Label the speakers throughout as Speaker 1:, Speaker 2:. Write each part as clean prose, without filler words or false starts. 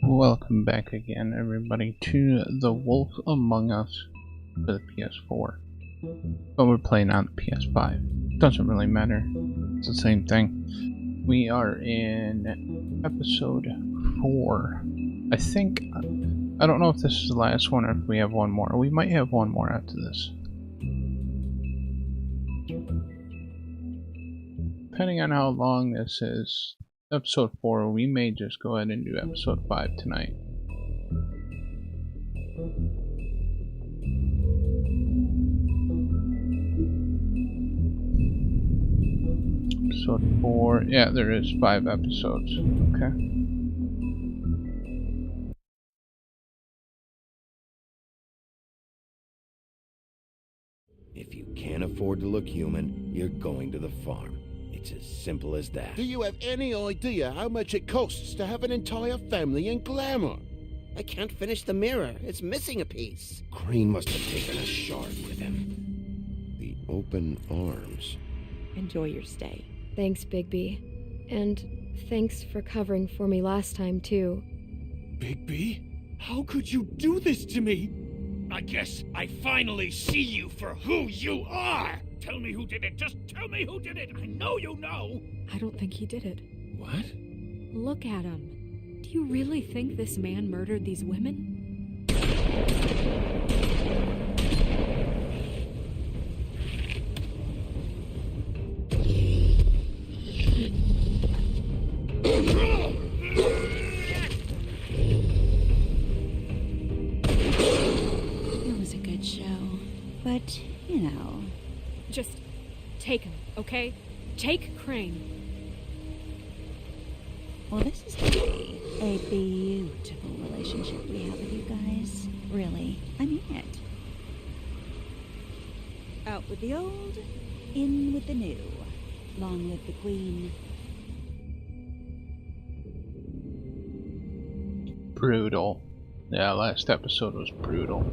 Speaker 1: Welcome back again, everybody, to The Wolf Among Us for the PS4. But we're playing on the PS5. Doesn't really matter. It's the same thing. We are in episode 4. I think... I don't know if this is the last one or if we have one more. We might have one more after this. Depending on how long this is, episode 4, we may just go ahead and do episode 5 tonight. Episode 4, yeah, there is 5 episodes. Okay.
Speaker 2: If you can't afford to look human, you're going to the farm. It's as simple as that.
Speaker 3: Do you have any idea how much it costs to have an entire family in Glamour?
Speaker 4: I can't finish the mirror. It's missing a piece.
Speaker 2: Crane must have taken a shard with him. The open arms.
Speaker 5: Enjoy your stay.
Speaker 6: Thanks, Bigby. And thanks for covering for me last time, too.
Speaker 7: Bigby? How could you do this to me? I guess I finally see you for who you are! Tell me who did it! Just tell me who did it! I know you know!
Speaker 5: I don't think he did it.
Speaker 7: What?
Speaker 5: Look at him. Do you really think this man murdered these women?
Speaker 8: It was a good show, but, you know...
Speaker 5: Just take him, okay? Take Crane.
Speaker 8: Well, this is going to be a beautiful relationship we have with you guys. Really, I mean it. Out with the old, in with the new. Long live the Queen.
Speaker 1: Brutal. Yeah, last episode was brutal.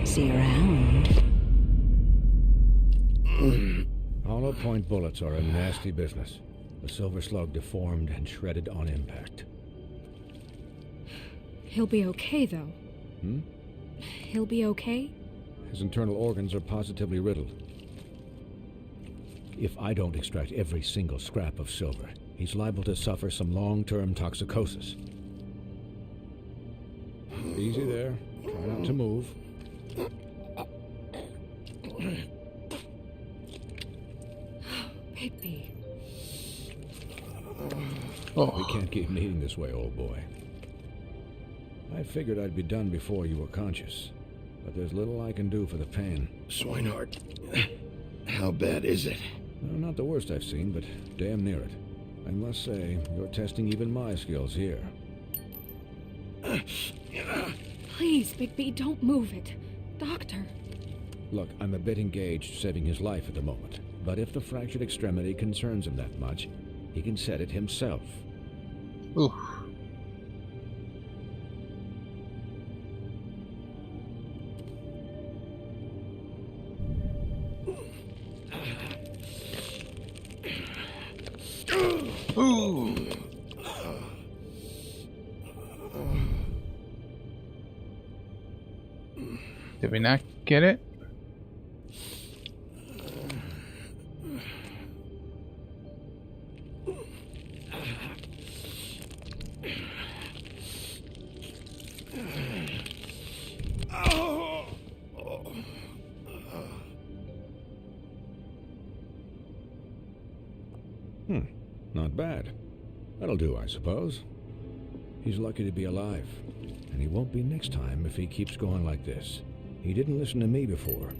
Speaker 8: See you around.
Speaker 9: Hollow point bullets are a nasty business. The Silver Slug deformed and shredded on impact.
Speaker 5: He'll be okay, though.
Speaker 9: Hmm?
Speaker 5: He'll be okay?
Speaker 9: His internal organs are positively riddled. If I don't extract every single scrap of silver, he's liable to suffer some long-term toxicosis. Easy there. Try not to move.
Speaker 5: Bigby.
Speaker 1: Oh.
Speaker 9: We can't keep meeting this way, old boy. I figured I'd be done before you were conscious, but there's little I can do for the pain.
Speaker 2: Swinehart, how bad is it?
Speaker 9: Well, not the worst I've seen, but damn near it. I must say, you're testing even my skills here.
Speaker 5: Please, Bigby, don't move it. Doctor.
Speaker 9: Look, I'm a bit engaged saving his life at the moment, but if the fractured extremity concerns him that much, he can set it himself.
Speaker 1: Oof. Ooh. Did we not get it?
Speaker 9: Not bad. That'll do, I suppose. He's lucky to be alive, and he won't be next time if he keeps going like this. He didn't listen to me before.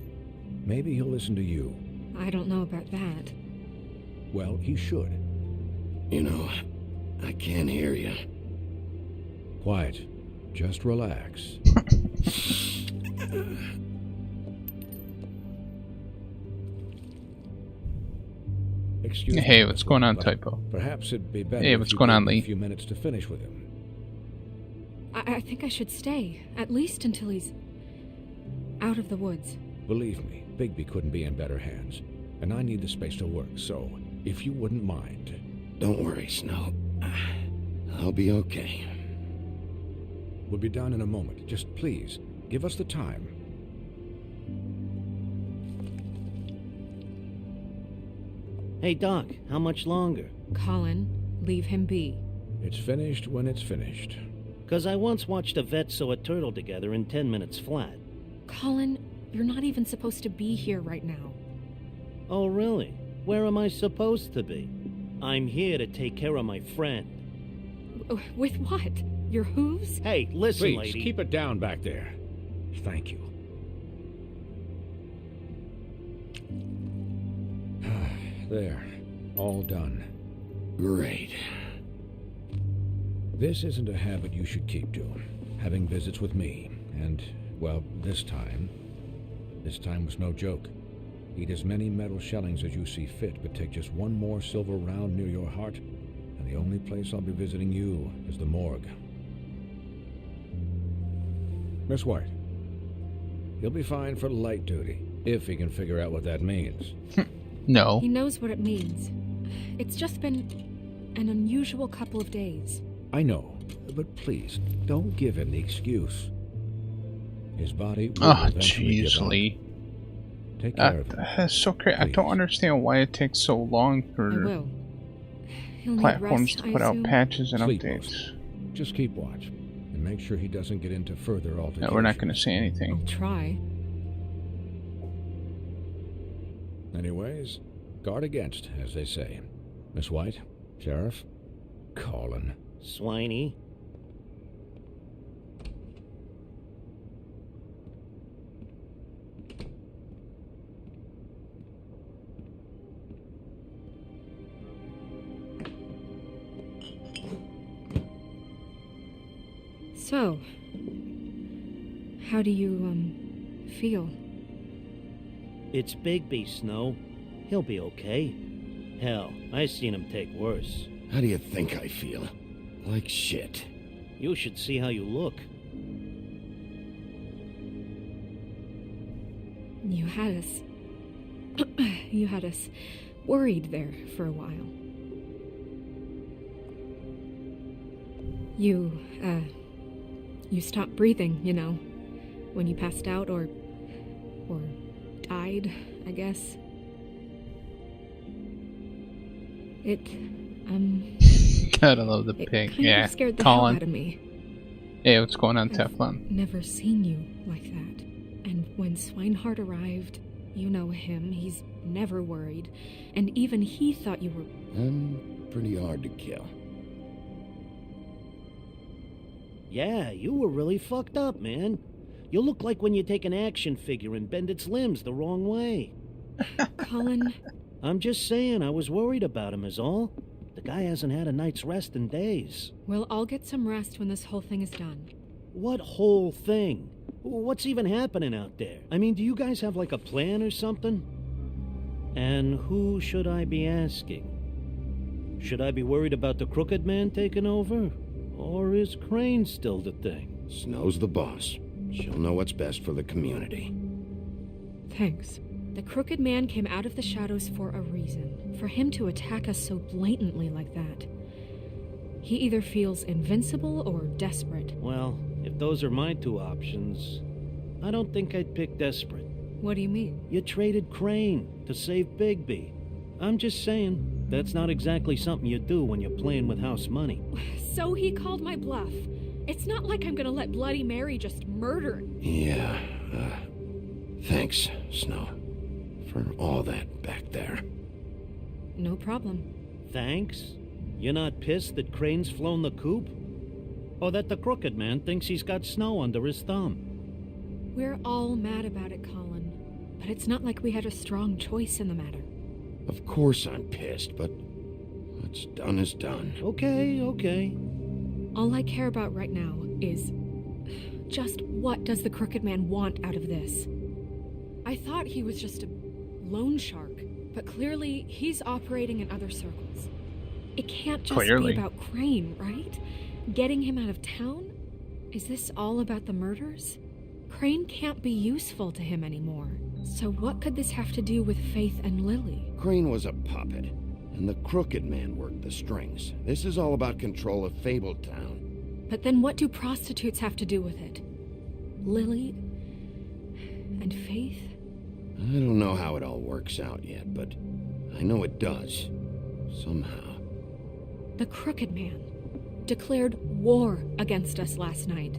Speaker 9: Maybe he'll listen to you.
Speaker 5: I don't know about that.
Speaker 9: Well, he should.
Speaker 2: You know, I can't hear you.
Speaker 9: Quiet. Just relax. Excuse me.
Speaker 1: Hey, what's going on,
Speaker 9: but
Speaker 1: Typo?
Speaker 9: Perhaps it'd be better
Speaker 1: Hey,
Speaker 9: if
Speaker 1: what's
Speaker 9: you
Speaker 1: going
Speaker 9: gave
Speaker 1: on,
Speaker 9: me
Speaker 1: Lee?
Speaker 9: a few minutes to finish with him.
Speaker 5: I think I should stay, at least until he's out of the woods.
Speaker 9: Believe me, Bigby couldn't be in better hands, and I need the space to work, so if you wouldn't mind.
Speaker 2: Don't worry, Snow. I'll be okay.
Speaker 9: We'll be done in a moment. Just please, give us the time.
Speaker 4: Hey, Doc, how much longer?
Speaker 5: Colin, leave him be.
Speaker 9: It's finished when it's finished.
Speaker 4: 'Cause I once watched a vet sew a turtle together in 10 minutes flat.
Speaker 5: Colin, you're not even supposed to be here right now.
Speaker 4: Oh, really? Where am I supposed to be? I'm here to take care of my friend.
Speaker 5: With what? Your hooves?
Speaker 4: Hey, listen,
Speaker 9: Please,
Speaker 4: lady.
Speaker 9: keep it down back there. Thank you. There. All done.
Speaker 2: Great.
Speaker 9: This isn't a habit you should keep to. Having visits with me. And, well, this time was no joke. Eat as many metal shellings as you see fit, but take just one more silver round near your heart, and the only place I'll be visiting you is the morgue. Miss White. He'll be fine for light duty, if he can figure out what that means.
Speaker 1: No.
Speaker 5: He knows what it means. It's just been an unusual couple of days.
Speaker 9: I know, but please, don't give him the excuse. His body will
Speaker 1: Oh,
Speaker 9: eventually give
Speaker 1: jeez,
Speaker 9: up.
Speaker 1: Lee.
Speaker 9: Take care of him.
Speaker 1: That's so crazy. I don't
Speaker 9: Please.
Speaker 1: understand why it takes so long
Speaker 5: I
Speaker 1: for
Speaker 5: will. He'll need
Speaker 1: platforms
Speaker 5: rest,
Speaker 1: to
Speaker 5: I
Speaker 1: put out
Speaker 5: assume.
Speaker 1: patches and
Speaker 9: Sleep
Speaker 1: updates.
Speaker 9: mostly. Just keep watch, and make sure he doesn't get into further altercations.
Speaker 1: No, we're not going to say anything.
Speaker 5: I'll try.
Speaker 9: Anyways, guard against, as they say. Miss White, Sheriff, Colin.
Speaker 4: Swiney.
Speaker 5: So, how do you, feel?
Speaker 4: It's Bigby, Snow. He'll be okay. Hell, I seen him take worse.
Speaker 2: How do you think I feel? Like shit.
Speaker 4: You should see how you look.
Speaker 5: You had us... you had us worried there for a while. You stopped breathing, you know, when you passed out or died, I guess. It,
Speaker 1: Gotta love the
Speaker 5: it
Speaker 1: pig.
Speaker 5: kind
Speaker 1: Yeah,
Speaker 5: of scared the hell
Speaker 1: Colin.
Speaker 5: out of me.
Speaker 1: Hey, what's going on,
Speaker 5: I've
Speaker 1: Teflon?
Speaker 5: never seen you like that. And when Swinehart arrived, you know him, he's never worried. And even he thought you were...
Speaker 2: pretty hard to kill.
Speaker 4: Yeah, you were really fucked up, man. You look like when you take an action figure and bend its limbs the wrong way.
Speaker 5: Colin,
Speaker 4: I'm just saying, I was worried about him is all. The guy hasn't had a night's rest in days.
Speaker 5: we'll all get some rest when this whole thing is done.
Speaker 4: What whole thing? What's even happening out there? I mean, do you guys have like a plan or something? And who should I be asking? Should I be worried about the Crooked Man taking over? Or is Crane still the thing?
Speaker 2: Snow's the boss. She'll know what's best for the community.
Speaker 5: Thanks. The Crooked Man came out of the shadows for a reason. For him to attack us so blatantly like that. He either feels invincible or desperate.
Speaker 4: Well, if those are my two options, I don't think I'd pick desperate.
Speaker 5: What do you mean?
Speaker 4: You traded Crane to save Bigby. I'm just saying, that's not exactly something you do when you're playing with house money.
Speaker 5: So he called my bluff. It's not like I'm gonna let Bloody Mary just murder.
Speaker 2: Yeah, thanks, Snow, for all that back there.
Speaker 5: No problem.
Speaker 4: Thanks? You're not pissed that Crane's flown the coop? Or that the Crooked Man thinks he's got Snow under his thumb?
Speaker 5: We're all mad about it, Colin. But it's not like we had a strong choice in the matter.
Speaker 2: Of course I'm pissed, but what's done is done.
Speaker 4: Okay.
Speaker 5: All I care about right now is just what does the Crooked Man want out of this? I thought he was just a loan shark, but clearly he's operating in other circles. It can't just
Speaker 1: Clearly.
Speaker 5: be about Crane, right? Getting him out of town? Is this all about the murders? Crane can't be useful to him anymore. So what could this have to do with Faith and Lily?
Speaker 2: Crane was a puppet, and the Crooked Man worked the strings. This is all about control of Fabletown.
Speaker 5: But then what do prostitutes have to do with it? Lily? And Faith?
Speaker 2: I don't know how it all works out yet, but I know it does. Somehow.
Speaker 5: The Crooked Man declared war against us last night.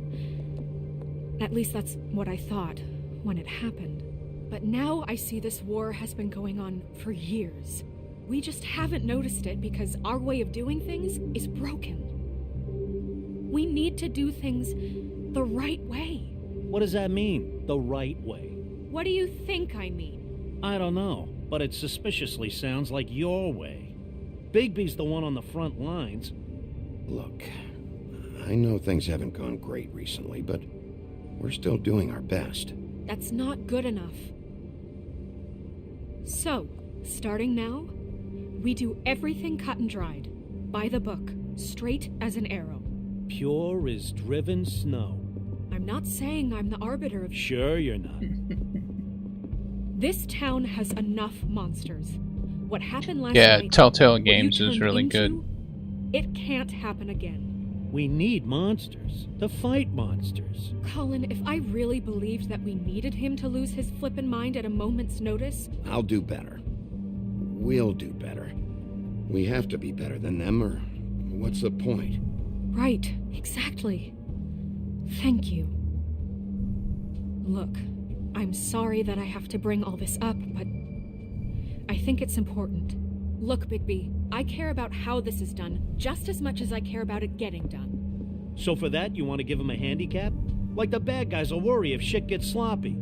Speaker 5: At least that's what I thought when it happened. But now I see this war has been going on for years. We just haven't noticed it because our way of doing things is broken. We need to do things the right way.
Speaker 4: What does that mean, the right way?
Speaker 5: What do you think I mean?
Speaker 4: I don't know, but it suspiciously sounds like your way. Bigby's the one on the front lines.
Speaker 2: Look, I know things haven't gone great recently, but we're still doing our best.
Speaker 5: That's not good enough. So, starting now, we do everything cut and dried, by the book, straight as an arrow.
Speaker 4: Pure as driven snow.
Speaker 5: I'm not saying I'm the arbiter of...
Speaker 4: Sure you're not.
Speaker 5: This town has enough monsters. What happened last
Speaker 1: Yeah,
Speaker 5: night...
Speaker 1: Telltale
Speaker 5: what you
Speaker 1: Games is
Speaker 5: turned
Speaker 1: really
Speaker 5: into,
Speaker 1: good.
Speaker 5: It can't happen again.
Speaker 4: We need monsters to fight monsters.
Speaker 5: Colin, if I really believed that we needed him to lose his flippin' mind at a moment's notice...
Speaker 2: I'll do better. We'll do better. We have to be better than them, or what's the point?
Speaker 5: Right, exactly. Thank you. Look, I'm sorry that I have to bring all this up, but I think it's important. Look, Bigby, I care about how this is done just as much as I care about it getting done.
Speaker 4: So for that, you want to give him a handicap? Like the bad guys will worry if shit gets sloppy.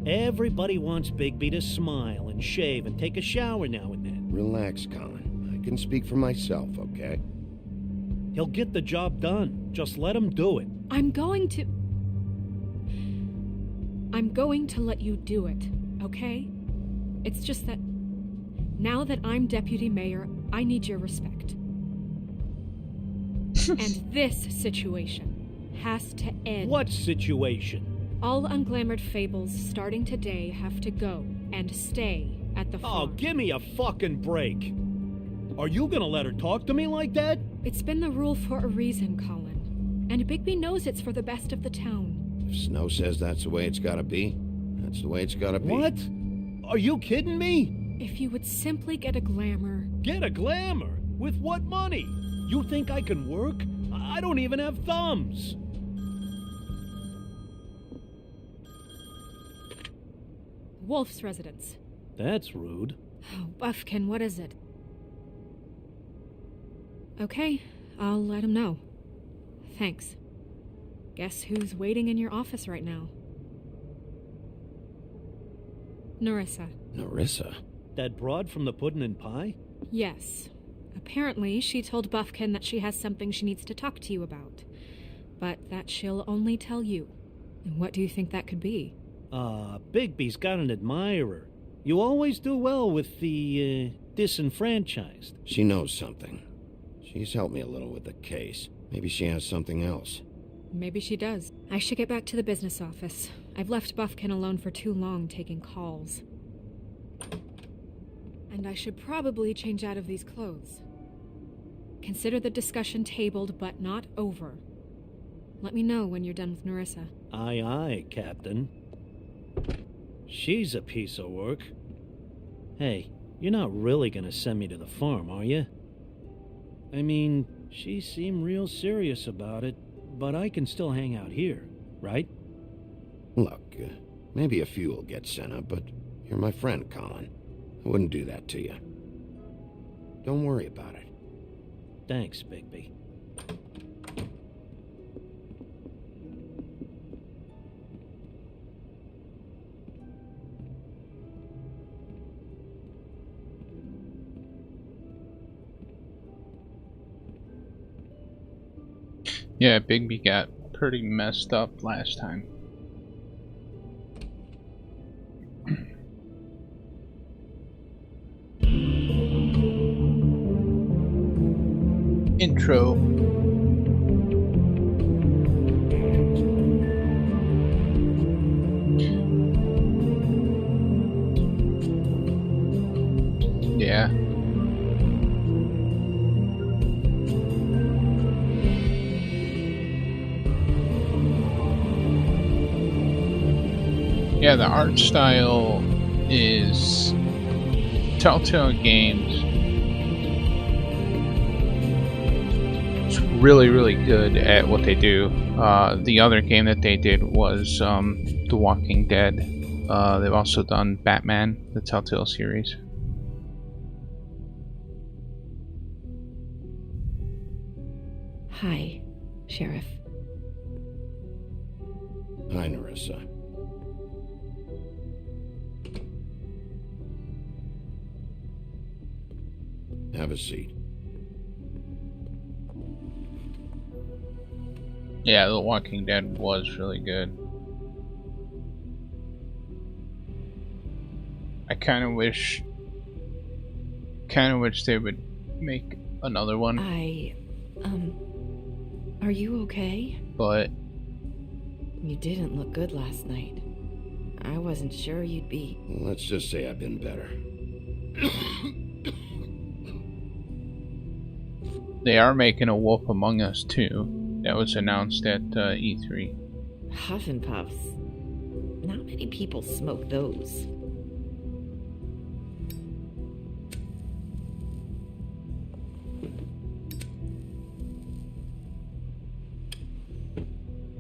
Speaker 4: Everybody wants Bigby to smile and shave and take a shower now and then.
Speaker 2: Relax, Colin. I can speak for myself, okay?
Speaker 4: He'll get the job done. Just let him do it.
Speaker 5: I'm going to let you do it, okay? It's just that now that I'm deputy mayor, I need your respect. And this situation has to end.
Speaker 4: What situation?
Speaker 5: All unglamored fables starting today have to go and stay at the farm.
Speaker 4: Oh, give me a fucking break. Are you gonna let her talk to me like that?
Speaker 5: It's been the rule for a reason, Colin. And Bigby knows it's for the best of the town.
Speaker 2: If Snow says that's the way it's gotta be, that's the way it's gotta be.
Speaker 4: What? Are you kidding me?
Speaker 5: If you would simply get a glamour...
Speaker 4: Get a glamour? With what money? You think I can work? I don't even have thumbs.
Speaker 5: Wolf's residence.
Speaker 4: That's rude.
Speaker 5: Oh, Buffkin, what is it? Okay, I'll let him know. Thanks. Guess who's waiting in your office right now? Nerissa.
Speaker 2: Nerissa?
Speaker 4: That broad from the Puddin' and Pie?
Speaker 5: Yes. Apparently, she told Buffkin that she has something she needs to talk to you about. But that she'll only tell you. And what do you think that could be?
Speaker 4: Bigby's got an admirer. You always do well with the, disenfranchised.
Speaker 2: She knows something. She's helped me a little with the case. Maybe she has something else.
Speaker 5: Maybe she does. I should get back to the business office. I've left Buffkin alone for too long taking calls. And I should probably change out of these clothes. Consider the discussion tabled, but not over. Let me know when you're done with Nerissa.
Speaker 4: Aye, aye, Captain. She's a piece of work. Hey, you're not really gonna send me to the farm, are you? I mean, she seemed real serious about it, but I can still hang out here, right?
Speaker 2: Look, maybe a few will get sent up, but you're my friend, Colin. I wouldn't do that to you. Don't worry about it.
Speaker 4: Thanks, Bigby.
Speaker 1: Yeah, Bigby got pretty messed up last time. Intro. Yeah. Yeah, the art style is Telltale Games. It's really, really good at what they do. The other game that they did was The Walking Dead. They've also done Batman, the Telltale series.
Speaker 6: Hi, Sheriff.
Speaker 2: Hi, Nerissa. Have a seat.
Speaker 1: Yeah, The Walking Dead was really good. I kind of wish they would make another one.
Speaker 6: Are you okay?
Speaker 1: But
Speaker 6: You didn't look good last night. I wasn't sure you'd be.
Speaker 2: Let's just say I've been better.
Speaker 1: they are making a Wolf Among Us 2. That was announced at E3.
Speaker 6: Huff and Puffs. Not many people smoke those.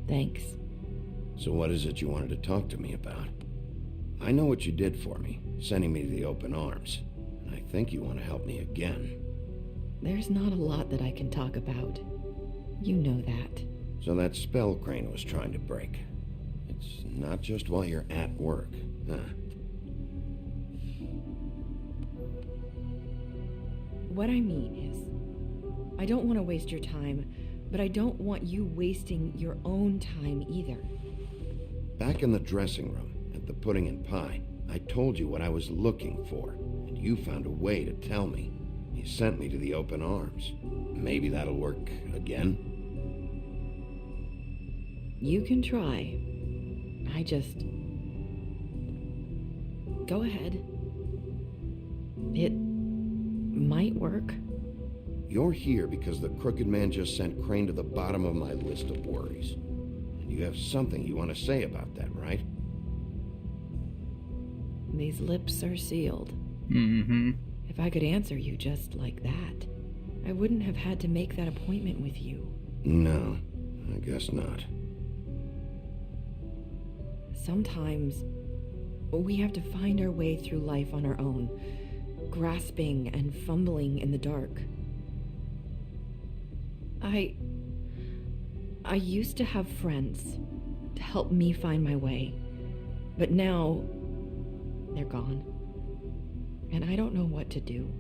Speaker 6: Thanks.
Speaker 2: So what is it you wanted to talk to me about? I know what you did for me, sending me to the open arms. And I think you want to help me again.
Speaker 6: There's not a lot that I can talk about. You know that.
Speaker 2: So that spell Crane was trying to break. It's not just while you're at work, huh?
Speaker 6: What I mean is, I don't want to waste your time, but I don't want you wasting your own time either.
Speaker 2: Back in the dressing room, at the Pudding and Pie, I told you what I was looking for, and you found a way to tell me. You sent me to the open arms. Maybe that'll work again?
Speaker 6: You can try. Go ahead. It might work.
Speaker 2: You're here because the Crooked Man just sent Crane to the bottom of my list of worries. And you have something you want to say about that, right?
Speaker 6: These lips are sealed.
Speaker 1: Mm-hmm.
Speaker 6: If I could answer you just like that, I wouldn't have had to make that appointment with you.
Speaker 2: No, I guess not.
Speaker 6: Sometimes we have to find our way through life on our own, grasping and fumbling in the dark. I used to have friends to help me find my way, but now they're gone, and I don't know what to do.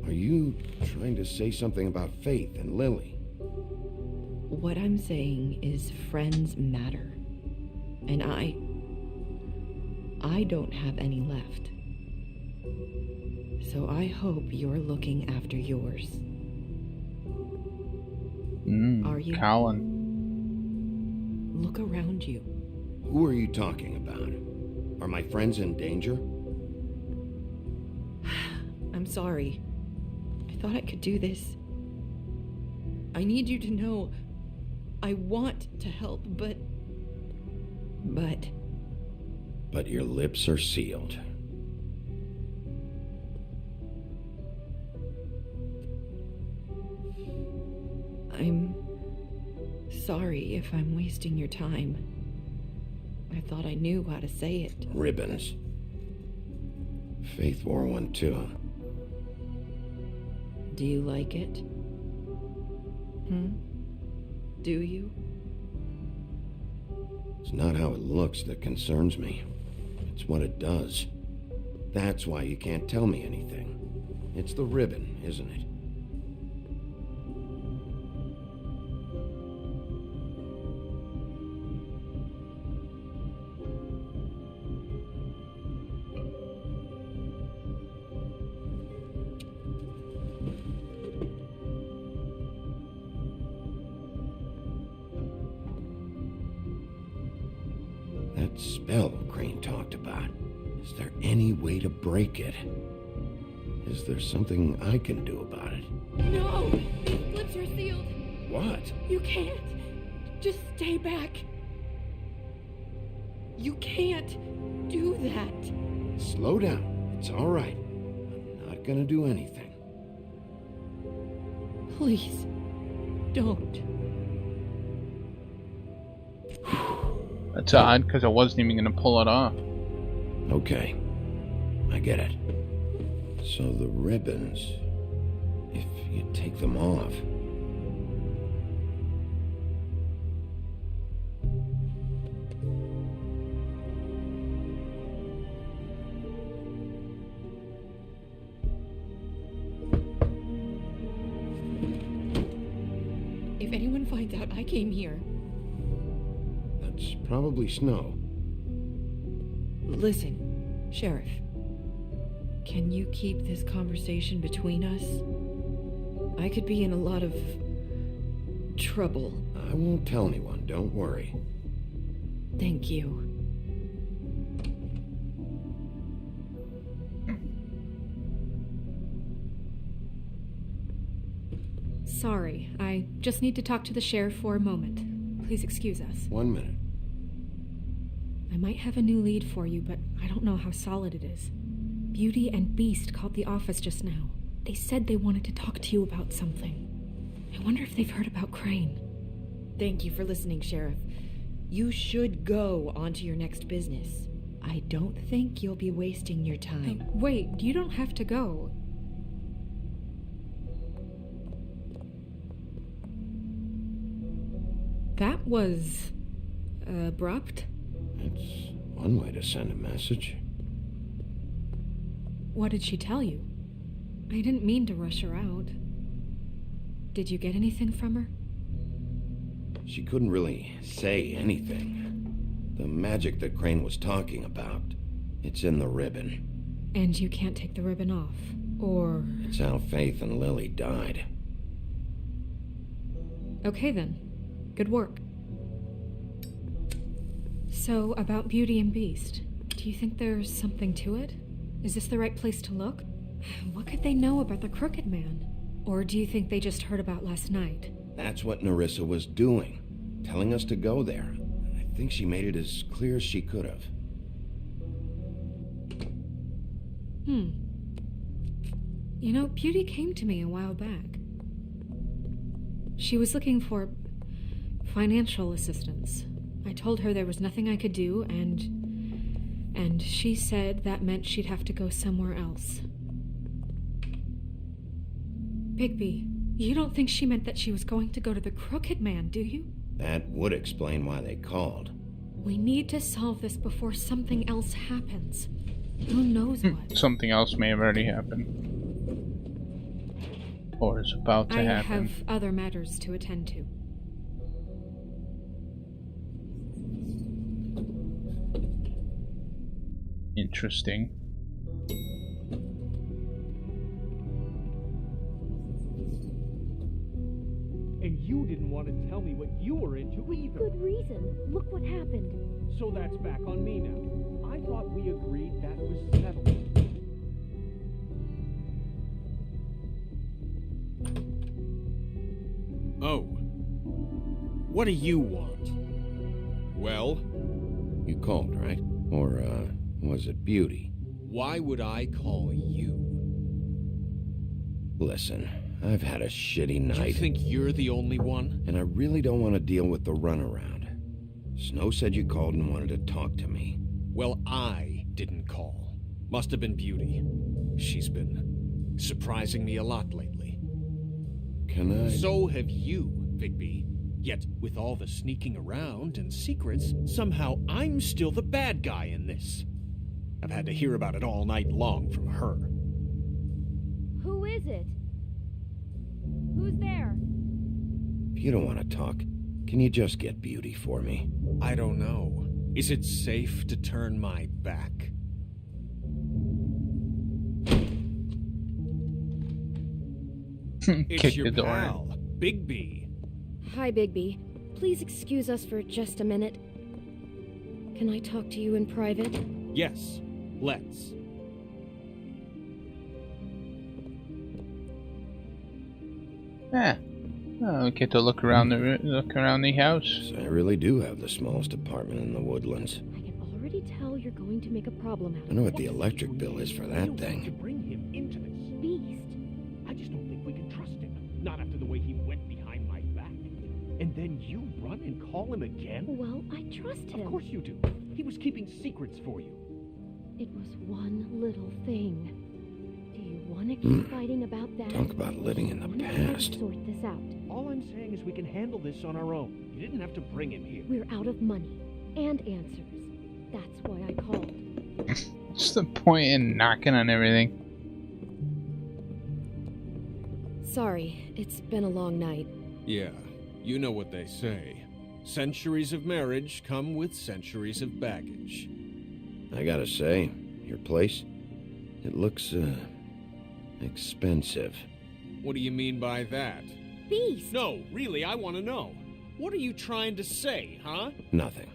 Speaker 2: Are you trying to say something about Faith and Lily?
Speaker 6: What I'm saying is friends matter, and I don't have any left. So I hope you're looking after yours. Are you?
Speaker 1: Colin.
Speaker 6: Look around you.
Speaker 2: Who are you talking about? Are my friends in danger?
Speaker 6: I'm sorry. I thought I could do this. I need you to know I want to help, but
Speaker 2: your lips are sealed.
Speaker 6: I'm sorry if I'm wasting your time. I thought I knew how to say it.
Speaker 2: Ribbons. Faith wore one too.
Speaker 6: Do you like it? Do you?
Speaker 2: It's not how it looks that concerns me. It's what it does. That's why you can't tell me anything. It's the ribbon, isn't it? That spell Crane talked about. Is there any way to break it? Is there something I can do about it?
Speaker 5: No! These lips are sealed.
Speaker 2: What?
Speaker 5: You can't. Just stay back. You can't do that.
Speaker 2: Slow down. It's all right. I'm not gonna do anything.
Speaker 6: Please, don't.
Speaker 1: That's odd, because I wasn't even going to pull it off.
Speaker 2: Okay. I get it. So the ribbons, if you take them off...
Speaker 6: If anyone finds out I came here...
Speaker 2: That's probably Snow.
Speaker 6: Listen, Sheriff. Can you keep this conversation between us? I could be in a lot of trouble.
Speaker 2: I won't tell anyone, don't worry.
Speaker 6: Thank you.
Speaker 5: Sorry, I just need to talk to the sheriff for a moment. Please excuse us.
Speaker 2: 1 minute.
Speaker 5: I might have a new lead for you, but I don't know how solid it is. Beauty and Beast called the office just now. They said they wanted to talk to you about something. I wonder if they've heard about Crane.
Speaker 6: Thank you for listening, Sheriff. You should go on to your next business. I don't think you'll be wasting your time.
Speaker 5: Wait, you don't have to go. That was... abrupt?
Speaker 2: It's one way to send a message.
Speaker 5: What did she tell you? I didn't mean to rush her out. Did you get anything from her?
Speaker 2: She couldn't really say anything. The magic that Crane was talking about, it's in the ribbon.
Speaker 5: And you can't take the ribbon off, or...
Speaker 2: It's how Faith and Lily died.
Speaker 5: Okay then. Good work. So, about Beauty and Beast, do you think there's something to it? Is this the right place to look? What could they know about the Crooked Man? Or do you think they just heard about last night?
Speaker 2: That's what Nerissa was doing, telling us to go there. I think she made it as clear as she could have.
Speaker 5: You know, Beauty came to me a while back. She was looking for financial assistance. I told her there was nothing I could do, and she said that meant she'd have to go somewhere else. Bigby, you don't think she meant that she was going to go to the Crooked Man, do you?
Speaker 2: That would explain why they called.
Speaker 5: We need to solve this before something else happens. Who knows what?
Speaker 1: Something else may have already happened. Or is about to
Speaker 5: I
Speaker 1: happen.
Speaker 5: have other matters to attend to.
Speaker 1: Interesting.
Speaker 7: And you didn't want to tell me what you were into either.
Speaker 10: Good reason. Look what happened.
Speaker 7: So that's back on me now. I thought we agreed that was settled. Oh. What do you want? Well?
Speaker 2: You called, right? Or, was it Beauty?
Speaker 7: Why would I call you?
Speaker 2: Listen, I've had a shitty night.
Speaker 7: You think you're the only one?
Speaker 2: And I really don't want to deal with the runaround. Snow said you called and wanted to talk to me.
Speaker 7: Well, I didn't call. Must have been Beauty. She's been surprising me a lot lately.
Speaker 2: Can I...
Speaker 7: So have you, Bigby. Yet, with all the sneaking around and secrets, somehow I'm still the bad guy in this. I've had to hear about it all night long from her.
Speaker 10: Who is it? Who's there?
Speaker 2: If you don't want to talk, can you just get Beauty for me?
Speaker 7: I don't know. Is it safe to turn my back? It's
Speaker 1: Kick
Speaker 7: your
Speaker 1: the door.
Speaker 7: pal, Bigby.
Speaker 10: Hi, Bigby. Please excuse us for just a minute. Can I talk to you in private?
Speaker 7: Yes, let's.
Speaker 1: We get to look around the house.
Speaker 2: So I really do have the smallest apartment in the woodlands.
Speaker 10: I can already tell you're going to make a problem out
Speaker 2: I
Speaker 10: of
Speaker 2: know
Speaker 10: it.
Speaker 2: what the electric bill is for that
Speaker 7: To
Speaker 2: thing.
Speaker 7: bring him into this.
Speaker 10: Beast.
Speaker 7: I just don't think we can trust him. Not after the way he went behind my back. And then you run and call him again?
Speaker 10: Well, I trust him.
Speaker 7: Of course you do. He was keeping secrets for you.
Speaker 10: It was one little thing. Do you want to keep fighting about that?
Speaker 2: Talk about living in the
Speaker 10: We're gonna
Speaker 2: past.
Speaker 10: sort this out.
Speaker 7: All I'm saying is we can handle this on our own. You didn't have to bring him here.
Speaker 10: We're out of money and answers. That's why I called.
Speaker 1: What's the point in knocking on everything?
Speaker 10: Sorry, it's been a long night.
Speaker 7: Yeah, you know what they say. Centuries of marriage come with centuries of baggage.
Speaker 2: I gotta say, your place, it looks, expensive.
Speaker 7: What do you mean by that?
Speaker 10: Beast!
Speaker 7: No, really, I want to know. What are you trying to say, huh?
Speaker 2: Nothing.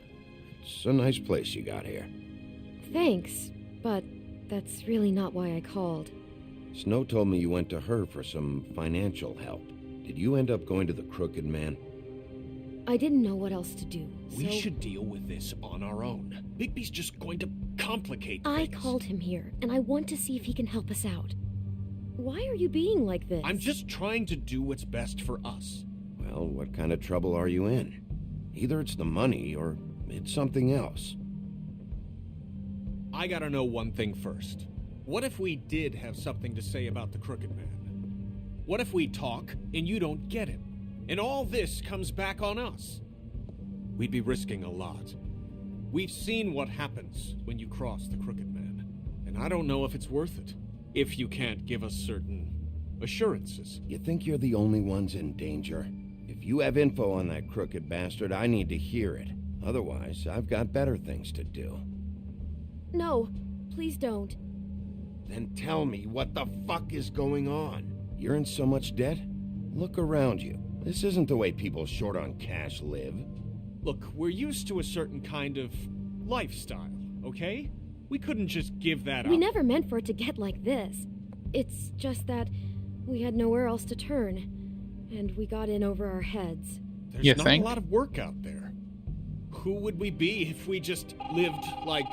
Speaker 2: It's a nice place you got here.
Speaker 10: Thanks, but that's really not why I called.
Speaker 2: Snow told me you went to her for some financial help. Did you end up going to the Crooked Man?
Speaker 10: I didn't know what else to do,
Speaker 7: We
Speaker 10: so
Speaker 7: should deal with this on our own. Bigby's just going to complicate
Speaker 10: I
Speaker 7: things.
Speaker 10: called him here, and I want to see if he can help us out. Why are you being like this?
Speaker 7: I'm just trying to do what's best for us.
Speaker 2: Well, what kind of trouble are you in? Either it's the money or it's something else.
Speaker 7: I gotta know one thing first. What if we did have something to say about the Crooked Man? What if we talk and you don't get him? And all this comes back on us? We'd be risking a lot. We've seen what happens when you cross the Crooked Man. And I don't know if it's worth it. If you can't give us certain assurances.
Speaker 2: You think you're the only ones in danger? If you have info on that crooked bastard, I need to hear it. Otherwise, I've got better things to do.
Speaker 10: No, please don't.
Speaker 2: Then tell me, what the fuck is going on? You're in so much debt? Look around you. This isn't the way people short on cash live.
Speaker 7: Look, we're used to a certain kind of lifestyle, okay? We couldn't just give that up.
Speaker 10: We never meant for it to get like this. It's just that we had nowhere else to turn, and we got in over our heads.
Speaker 7: There's
Speaker 1: You
Speaker 7: not
Speaker 1: think?
Speaker 7: a lot of work out there. Who would we be if we just lived like...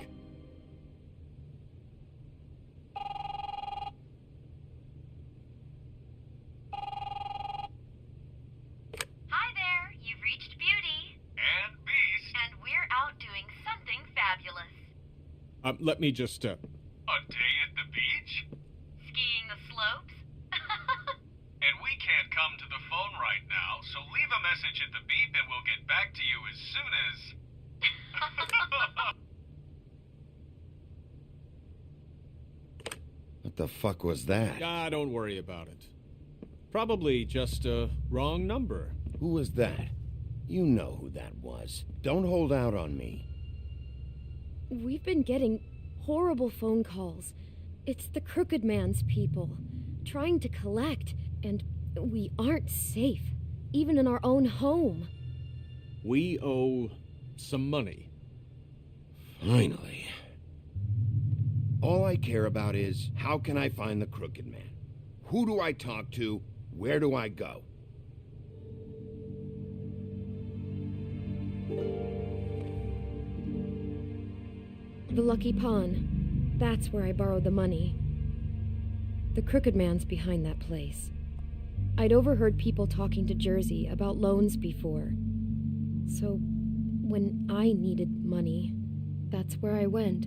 Speaker 11: Hi there, you've reached Beauty.
Speaker 12: And Beast.
Speaker 11: And we're out doing something fabulous.
Speaker 7: let me just,
Speaker 12: A day at the beach?
Speaker 11: Skiing the slopes?
Speaker 12: And so leave a message at the beep and we'll get back to you as soon as...
Speaker 2: What the fuck was that?
Speaker 7: Ah, don't worry about it. Probably just a wrong number.
Speaker 2: Who was that? You know who that was. Don't hold out on me.
Speaker 10: We've been getting horrible phone calls. It's the Crooked Man's people, trying to collect, and we aren't safe, even in our own home.
Speaker 7: We owe some money.
Speaker 2: Finally. All I care about is, how can I find the Crooked Man? Who do I talk to? Where do I go?
Speaker 10: The Lucky Pawn. That's where I borrowed the money. The Crooked Man's behind that place. I'd overheard people talking to Jersey about loans before. So, when I needed money, that's where I went.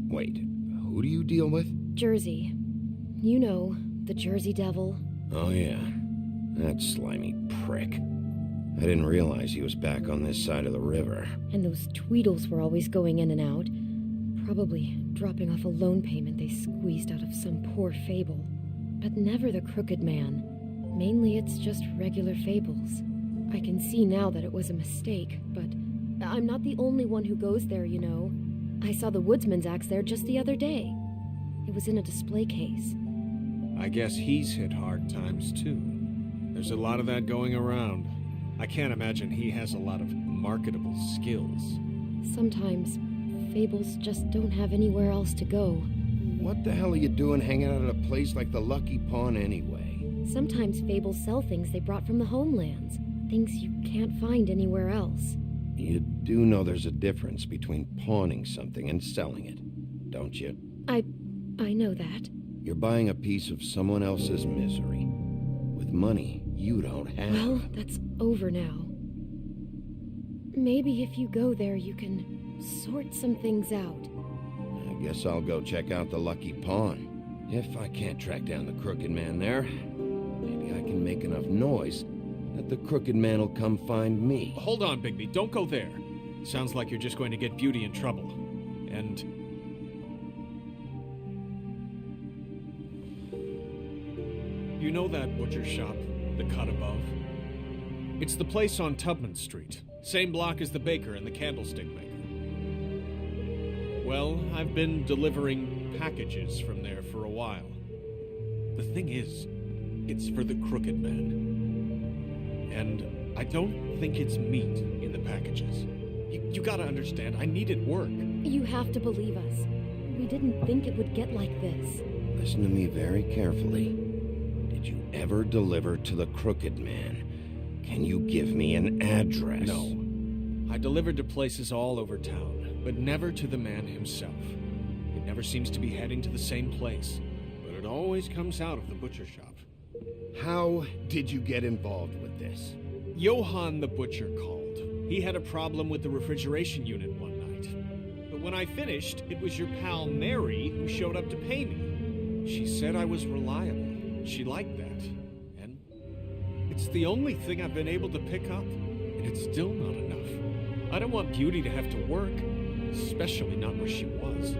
Speaker 2: Wait, who do you deal with?
Speaker 10: Jersey. You know, the Jersey Devil.
Speaker 2: Oh yeah, that slimy prick. I didn't realize he was back on this side of the river.
Speaker 10: And those Tweedles were always going in and out. Probably dropping off a loan payment they squeezed out of some poor fable. But never the Crooked Man. Mainly it's just regular fables. I can see now that it was a mistake, but I'm not the only one who goes there, you know. I saw the Woodsman's axe there just the other day. It was in a display case.
Speaker 7: I guess he's hit hard times too. There's a lot of that going around. I can't imagine he has a lot of marketable skills.
Speaker 10: Sometimes fables just don't have anywhere else to go.
Speaker 2: What the hell are you doing hanging out at a place like the Lucky Pawn anyway?
Speaker 10: Sometimes fables sell things they brought from the homelands. Things you can't find anywhere else.
Speaker 2: You do know there's a difference between pawning something and selling it, don't you?
Speaker 10: I know that.
Speaker 2: You're buying a piece of someone else's misery. With money you don't have.
Speaker 10: Well, that's over now. Maybe if you go there you can sort some things out.
Speaker 2: I guess I'll go check out the Lucky Pawn. If I can't track down the Crooked Man there, maybe I can make enough noise that the Crooked Man will come find me.
Speaker 7: Hold on, Bigby. Don't go there. Sounds like you're just going to get Beauty in trouble. And... you know that butcher shop, the cut above? It's the place on Tubman Street. Same block as the baker and the candlestick maker. Well, I've been delivering packages from there for a while. The thing is, it's for the Crooked Man. And I don't think it's meat in the packages. You gotta understand, I needed work.
Speaker 10: You have to believe us. We didn't think it would get like this.
Speaker 2: Listen to me very carefully. Did you ever deliver to the Crooked Man? Can you give me an address?
Speaker 7: No. I delivered to places all over town, but never to the man himself. It never seems to be heading to the same place, but it always comes out of the butcher shop.
Speaker 2: How did you get involved with this?
Speaker 7: Johann the butcher called. He had a problem with the refrigeration unit one night. But when I finished, it was your pal Mary who showed up to pay me. She said I was reliable. She liked that. And it's the only thing I've been able to pick up, and it's still not enough. I don't want Beauty to have to work, especially not where she was.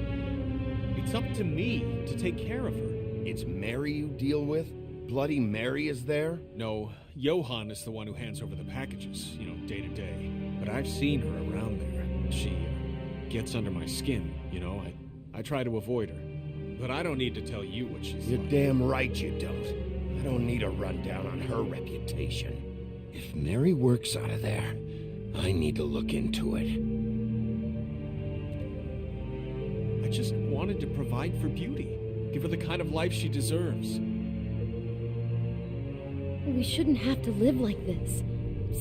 Speaker 7: It's up to me to take care of her.
Speaker 2: It's Mary you deal with? Bloody Mary is there?
Speaker 7: No, Johann is the one who hands over the packages, day to day. But I've seen her around there. She gets under my skin, I try to avoid her. But I don't need to tell you what she's
Speaker 2: You're
Speaker 7: like.
Speaker 2: damn right you don't. I don't need a rundown on her reputation. If Mary works out of there, I need to look into it.
Speaker 7: I just wanted to provide for Beauty. Give her the kind of life she deserves.
Speaker 10: We shouldn't have to live like this,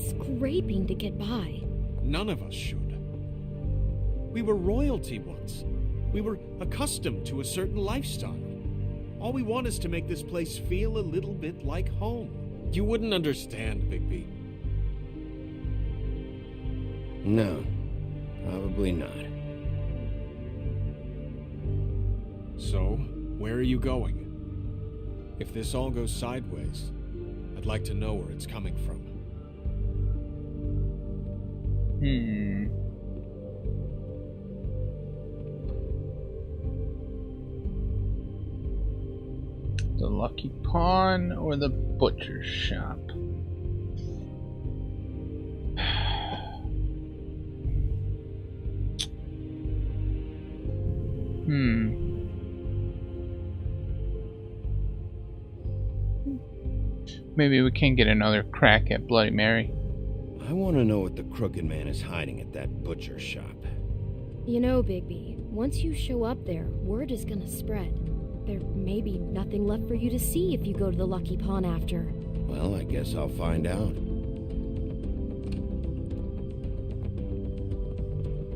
Speaker 10: scraping to get by.
Speaker 7: None of us should. We were royalty once. We were accustomed to a certain lifestyle. All we want is to make this place feel a little bit like home. You wouldn't understand, Bigby.
Speaker 2: No, probably not.
Speaker 7: So, where are you going? If this all goes sideways, I'd like to know where it's coming from.
Speaker 1: The Lucky Pawn or the butcher shop? Maybe we can get another crack at Bloody Mary.
Speaker 2: I want to know what the Crooked Man is hiding at that butcher shop.
Speaker 10: You know, Bigby, once you show up there, word is gonna spread. There may be nothing left for you to see if you go to the Lucky Pawn after.
Speaker 2: Well, I guess I'll find out.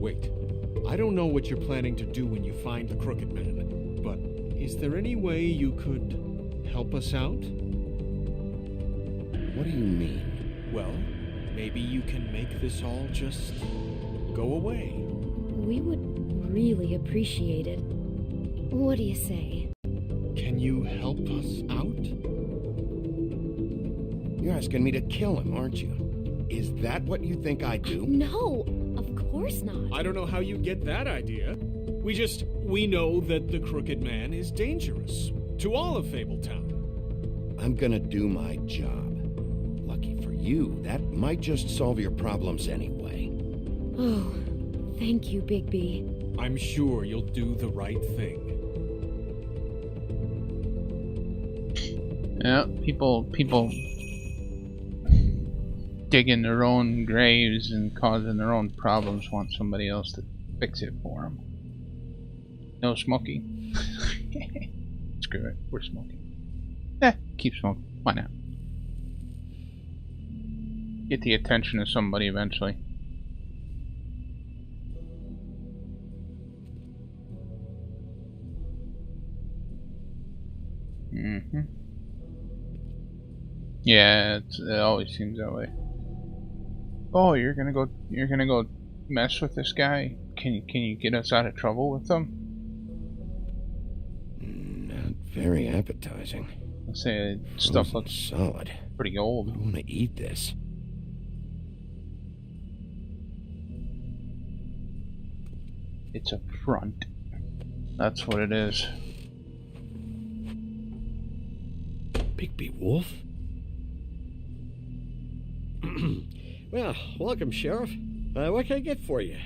Speaker 7: Wait. I don't know what you're planning to do when you find the Crooked Man, but is there any way you could help us out?
Speaker 2: What do you mean?
Speaker 7: Well, maybe you can make this all just go away.
Speaker 10: We would really appreciate it. What do you say?
Speaker 7: Can you help us out?
Speaker 2: You're asking me to kill him, aren't you? Is that what you think I do?
Speaker 10: No, of course not.
Speaker 7: I don't know how you get that idea. We know that the Crooked Man is dangerous to all of Fabletown.
Speaker 2: I'm gonna do my job. Lucky for you, that might just solve your problems anyway.
Speaker 10: Oh, thank you, Bigby.
Speaker 7: I'm sure you'll do the right thing.
Speaker 1: Yeah, people digging their own graves and causing their own problems want somebody else to fix it for them. No smoking. Screw it, we're smoking. Keep smoking. Why not? Get the attention of somebody eventually. Yeah, it always seems that way. Oh, you're gonna go mess with this guy? Can you get us out of trouble with them?
Speaker 2: Not very appetizing.
Speaker 1: I'll say stuff looks
Speaker 2: solid.
Speaker 1: Pretty old.
Speaker 2: I want to eat this.
Speaker 1: It's a front. That's what it is.
Speaker 13: Bigby Wolf? Well, welcome, Sheriff. What can I get for you?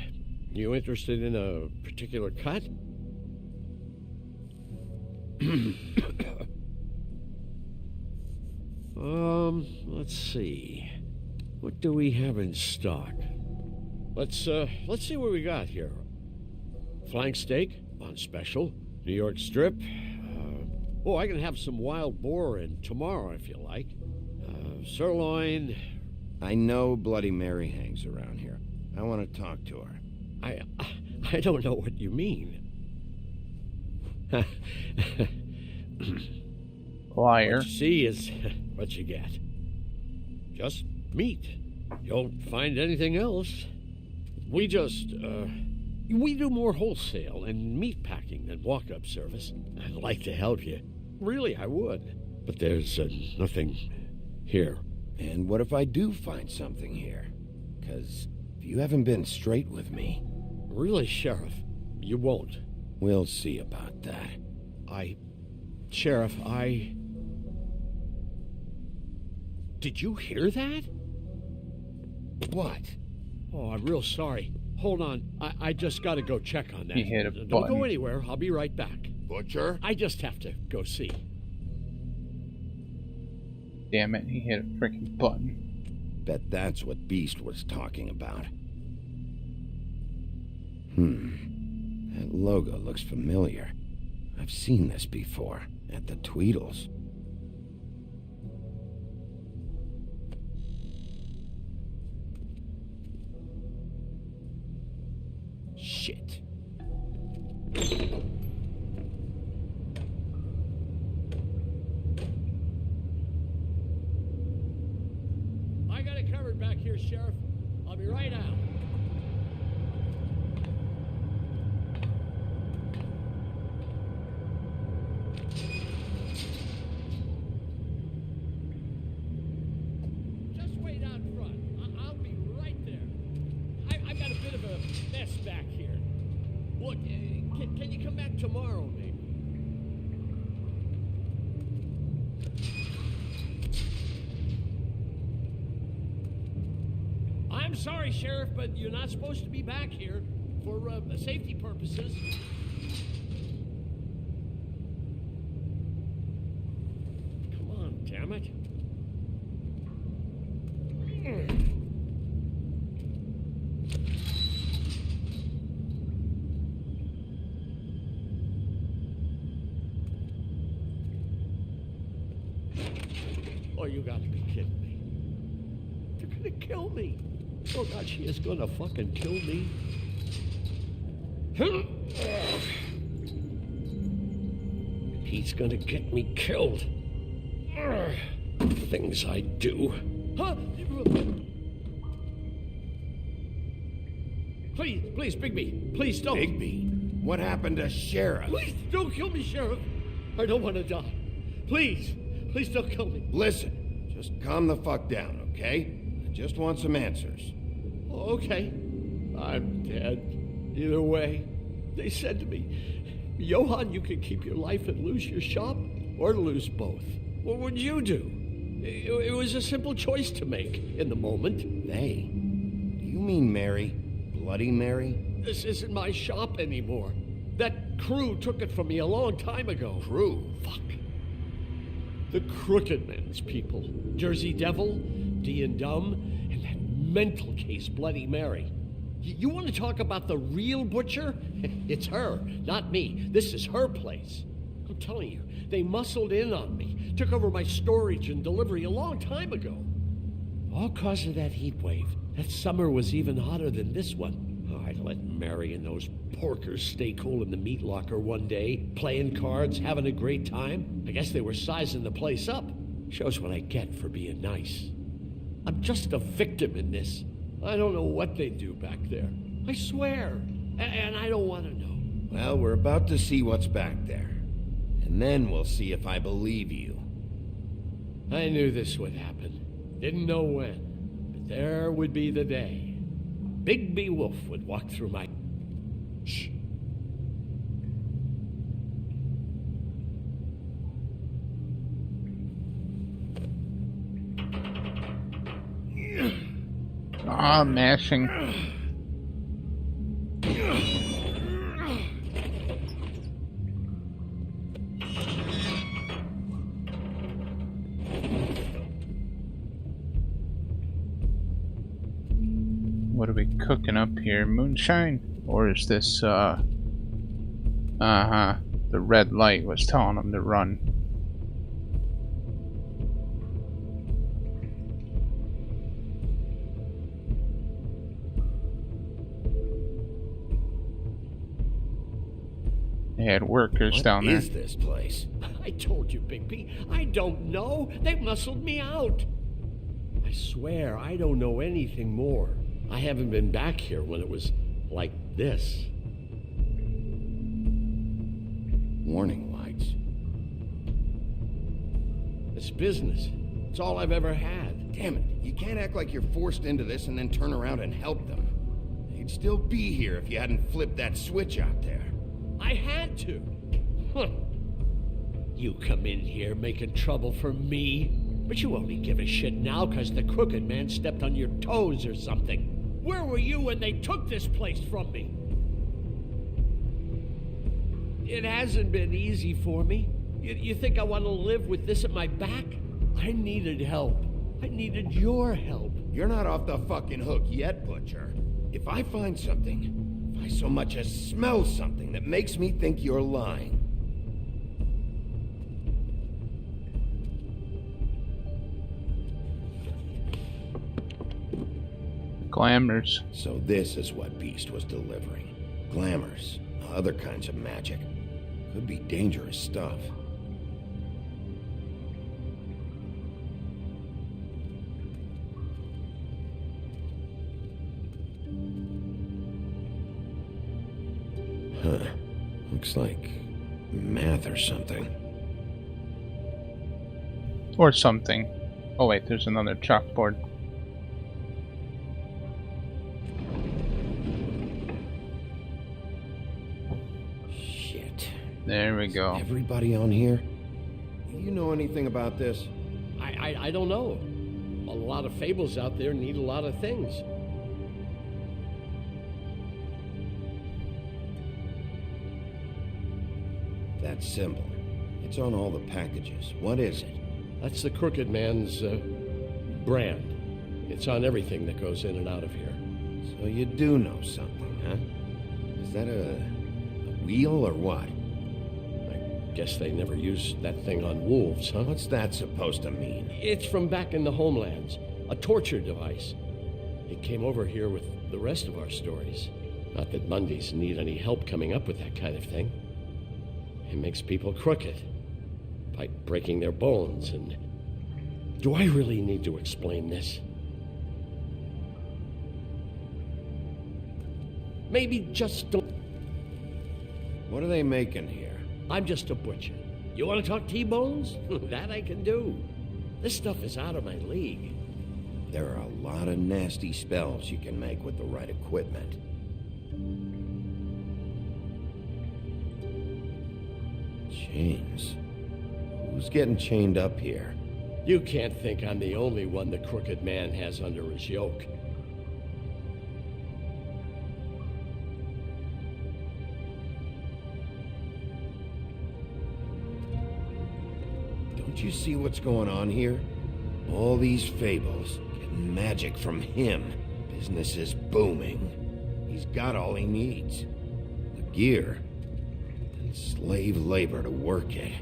Speaker 13: You interested in a particular cut? Let's see. What do we have in stock? Let's see what we got here. Flank steak on special. New York strip. I can have some wild boar in tomorrow if you like. Sirloin.
Speaker 2: I know Bloody Mary hangs around here. I want to talk to her.
Speaker 13: I don't know what you mean.
Speaker 1: Liar.
Speaker 13: What you see is what you get. Just meat. You don't find anything else. We do more wholesale and meat packing than walk-up service. I'd like to help you. Really, I would. But there's nothing here.
Speaker 2: And what if I do find something here? 'Cause you haven't been straight with me.
Speaker 13: Really, Sheriff, you won't.
Speaker 2: We'll see about that.
Speaker 13: Sheriff, Did you hear that?
Speaker 2: What?
Speaker 13: Oh, I'm real sorry. Hold on. I just gotta go check on that.
Speaker 1: He hit a
Speaker 13: Don't
Speaker 1: button.
Speaker 13: go anywhere. I'll be right back.
Speaker 2: Butcher?
Speaker 13: I just have to go see.
Speaker 1: Damn it, he hit a freaking button.
Speaker 2: Bet that's what Beast was talking about. That logo looks familiar. I've seen this before, at the Tweedles. Shit.
Speaker 13: I got it covered back here, Sheriff. I'll be right out. Just wait out front. I'll be right there. I tomorrow, maybe. I'm sorry, Sheriff, but you're not supposed to be back here for safety purposes. Come on, damn it. Oh, you gotta be kidding me. They're gonna kill me. Oh, God, she is gonna fucking kill me. He's gonna get me killed. Things I do. Huh? Please, Bigby. Please don't.
Speaker 2: Bigby? What happened to Sheriff?
Speaker 13: Please don't kill me, Sheriff. I don't want to die. Please don't kill me.
Speaker 2: Listen, just calm the fuck down, okay? I just want some answers.
Speaker 13: Okay. I'm dead. Either way. They said to me, Johann, you can keep your life and lose your shop, or lose both. What would you do? It was a simple choice to make in the moment.
Speaker 2: They? Do you mean Mary? Bloody Mary?
Speaker 13: This isn't my shop anymore. That crew took it from me a long time ago.
Speaker 2: Crew?
Speaker 13: Fuck. The Crooked Man's people. Jersey Devil, D and Dumb, and that mental case, Bloody Mary. You want to talk about the real butcher? It's her, not me. This is her place. I'm telling you, they muscled in on me, took over my storage and delivery a long time ago. All cause of that heat wave. That summer was even hotter than this one. Oh, I'd let Mary and those porkers stay cool in the meat locker one day, playing cards, having a great time. I guess they were sizing the place up. Shows what I get for being nice. I'm just a victim in this. I don't know what they do back there. I swear. And I don't want to know.
Speaker 2: Well, we're about to see what's back there. And then we'll see if I believe you.
Speaker 13: I knew this would happen. Didn't know when. But there would be the day. Bigby Wolf would walk through my... Shh.
Speaker 1: Ah, mashing. What are we cooking up here? Moonshine? Or is this, the red light was telling them to run. They had workers down there.
Speaker 2: What is this place?
Speaker 13: I told you, Bigby. I don't know. They muscled me out. I swear, I don't know anything more. I haven't been back here when it was like this.
Speaker 2: Warning lights.
Speaker 13: It's business. It's all I've ever had.
Speaker 2: Damn it. You can't act like you're forced into this and then turn around and help them. They'd still be here if you hadn't flipped that switch out there.
Speaker 13: I had to. Huh. You come in here making trouble for me, but you only give a shit now because the Crooked Man stepped on your toes or something. Where were you when they took this place from me? It hasn't been easy for me. You think I want to live with this at my back? I needed help. I needed your help.
Speaker 2: You're not off the fucking hook yet, Butcher. If I find something, if I so much as smell something that makes me think you're lying,
Speaker 1: Glamours.
Speaker 2: So this is what Beast was delivering. Glamours, other kinds of magic. Could be dangerous stuff. Huh. Looks like math or something.
Speaker 1: Or something. Oh wait, there's another chalkboard.
Speaker 2: Shit.
Speaker 1: There we go.
Speaker 2: Everybody on here? You know anything about this?
Speaker 13: I don't know. A lot of fables out there need a lot of things.
Speaker 2: That symbol. It's on all the packages. What is it?
Speaker 13: That's the Crooked Man's brand. It's on everything that goes in and out of here.
Speaker 2: So you do know something, huh? Is that a wheel or what?
Speaker 13: I guess they never used that thing on wolves, huh?
Speaker 2: What's that supposed to mean?
Speaker 13: It's from back in the homelands. A torture device. It came over here with the rest of our stories. Not that Mundies need any help coming up with that kind of thing. It makes people crooked by breaking their bones and... Do I really need to explain this? Maybe just don't...
Speaker 2: What are they making here?
Speaker 13: I'm just a butcher. You want to talk T-bones? That I can do. This stuff is out of my league.
Speaker 2: There are a lot of nasty spells you can make with the right equipment. Chains? Who's getting chained up here?
Speaker 13: You can't think I'm the only one the Crooked Man has under his yoke.
Speaker 2: Don't you see what's going on here? All these fables, getting magic from him. Business is booming. He's got all he needs. The gear, and slave labor to work it.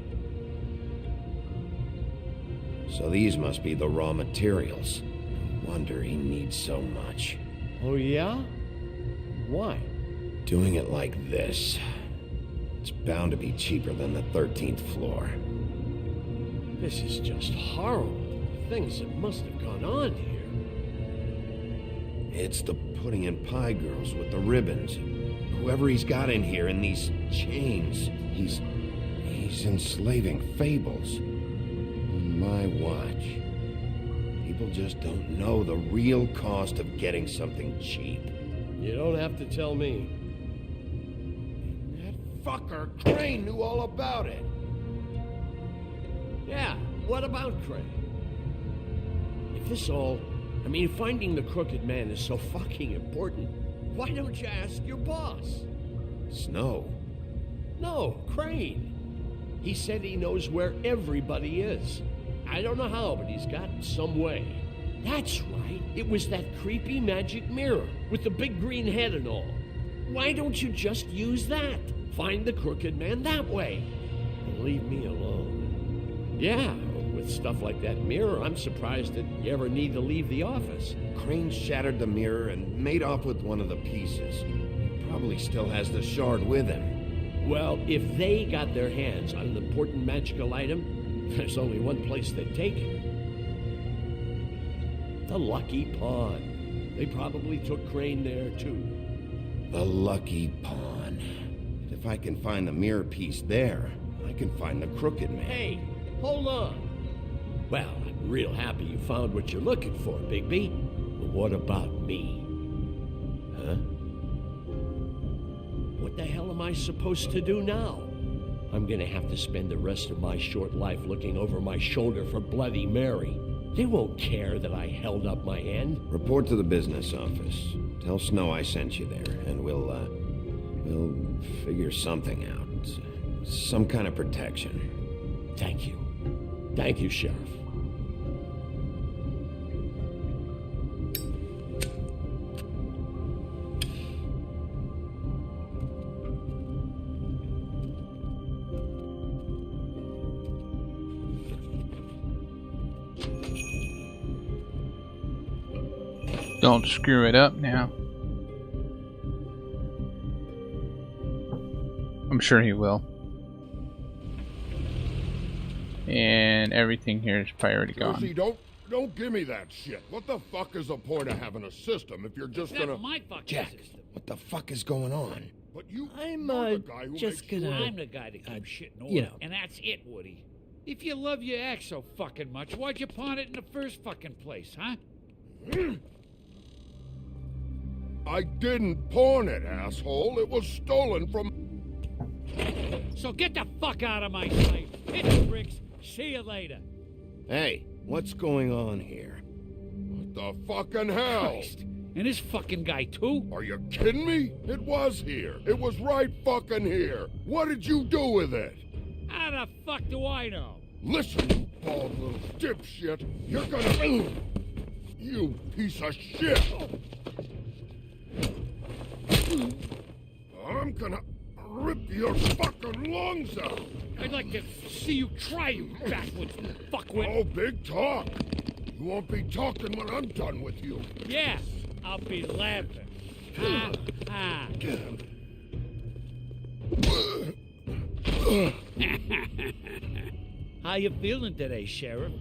Speaker 2: So these must be the raw materials. No wonder he needs so much.
Speaker 13: Oh yeah? Why?
Speaker 2: Doing it like this. It's bound to be cheaper than the 13th floor.
Speaker 13: This is just horrible. Things that must have gone on here.
Speaker 2: It's the pudding and pie girls with the ribbons. Whoever he's got in here in these chains, he's enslaving fables. On my watch. People just don't know the real cost of getting something cheap.
Speaker 13: You don't have to tell me.
Speaker 2: That fucker Crane knew all about it.
Speaker 13: Yeah, what about Crane? If this all... finding the Crooked Man is so fucking important, why don't you ask your boss?
Speaker 2: Snow?
Speaker 13: No, Crane. He said he knows where everybody is. I don't know how, but he's got some way. That's right. It was that creepy magic mirror with the big green head and all. Why don't you just use that? Find the Crooked Man that way. And leave me alone. Yeah, with stuff like that mirror, I'm surprised that you ever need to leave the office.
Speaker 2: Crane shattered the mirror and made off with one of the pieces. He probably still has the shard with him.
Speaker 13: Well, if they got their hands on an important magical item, there's only one place they'd take it. The Lucky Pawn. They probably took Crane there, too.
Speaker 2: The Lucky Pawn. If I can find the mirror piece there, I can find the Crooked Man.
Speaker 13: Hey, hold on. Well, I'm real happy you found what you're looking for, Bigby. But what about me? Huh? What the hell am I supposed to do now? I'm gonna have to spend the rest of my short life looking over my shoulder for Bloody Mary. They won't care that I held up my end.
Speaker 2: Report to the business office. Tell Snow I sent you there, and we'll figure something out. Some kind of protection.
Speaker 13: Thank you. Thank you, Sheriff.
Speaker 1: Don't screw it up now. I'm sure he will. And everything here is probably already gone.
Speaker 14: Jersey, don't give me that shit. What the fuck is the point of having a system if you're just gonna...
Speaker 15: my fucking
Speaker 2: Jack,
Speaker 15: system.
Speaker 2: what the fuck is going on?
Speaker 14: But you're
Speaker 15: I'm
Speaker 14: the guy who
Speaker 15: just
Speaker 14: makes
Speaker 15: gonna...
Speaker 14: sure-
Speaker 15: I'm the guy that keeps shit in order,
Speaker 4: you know.
Speaker 15: and that's it, Woody. If you love your ex so fucking much, why'd you pawn it in the first fucking place, huh?
Speaker 14: I didn't pawn it, asshole. It was stolen from...
Speaker 15: So so get the fuck out of my sight. Hit the bricks. See you later.
Speaker 2: Hey, what's going on here?
Speaker 14: What the fucking hell?
Speaker 15: Christ. And this fucking guy, too?
Speaker 14: Are you kidding me? It was here. It was right fucking here. What did you do with it?
Speaker 15: How the fuck do I know?
Speaker 14: Listen, you bald little dipshit. You're gonna... You piece of shit. I'm gonna rip your fucking lungs out.
Speaker 15: I'd like to see you try, you backwoods fuckwit.
Speaker 14: Oh, big talk. You won't be talking when I'm done with you.
Speaker 15: Yeah, I'll be laughing. Ha, ha. How you feeling today, Sheriff?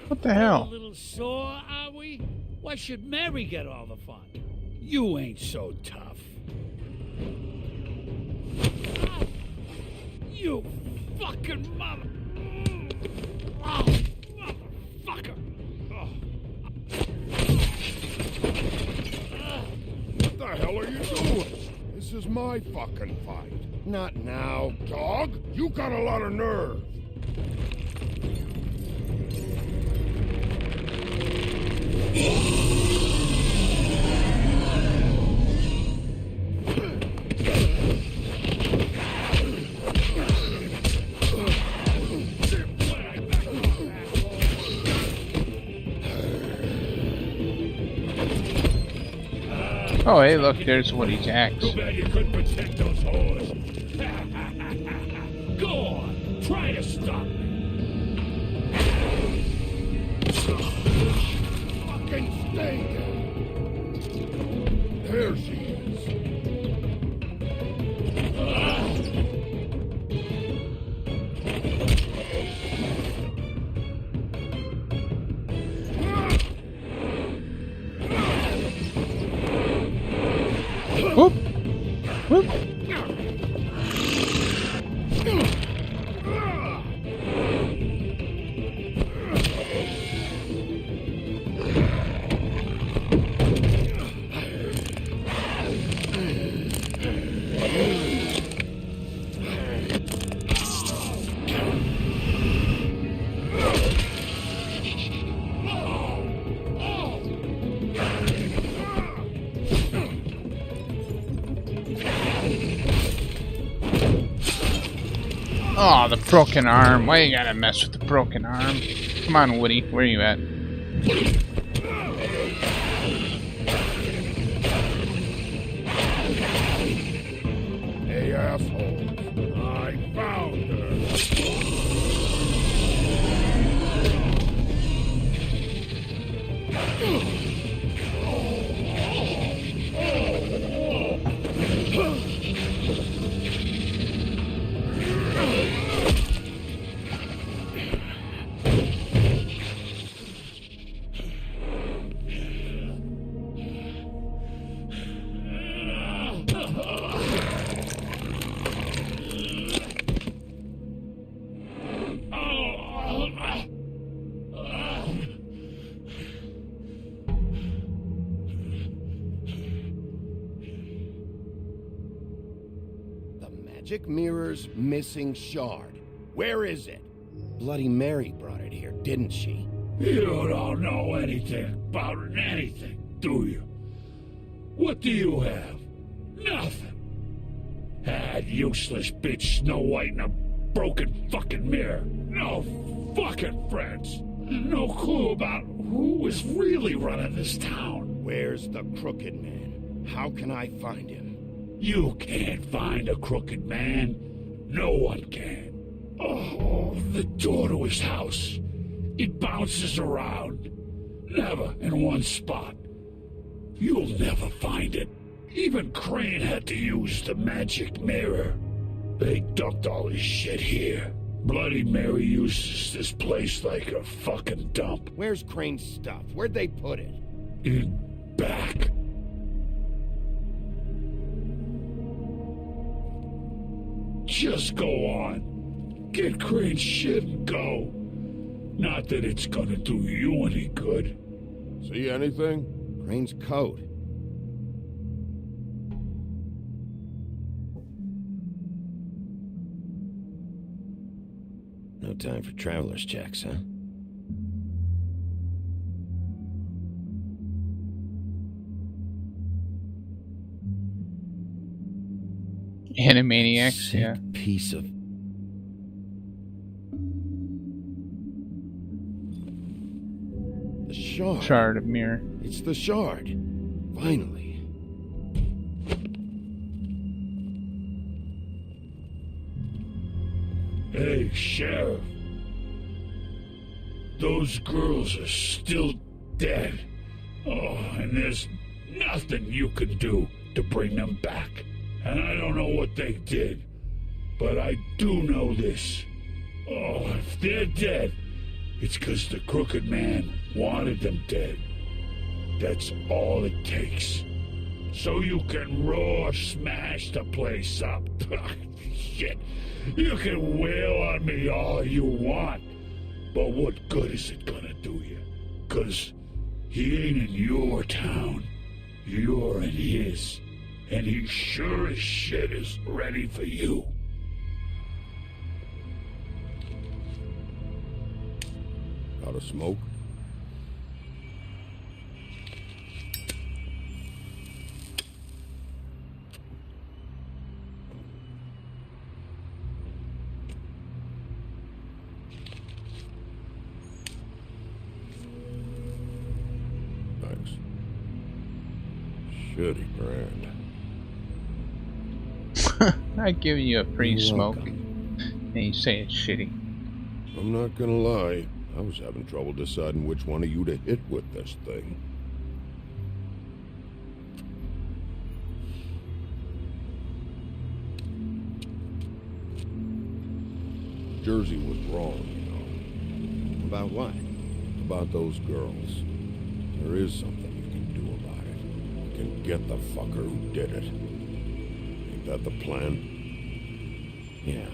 Speaker 1: What the hell?
Speaker 15: A little sore, are we? Why should Mary get all the fun? You ain't so tough. Oh, you fucking mother... Oh, motherfucker!
Speaker 14: What the hell are you doing? This is my fucking fight.
Speaker 2: Not now.
Speaker 14: Dog, you got a lot of nerve.
Speaker 1: Oh, hey, look, there's Woody's axe.
Speaker 16: Too bad you couldn't protect those whores. Go on, try to stop me.
Speaker 14: Fucking stay there. There she is.
Speaker 1: Whoop! Whoop! Oh, the broken arm. Why you gotta mess with the broken arm? Come on, Woody. Where are you at?
Speaker 14: Hey, asshole. I found her.
Speaker 2: Magic Mirror's missing shard. Where is it? Bloody Mary brought it here, didn't she?
Speaker 16: You don't know anything about anything, do you? What do you have? Nothing. That useless bitch Snow White and a broken fucking mirror. No fucking friends. No clue about who was really running this town.
Speaker 2: Where's the Crooked Man? How can I find him?
Speaker 16: You can't find a crooked man. No one can. Oh, the door to his house. It bounces around. Never in one spot. You'll never find it. Even Crane had to use the magic mirror. They dumped all his shit here. Bloody Mary uses this place like a fucking dump.
Speaker 2: Where's Crane's stuff? Where'd they put it?
Speaker 16: In back. Just go on. Get Crane's shit and go. Not that it's gonna do you any good.
Speaker 14: See anything?
Speaker 2: Crane's coat. No time for traveler's checks, huh?
Speaker 1: Animaniacs, yeah.
Speaker 2: Piece of... The shard.
Speaker 1: Shard of mirror.
Speaker 2: It's the shard. Finally.
Speaker 16: Hey, Sheriff. Those girls are still dead. Oh, and there's nothing you can do to bring them back. And I don't know what they did, but I do know this. Oh, if they're dead, it's 'cause the Crooked Man wanted them dead. That's all it takes. So you can raw smash the place up. Shit. You can wail on me all you want, but what good is it gonna do you? 'Cause he ain't in your town. You're in his. And he sure as shit is ready for you.
Speaker 14: Out of smoke? Thanks. Shitty brand.
Speaker 1: I give you a free smoke, and you say it's shitty.
Speaker 14: I'm not gonna lie, I was having trouble deciding which one of you to hit with this thing. Jersey was wrong, you know.
Speaker 2: About what?
Speaker 14: About those girls. There is something you can do about it. You can get the fucker who did it. Ain't that the plan?
Speaker 2: Yeah,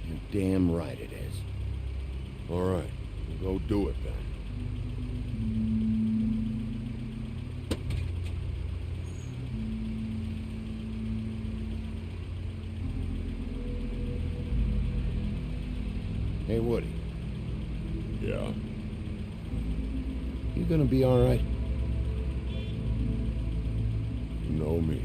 Speaker 2: you're damn right it is.
Speaker 14: All right, we'll go do it then.
Speaker 2: Hey, Woody.
Speaker 14: Yeah?
Speaker 2: You gonna be all right?
Speaker 14: You know me.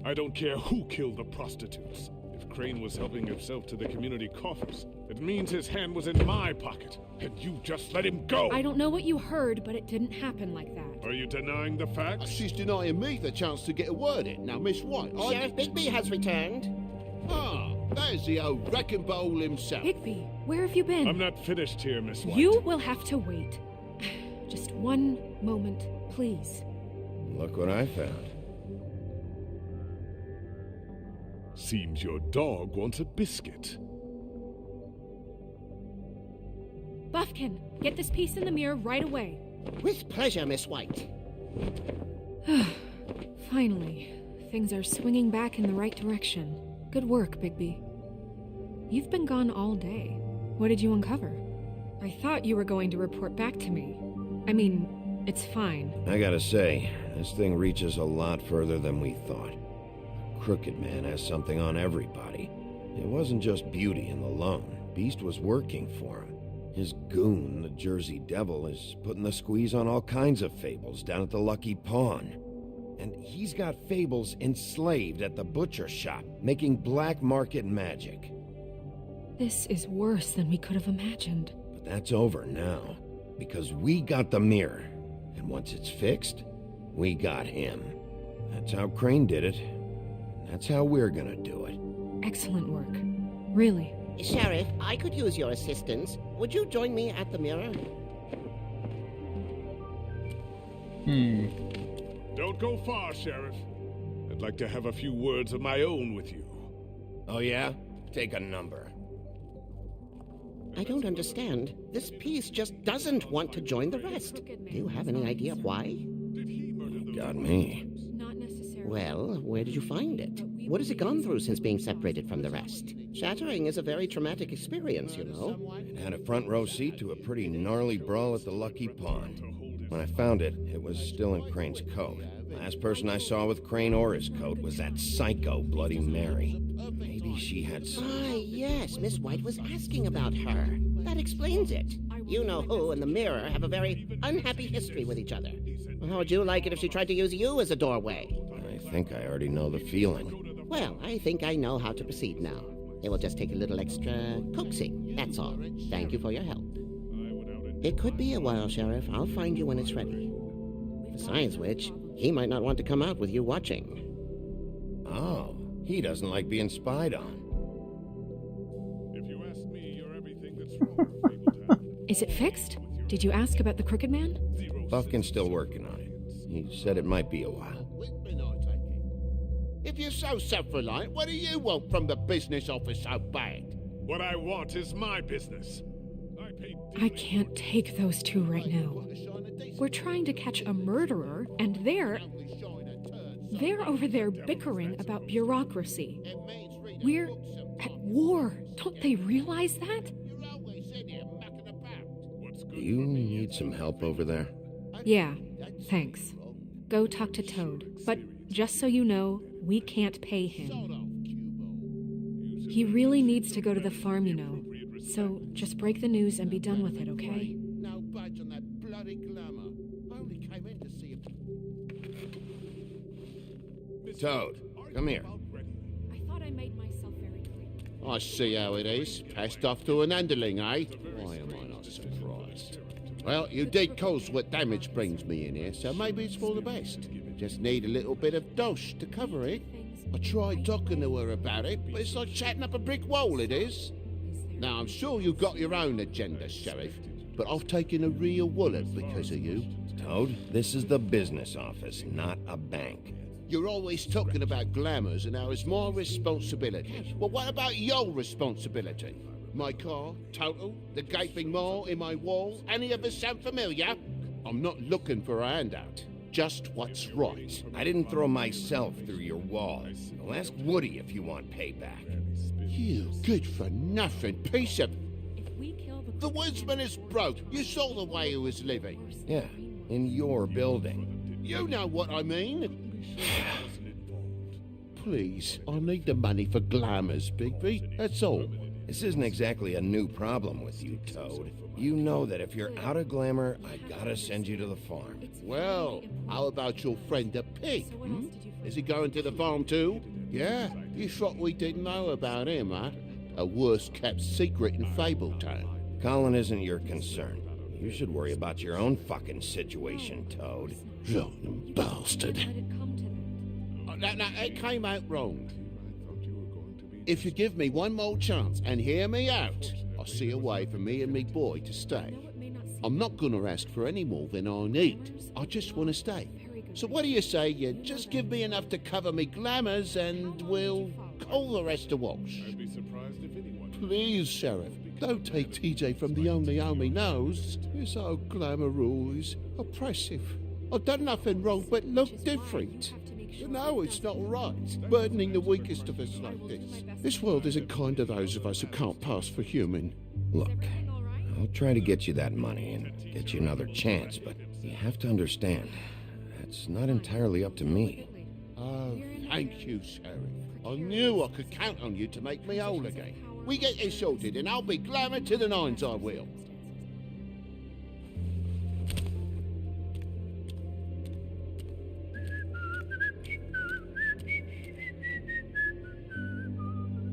Speaker 17: I don't care who killed the prostitutes. If Crane was helping himself to the community coffers, it means his hand was in my pocket, and you just let him go!
Speaker 5: I don't know what you heard, but it didn't happen like that.
Speaker 17: Are you denying the facts?
Speaker 3: She's denying me the chance to get a word in. Now, Miss White,
Speaker 18: Sheriff Bigby has returned.
Speaker 3: Ah, there's the old wrecking bowl himself.
Speaker 5: Bigby, where have you been?
Speaker 17: I'm not finished here, Miss White.
Speaker 5: You will have to wait. Just one moment, please.
Speaker 2: Look what I found.
Speaker 17: Seems your dog wants a biscuit.
Speaker 5: Buffkin, get this piece in the mirror right away.
Speaker 18: With pleasure, Miss White.
Speaker 5: Finally, things are swinging back in the right direction. Good work, Bigby. You've been gone all day. What did you uncover? I thought you were going to report back to me. I mean, it's fine.
Speaker 2: I gotta say, this thing reaches a lot further than we thought. Crooked Man has something on everybody. It wasn't just Beauty and the Lone. Beast was working for him. His goon, the Jersey Devil, is putting the squeeze on all kinds of fables down at the Lucky Pawn. And he's got fables enslaved at the butcher shop, making black market magic.
Speaker 5: This is worse than we could have imagined.
Speaker 2: But that's over now, because we got the mirror. And once it's fixed, we got him. That's how Crane did it. That's how we're gonna do it.
Speaker 5: Excellent work. Really.
Speaker 18: Sheriff, I could use your assistance. Would you join me at the mirror?
Speaker 17: Don't go far, Sheriff. I'd like to have a few words of my own with you.
Speaker 2: Oh yeah? Take a number.
Speaker 18: I don't understand. This piece just doesn't want to join the rest. Do you have any idea why?
Speaker 2: Got me.
Speaker 18: Well, where did you find it? What has it gone through since being separated from the rest? Shattering is a very traumatic experience, you know.
Speaker 2: It had a front row seat to a pretty gnarly brawl at the Lucky Pond. When I found it, it was still in Crane's coat. Last person I saw with Crane or his coat was that psycho Bloody Mary. Maybe she had some...
Speaker 18: Ah, yes, Miss White was asking about her. That explains it. You know who and the Mirror have a very unhappy history with each other. How would you like it if she tried to use you as a doorway?
Speaker 2: I think I already know the feeling.
Speaker 18: Well, I think I know how to proceed now. It will just take a little extra coaxing, that's all. Thank you for your help. It could be a while, Sheriff. I'll find you when it's ready. Besides which, he might not want to come out with you watching.
Speaker 2: Oh, he doesn't like being spied on.
Speaker 17: If you ask me, you're everything that's wrong.
Speaker 5: Is it fixed? Did you ask about the Crooked Man?
Speaker 2: Buffkin's still working on it. He said it might be a while.
Speaker 3: If you're so self-reliant, what do you want from the business office so bad?
Speaker 17: What I want is my business.
Speaker 5: I can't take those two right now. We're trying to catch a murderer, and they're over there bickering about bureaucracy. We're at war. Don't they realize that?
Speaker 2: Do you need some help over there?
Speaker 5: Yeah, thanks. Go talk to Toad. But just so you know, we can't pay him. He really needs to go to the farm, you know. So just break the news and be done with it, okay?
Speaker 3: No budge on that bloody glamour. I only came in to see if...
Speaker 2: Toad, come here.
Speaker 5: I thought I made myself very clear.
Speaker 3: I see how it is. Passed off to an underling, eh? Why am I not surprised? Well, you did cause what damage brings me in here, so maybe it's for the best. Just need a little bit of dosh to cover it. I tried talking to her about it, but it's like chatting up a brick wall, it is. Now, I'm sure you've got your own agenda, Sheriff, but I've taken a real wallet because of you.
Speaker 2: Toad, this is the business office, not a bank.
Speaker 3: You're always talking about glamours and how it's my responsibility. Well, what about your responsibility? My car, total, the gaping maw in my wall, any of us sound familiar? I'm not looking for a handout. Just what's right.
Speaker 2: I didn't throw myself through your wall. Well, ask Woody if you want payback.
Speaker 3: You good-for-nothing piece of... The woodsman is broke. You saw the way he was living.
Speaker 2: Yeah, in your building.
Speaker 3: You know what I mean. Please, I need the money for glamours, Bigby. That's all.
Speaker 2: This isn't exactly a new problem with you, Toad. You know that if you're out of glamour, I gotta send you to the farm.
Speaker 3: Well, how about your friend the pig? Is he going to the farm too? Yeah? You thought we didn't know about him, huh? A worst-kept secret in Fabletown.
Speaker 2: Colin isn't your concern. You should worry about your own fucking situation, Toad.
Speaker 3: Rotten bastard. No, it came out wrong. If you give me one more chance and hear me out, I'll see a way for me and me boy to stay. I'm not gonna ask for any more than I need. I just want to stay. So what do you say you just give me enough to cover me glamours and we'll call the rest a wash?
Speaker 17: I'd be surprised if anyone...
Speaker 3: Please, Sheriff, don't take TJ from the only home he knows. This old glamour rule is oppressive. I've done nothing wrong but look different. You know it's not right, burdening the weakest of us like this. This world isn't kind to those of us who can't pass for human.
Speaker 2: Look, I'll try to get you that money and get you another chance, but you have to understand, that's not entirely up to me.
Speaker 3: Oh, thank you, Sheriff. I knew I could count on you to make me whole again. We get this sorted and I'll be glamour to the nines, I will.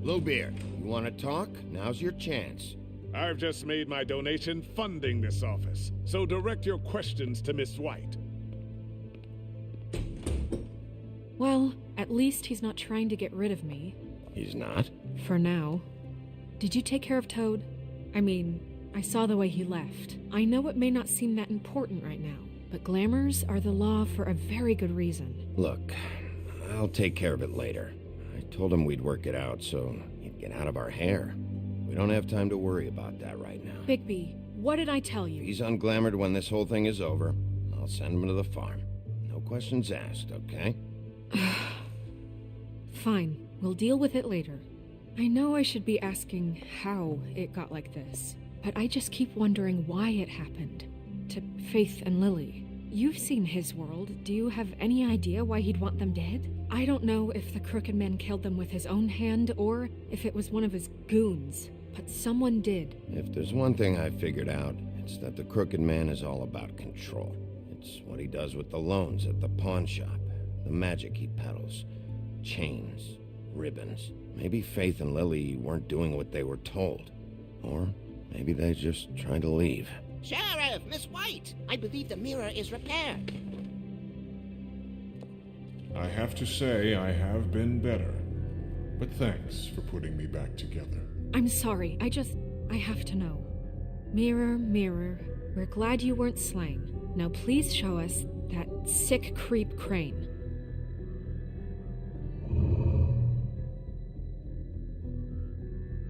Speaker 2: Bluebeard, you want to talk? Now's your chance.
Speaker 17: I've just made my donation funding this office, so direct your questions to Miss White.
Speaker 5: Well, at least he's not trying to get rid of me.
Speaker 2: He's not?
Speaker 5: For now. Did you take care of Toad? I mean, I saw the way he left. I know it may not seem that important right now, but glamours are the law for a very good reason.
Speaker 2: Look, I'll take care of it later. I told him we'd work it out so he'd get out of our hair. We don't have time to worry about that right now.
Speaker 5: Bigby, what did I tell you?
Speaker 2: He's unglamoured when this whole thing is over. I'll send him to the farm. No questions asked, okay?
Speaker 5: Fine, we'll deal with it later. I know I should be asking how it got like this, but I just keep wondering why it happened. To Faith and Lily. You've seen his world. Do you have any idea why he'd want them dead? I don't know if the Crooked Man killed them with his own hand or if it was one of his goons, but someone did.
Speaker 2: If there's one thing I figured out, it's that the Crooked Man is all about control. It's what he does with the loans at the pawn shop, the magic he peddles, chains, ribbons. Maybe Faith and Lily weren't doing what they were told. Or maybe they just tried to leave.
Speaker 18: Sheriff, Miss White, I believe the mirror is repaired.
Speaker 14: I have to say I have been better. But thanks for putting me back together.
Speaker 5: I'm sorry, I have to know. Mirror, mirror, we're glad you weren't slain. Now please show us that sick creep Crane.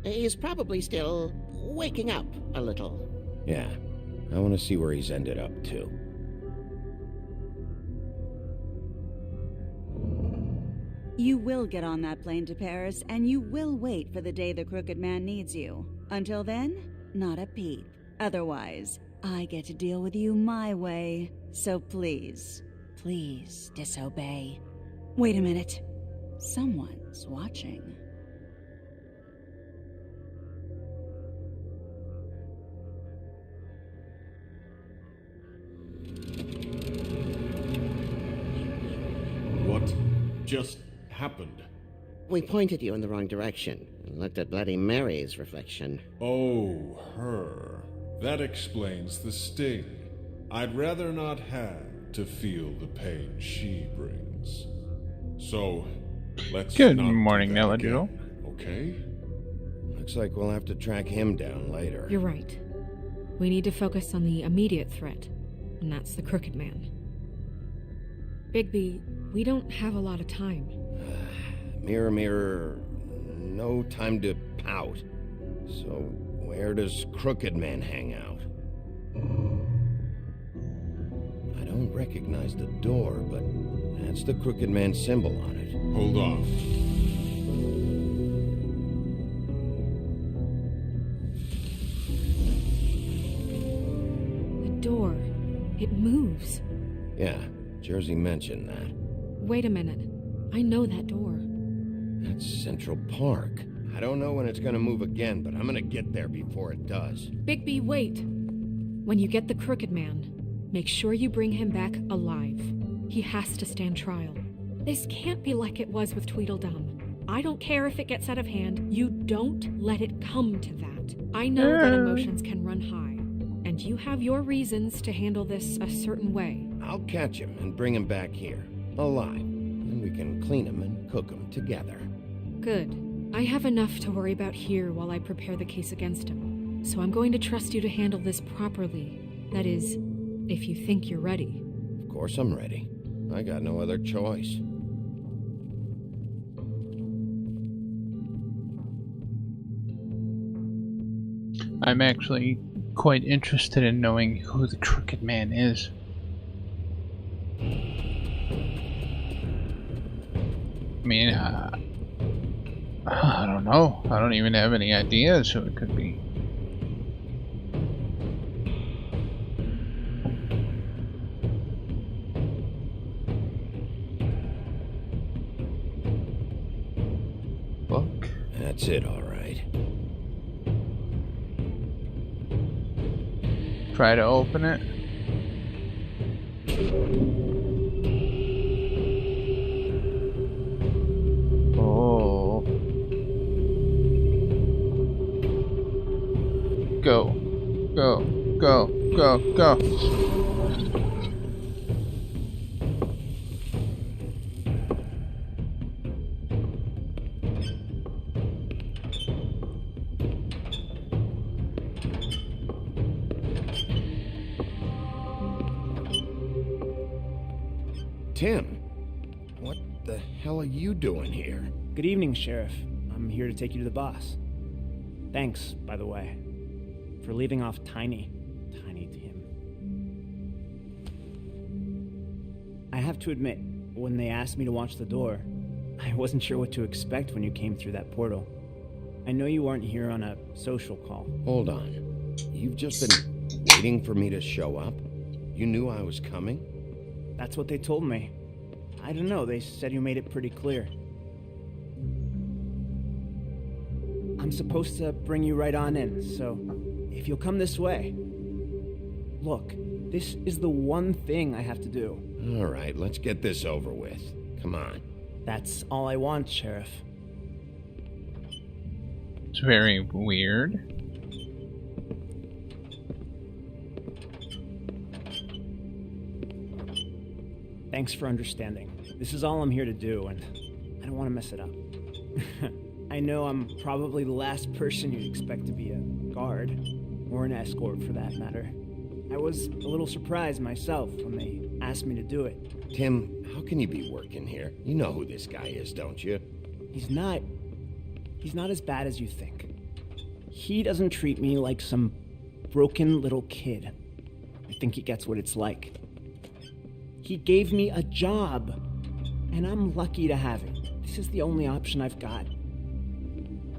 Speaker 18: He's probably still waking up a little.
Speaker 2: Yeah, I want to see where he's ended up, too.
Speaker 8: You will get on that plane to Paris, and you will wait for the day the Crooked Man needs you. Until then, not a peep. Otherwise, I get to deal with you my way. So please, please disobey. Wait a minute. Someone's watching.
Speaker 17: What just happened?
Speaker 18: We pointed you in the wrong direction and looked at Bloody Mary's reflection.
Speaker 14: Oh, her. That explains the sting. I'd rather not have to feel the pain she brings. So, let's
Speaker 1: Good
Speaker 14: not
Speaker 1: morning,
Speaker 14: do that
Speaker 1: Nelladino.
Speaker 14: again, okay?
Speaker 2: Looks like we'll have to track him down later.
Speaker 5: You're right. We need to focus on the immediate threat, and that's the Crooked Man. Bigby, we don't have a lot of time.
Speaker 2: Mirror, mirror, no time to pout. So, where does Crooked Man hang out? I don't recognize the door, but that's the Crooked Man symbol on it.
Speaker 17: Hold on.
Speaker 5: The door. It moves.
Speaker 2: Yeah, Jersey mentioned that.
Speaker 5: Wait a minute. I know that door.
Speaker 2: That's Central Park. I don't know when it's gonna move again, but I'm gonna get there before it does.
Speaker 5: Bigby, wait. When you get the Crooked Man, make sure you bring him back alive. He has to stand trial. This can't be like it was with Tweedledum. I don't care if it gets out of hand. You don't let it come to that. I know that emotions can run high, and you have your reasons to handle this a certain way.
Speaker 2: I'll catch him and bring him back here, alive. Then we can clean him and cook him together.
Speaker 5: Good. I have enough to worry about here while I prepare the case against him. So I'm going to trust you to handle this properly. That is, if you think you're ready.
Speaker 2: Of course I'm ready. I got no other choice.
Speaker 1: I'm actually quite interested in knowing who the Crooked Man is. I mean, I don't know. I don't even have any ideas who it could be. Look.
Speaker 2: That's it, all right.
Speaker 1: Try to open it. Oh. Go. Go. Go. Go. Go.
Speaker 2: Tim, what the hell are you doing here?
Speaker 19: Good evening, Sheriff. I'm here to take you to the boss. Thanks, by the way, for leaving off Tiny Tim. I have to admit, when they asked me to watch the door, I wasn't sure what to expect when you came through that portal. I know you weren't here on a social call.
Speaker 2: Hold on. You've just been waiting for me to show up? You knew I was coming?
Speaker 19: That's what they told me. I don't know, they said you made it pretty clear. I'm supposed to bring you right on in, so if you'll come this way. Look, this is the one thing I have to do.
Speaker 2: All right, let's get this over with. Come on.
Speaker 19: That's all I want, Sheriff.
Speaker 1: It's very weird.
Speaker 19: Thanks for understanding. This is all I'm here to do, and I don't want to mess it up. I know I'm probably the last person you'd expect to be a guard, or an escort for that matter. I was a little surprised myself when they asked me to do it.
Speaker 2: Tim, how can you be working here? You know who this guy is, don't you?
Speaker 19: He's not as bad as you think. He doesn't treat me like some broken little kid. I think he gets what it's like. He gave me a job, and I'm lucky to have it. This is the only option I've got.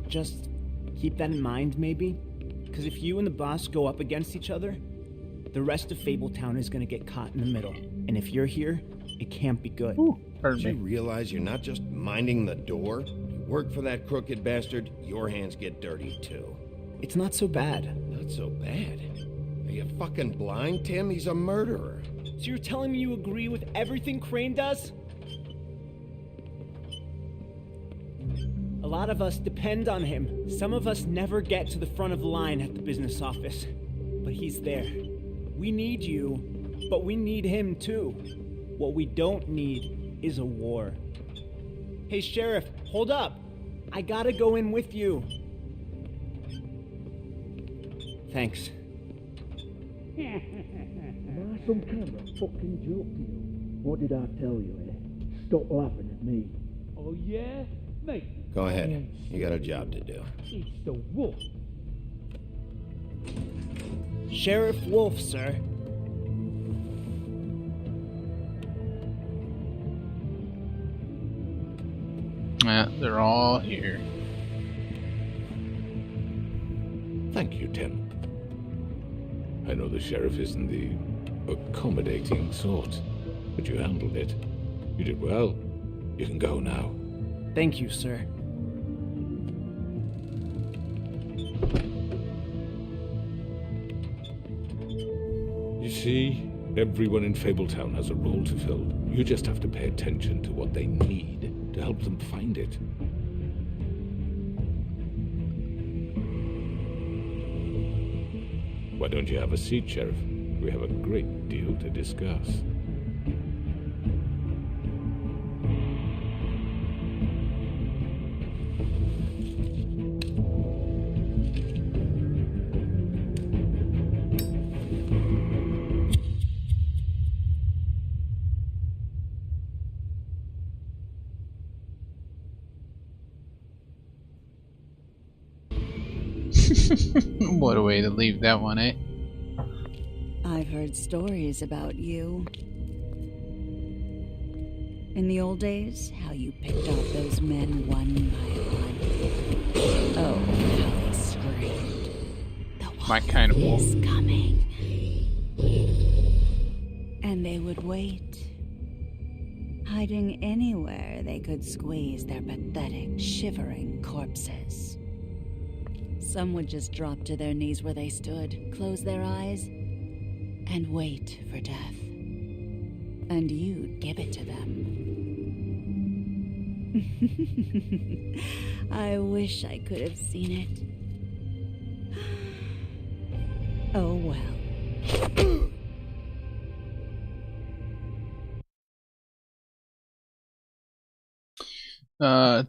Speaker 19: Just keep that in mind, maybe? Because if you and the boss go up against each other, the rest of Fabletown is going to get caught in the middle. And if you're here, it can't be good.
Speaker 2: Don't you realize you're not just minding the door? You work for that crooked bastard, your hands get dirty too.
Speaker 19: It's not so bad.
Speaker 2: Not so bad? Are you fucking blind, Tim? He's a murderer.
Speaker 19: So you're telling me you agree with everything Crane does? A lot of us depend on him. Some of us never get to the front of the line at the business office. But he's there. We need you, but we need him too. What we don't need is a war. Hey, Sheriff, hold up. I gotta go in with you. Thanks.
Speaker 20: Am I some kind of fucking joke to you? What did I tell you, eh? Stop laughing at me.
Speaker 15: Oh, yeah? Mate.
Speaker 2: Go ahead. You got a job to do.
Speaker 15: It's the wolf.
Speaker 19: Sheriff Wolf, sir.
Speaker 1: They're all here.
Speaker 21: Thank you, Tim. I know the sheriff isn't the accommodating sort, but you handled it. You did well. You can go now.
Speaker 19: Thank you, sir.
Speaker 21: You see, everyone in Fabletown has a role to fill. You just have to pay attention to what they need to help them find it. Why don't you have a seat, Sheriff? We have a great deal to discuss.
Speaker 1: What a way to leave that one, eh?
Speaker 8: I've heard stories about you. In the old days, how you picked off those men one by one. Oh, how they screamed. The wolf
Speaker 1: My kind of wolf.
Speaker 8: is coming. And they would wait, hiding anywhere they could squeeze their pathetic, shivering corpses. Some would just drop to their knees where they stood, close their eyes, and wait for death. And you'd give it to them. I wish I could have seen it. Oh well.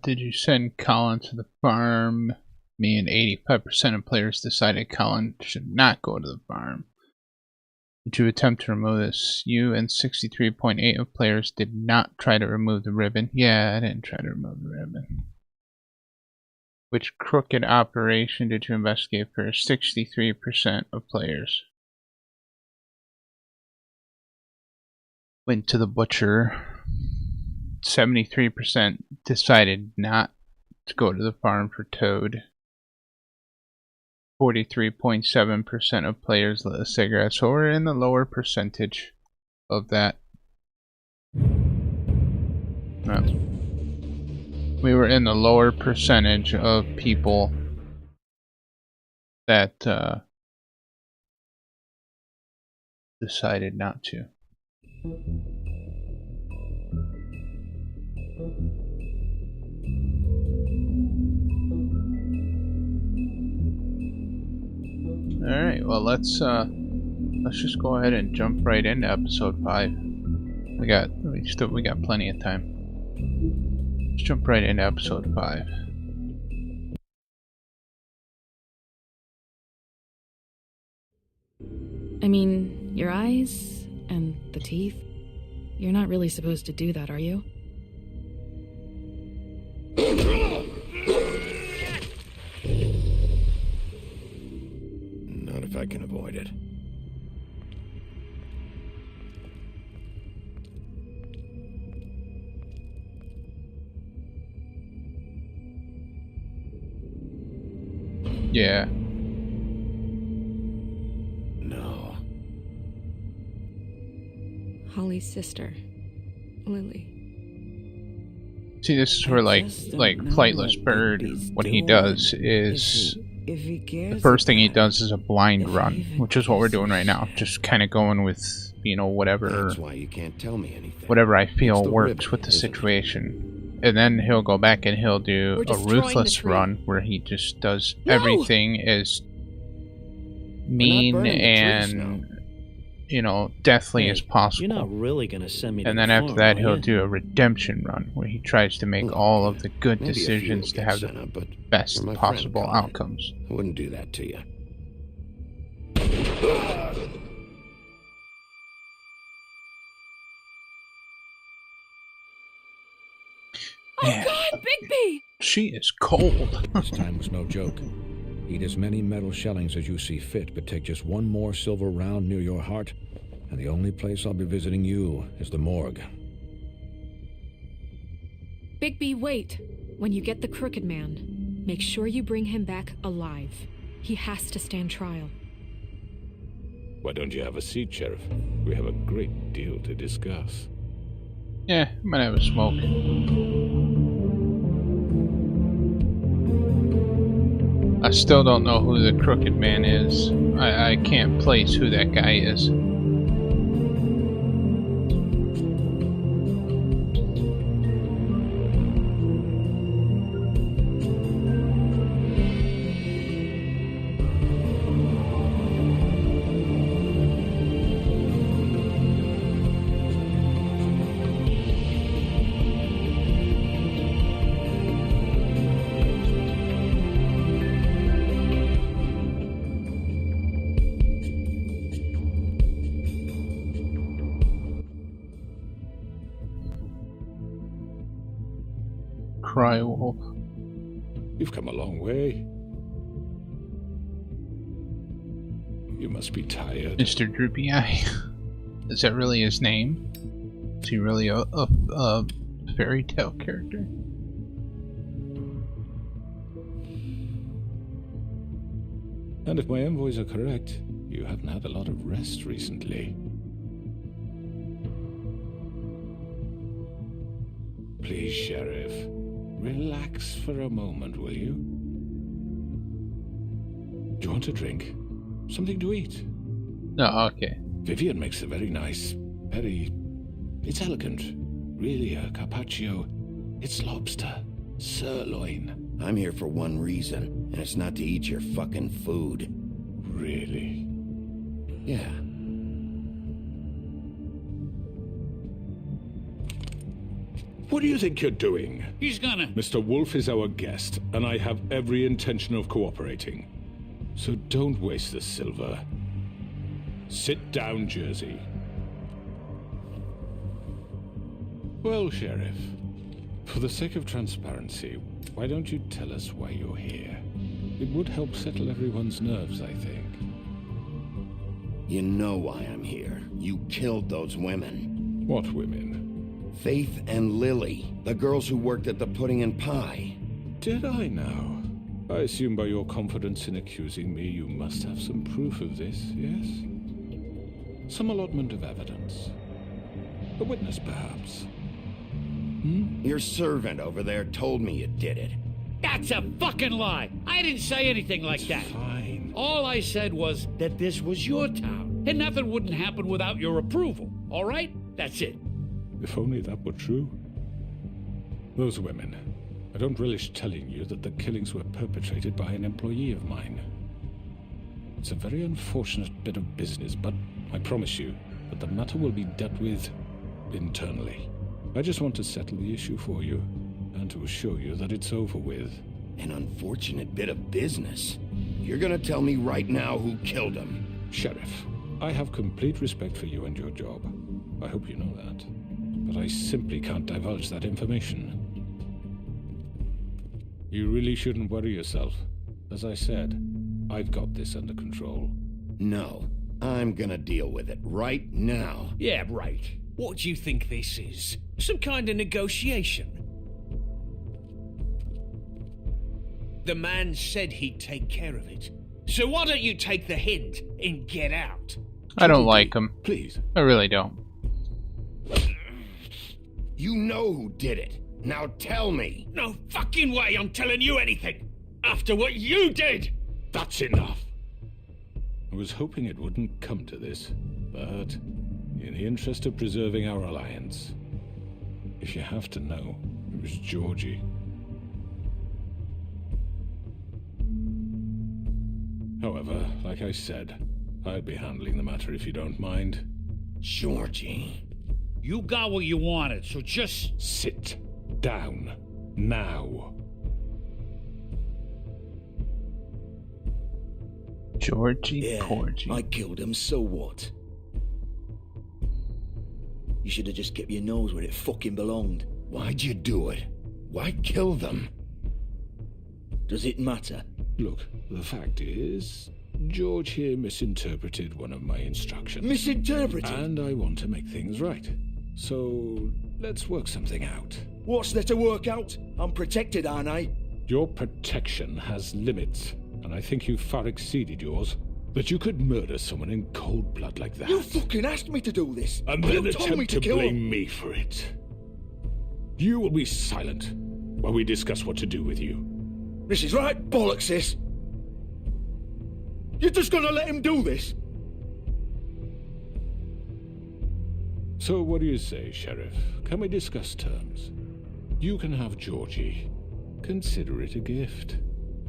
Speaker 1: Did you send Colin to the farm? Me and 85% of players decided Colin should not go to the farm. Did you attempt to remove this? You and 63.8% of players did not try to remove the ribbon. Yeah, I didn't try to remove the ribbon. Which crooked operation did you investigate for 63% of players? Went to the butcher. 73% decided not to go to the farm for Toad. 43.7% of players lit a cigarette, so we're in the lower percentage of that. No. We were in the lower percentage of people that decided not to. Alright, well let's just go ahead and jump right into episode 5. We got plenty of time. Let's jump right into episode 5.
Speaker 6: I mean, your eyes and the teeth. You're not really supposed to do that, are you?
Speaker 2: Not if I can avoid it.
Speaker 1: Yeah.
Speaker 2: No.
Speaker 5: Holly's sister, Lily.
Speaker 1: See, this is where like Flightless Bird, what he does is the first thing he does is a blind run, which is what we're doing right now. Just kind of going with, you know, whatever.
Speaker 2: That's why you can't tell me anything.
Speaker 1: Whatever I feel works with the situation. And then he'll go back and he'll do a ruthless run where he just does everything as mean and, you know, deathly as possible.
Speaker 4: You're not really gonna send me to
Speaker 1: and then
Speaker 4: the
Speaker 1: after
Speaker 4: farm,
Speaker 1: that,
Speaker 4: are
Speaker 1: he'll
Speaker 4: you?
Speaker 1: do a redemption run where he tries to make all of the good
Speaker 2: Maybe a few
Speaker 1: decisions
Speaker 2: will
Speaker 1: to
Speaker 2: get
Speaker 1: have
Speaker 2: sent
Speaker 1: the
Speaker 2: up, but
Speaker 1: best
Speaker 2: you're my friend,
Speaker 1: possible
Speaker 2: Colin.
Speaker 1: outcomes.
Speaker 2: I wouldn't do that to you.
Speaker 5: Oh God, Bigby!
Speaker 1: She is cold.
Speaker 9: This time was no joke. Eat as many metal shellings as you see fit, but take just one more silver round near your heart, and the only place I'll be visiting you is the morgue.
Speaker 5: Bigby, wait. When you get the Crooked Man, make sure you bring him back alive. He has to stand trial.
Speaker 21: Why don't you have a seat, Sheriff? We have a great deal to discuss.
Speaker 1: Yeah, I'm gonna have a smoke. I still don't know who the Crooked Man is. I can't place who that guy is. Cry Wolf.
Speaker 21: You've come a long way. You must be tired.
Speaker 1: Mr. Droopy Eye. Is that really his name? Is he really a fairy tale character?
Speaker 21: And if my envoys are correct, you haven't had a lot of rest recently. Please, Sheriff, relax for a moment, will you? Do you want a drink? Something to eat?
Speaker 1: No, okay.
Speaker 21: Vivian makes a very nice, it's elegant. Really a carpaccio. It's lobster. Sirloin.
Speaker 2: I'm here for one reason, and it's not to eat your fucking food.
Speaker 21: Really?
Speaker 2: Yeah.
Speaker 9: What do you think you're doing?
Speaker 15: He's gonna...
Speaker 9: Mr. Wolf is our guest, and I have every intention of cooperating.
Speaker 21: So don't waste the silver.
Speaker 9: Sit down, Jersey.
Speaker 21: Well, Sheriff, For the sake of transparency, why don't you tell us why you're here? It would help settle everyone's nerves, I think.
Speaker 2: You know why I'm here. You killed those women.
Speaker 21: What women?
Speaker 2: Faith and Lily, the girls who worked at the Pudding and Pie.
Speaker 21: Did I now? I assume by your confidence in accusing me, you must have some proof of this, yes? Some allotment of evidence. A witness, perhaps.
Speaker 2: Your servant over there told me you did it.
Speaker 15: That's a fucking lie. I didn't say anything like that.
Speaker 21: Fine.
Speaker 15: All I said was that this was your town, and nothing wouldn't happen without your approval. All right? That's it.
Speaker 21: If only that were true. Those women. I don't relish telling you that the killings were perpetrated by an employee of mine. It's a very unfortunate bit of business, but I promise you that the matter will be dealt with internally. I just want to settle the issue for you, and to assure you that it's over with.
Speaker 2: An unfortunate bit of business? You're gonna tell me right now who killed him?
Speaker 21: Sheriff, I have complete respect for you and your job. I hope you know that. But I simply can't divulge that information. You really shouldn't worry yourself. As I said, I've got this under control.
Speaker 2: No, I'm gonna deal with it right now.
Speaker 7: Yeah, right. What do you think this is? Some kind of negotiation? The man said he'd take care of it. So why don't you take the hint and get out?
Speaker 1: I don't like him.
Speaker 21: Please.
Speaker 1: I really don't.
Speaker 2: You know who did it. Now tell me.
Speaker 7: No fucking way I'm telling you anything. After what you did.
Speaker 21: That's enough. I was hoping it wouldn't come to this, but in the interest of preserving our alliance, if you have to know, it was Georgie. However, like I said, I'll be handling the matter if you don't mind.
Speaker 2: Georgie.
Speaker 15: You got what you wanted, so just
Speaker 21: sit down now.
Speaker 1: Georgie Porgy.
Speaker 20: I killed him, so what? You should have just kept your nose where it fucking belonged.
Speaker 2: Why'd you do it? Why kill them?
Speaker 20: Does it matter?
Speaker 21: Look, the fact is, George here misinterpreted one of my instructions.
Speaker 20: Misinterpreted?
Speaker 21: And I want to make things right. So, let's work something out.
Speaker 20: What's there to work out? I'm protected, aren't I?
Speaker 21: Your protection has limits, and I think you've far exceeded yours. That you could murder someone in cold blood like that.
Speaker 20: You fucking asked me to do this!
Speaker 21: And then
Speaker 20: you told me
Speaker 21: attempt to
Speaker 20: kill
Speaker 21: blame
Speaker 20: him.
Speaker 21: me for it. You will be silent while we discuss what to do with you.
Speaker 20: This is right bollocks, this! You're just gonna let him do this?
Speaker 21: So what do you say, Sheriff? Can we discuss terms? You can have Georgie. Consider it a gift,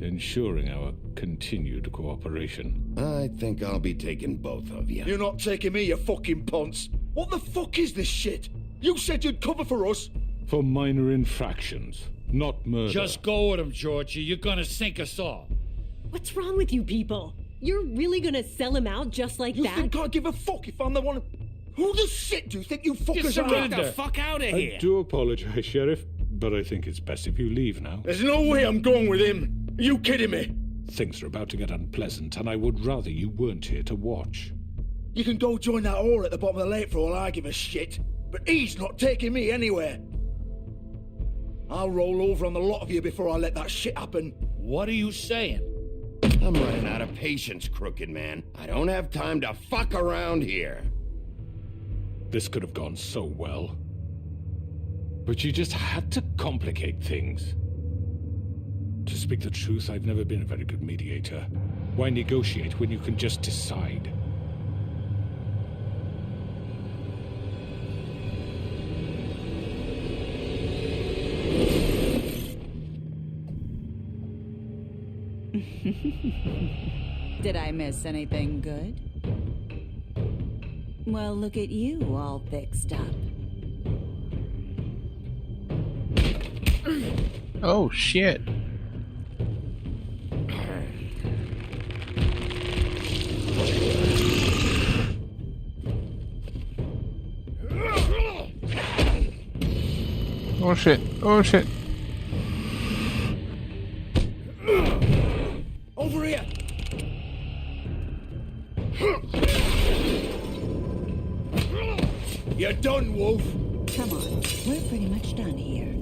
Speaker 21: ensuring our continued cooperation.
Speaker 2: I think I'll be taking both of you.
Speaker 20: You're not taking me, you fucking ponce! What the fuck is this shit? You said you'd cover for us!
Speaker 21: For minor infractions, not murder.
Speaker 15: just go with him, Georgie. You're gonna sink us all.
Speaker 11: What's wrong with you people? You're really gonna sell him out just like
Speaker 20: You
Speaker 11: that?
Speaker 20: think I give a fuck if I'm the one... Who the shit do you think you fuckers are?
Speaker 7: Get the fuck out of here!
Speaker 21: I do apologize, Sheriff, but I think it's best if you leave now.
Speaker 20: There's no way I'm going with him! Are you kidding me?
Speaker 21: Things are about to get unpleasant, and I would rather you weren't here to watch.
Speaker 20: You can go join that whore at the bottom of the lake for all I give a shit. But he's not taking me anywhere. I'll roll over on the lot of you before I let that shit happen.
Speaker 15: What are you saying?
Speaker 2: I'm running out of patience, Crooked Man. I don't have time to fuck around here.
Speaker 21: This could have gone so well. But you just had to complicate things. To speak the truth, I've never been a very good mediator. Why negotiate when you can just decide?
Speaker 8: Did I miss anything good? Well, look at you, all fixed up.
Speaker 1: Oh, shit. Oh shit. Oh shit.
Speaker 20: Over here! You're done, Wolf.
Speaker 8: Come on, we're pretty much done here.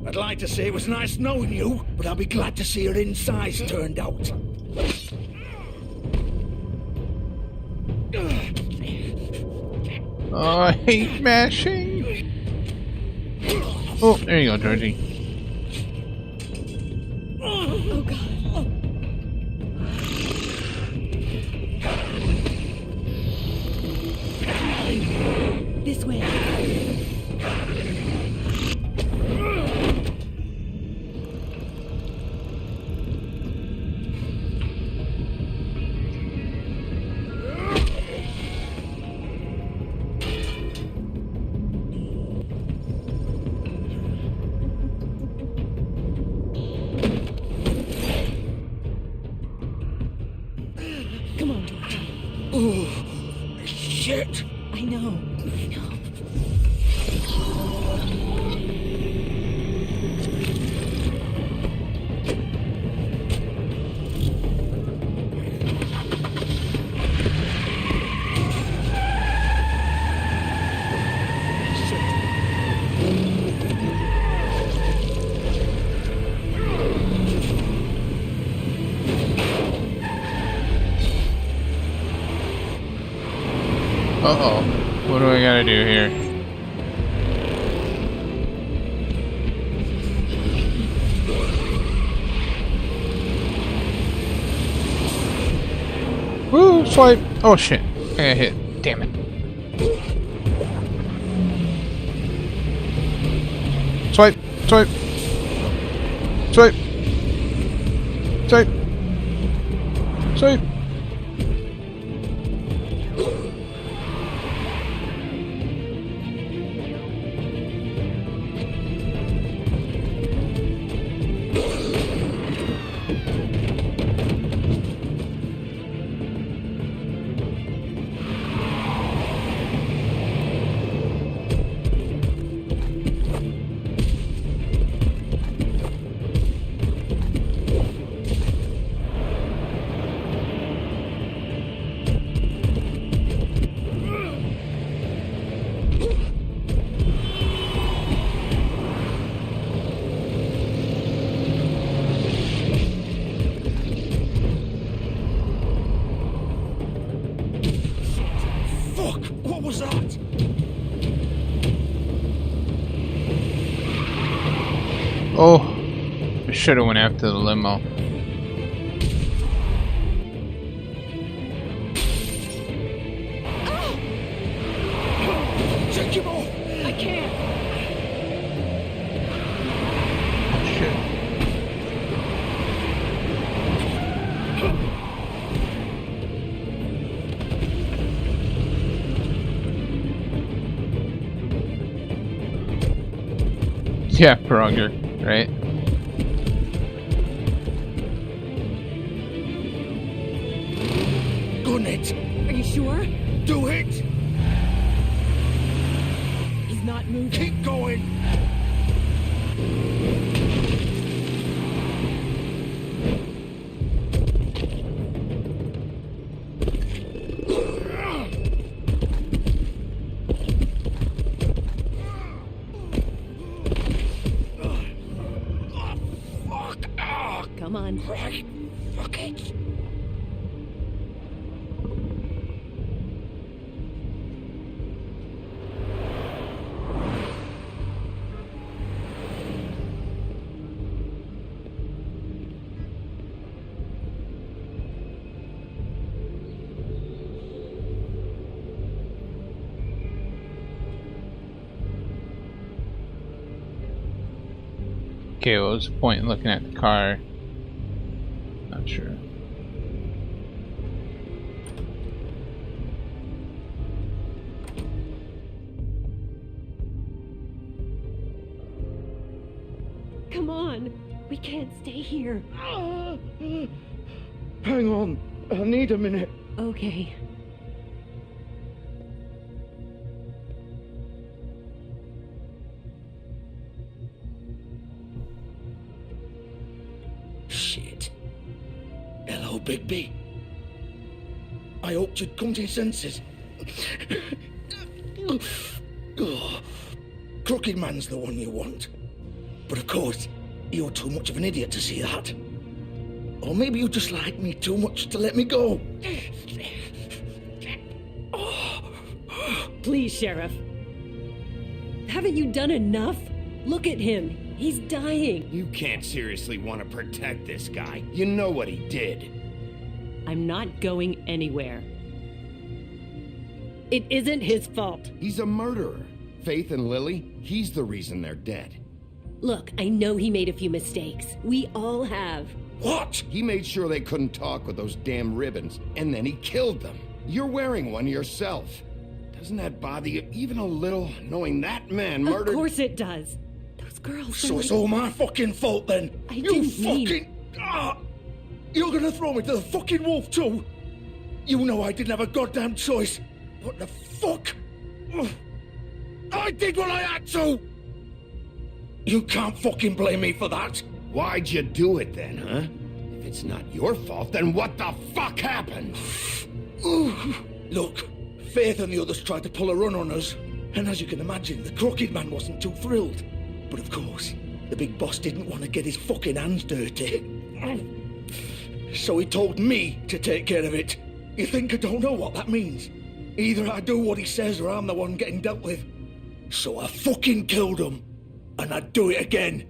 Speaker 20: I'd like to say it was nice knowing you, but I'll be glad to see your insides turned out.
Speaker 1: Oh, I hate mashing. Oh, there you go, Georgie.
Speaker 11: Oh, God.
Speaker 8: This way.
Speaker 11: Come on, Georgie.
Speaker 20: Oh, shit.
Speaker 11: I know.
Speaker 1: Uh-oh. What do I gotta do here? Woo! Swipe! Oh shit. I got hit. Damn it. Swipe! Swipe! Swipe! Swipe! Swipe!
Speaker 20: Fuck! What was that?
Speaker 1: Oh, I should have went after the limo.
Speaker 20: Check him off!
Speaker 11: I can't.
Speaker 1: Shit. Yeah, Peronger, right?
Speaker 20: Gun it!
Speaker 11: Are you sure?
Speaker 20: Do it!
Speaker 11: He's not moving.
Speaker 20: Keep going!
Speaker 11: Come on.
Speaker 20: Right. Fuck it.
Speaker 1: Okay, what was the point in looking at the car? Not sure.
Speaker 11: Come on. We can't stay here.
Speaker 20: Hang on. I need a minute.
Speaker 11: Okay.
Speaker 20: Bigby. I hoped you'd come to your senses. Oh, Crooked Man's the one you want. But of course, you're too much of an idiot to see that. Or maybe you just like me too much to let me go.
Speaker 11: Please, Sheriff. Haven't you done enough? Look at him. He's dying.
Speaker 2: You can't seriously want to protect this guy. You know what he did.
Speaker 11: I'm not going anywhere. It isn't his fault.
Speaker 2: He's a murderer. Faith and Lily, he's the reason they're dead.
Speaker 11: Look, I know he made a few mistakes. We all have.
Speaker 2: What? He made sure they couldn't talk with those damn ribbons, and then he killed them. You're wearing one yourself. Doesn't that bother you even a little, knowing that man murdered...
Speaker 11: Of course it does. Those girls...
Speaker 20: So it's all my fucking fault then? You fucking... You're gonna throw me to the fucking wolf too? You know I didn't have a goddamn choice. What the fuck? I did what I had to! You can't fucking blame me for that.
Speaker 2: Why'd you do it then, huh? If it's not your fault, then what the fuck happened?
Speaker 20: Look, Faith and the others tried to pull a run on us. And as you can imagine, the Crooked Man wasn't too thrilled. But of course, the big boss didn't want to get his fucking hands dirty. So he told me to take care of it. You think I don't know what that means? Either I do what he says or I'm the one getting dealt with. So I fucking killed him. And I'd do it again.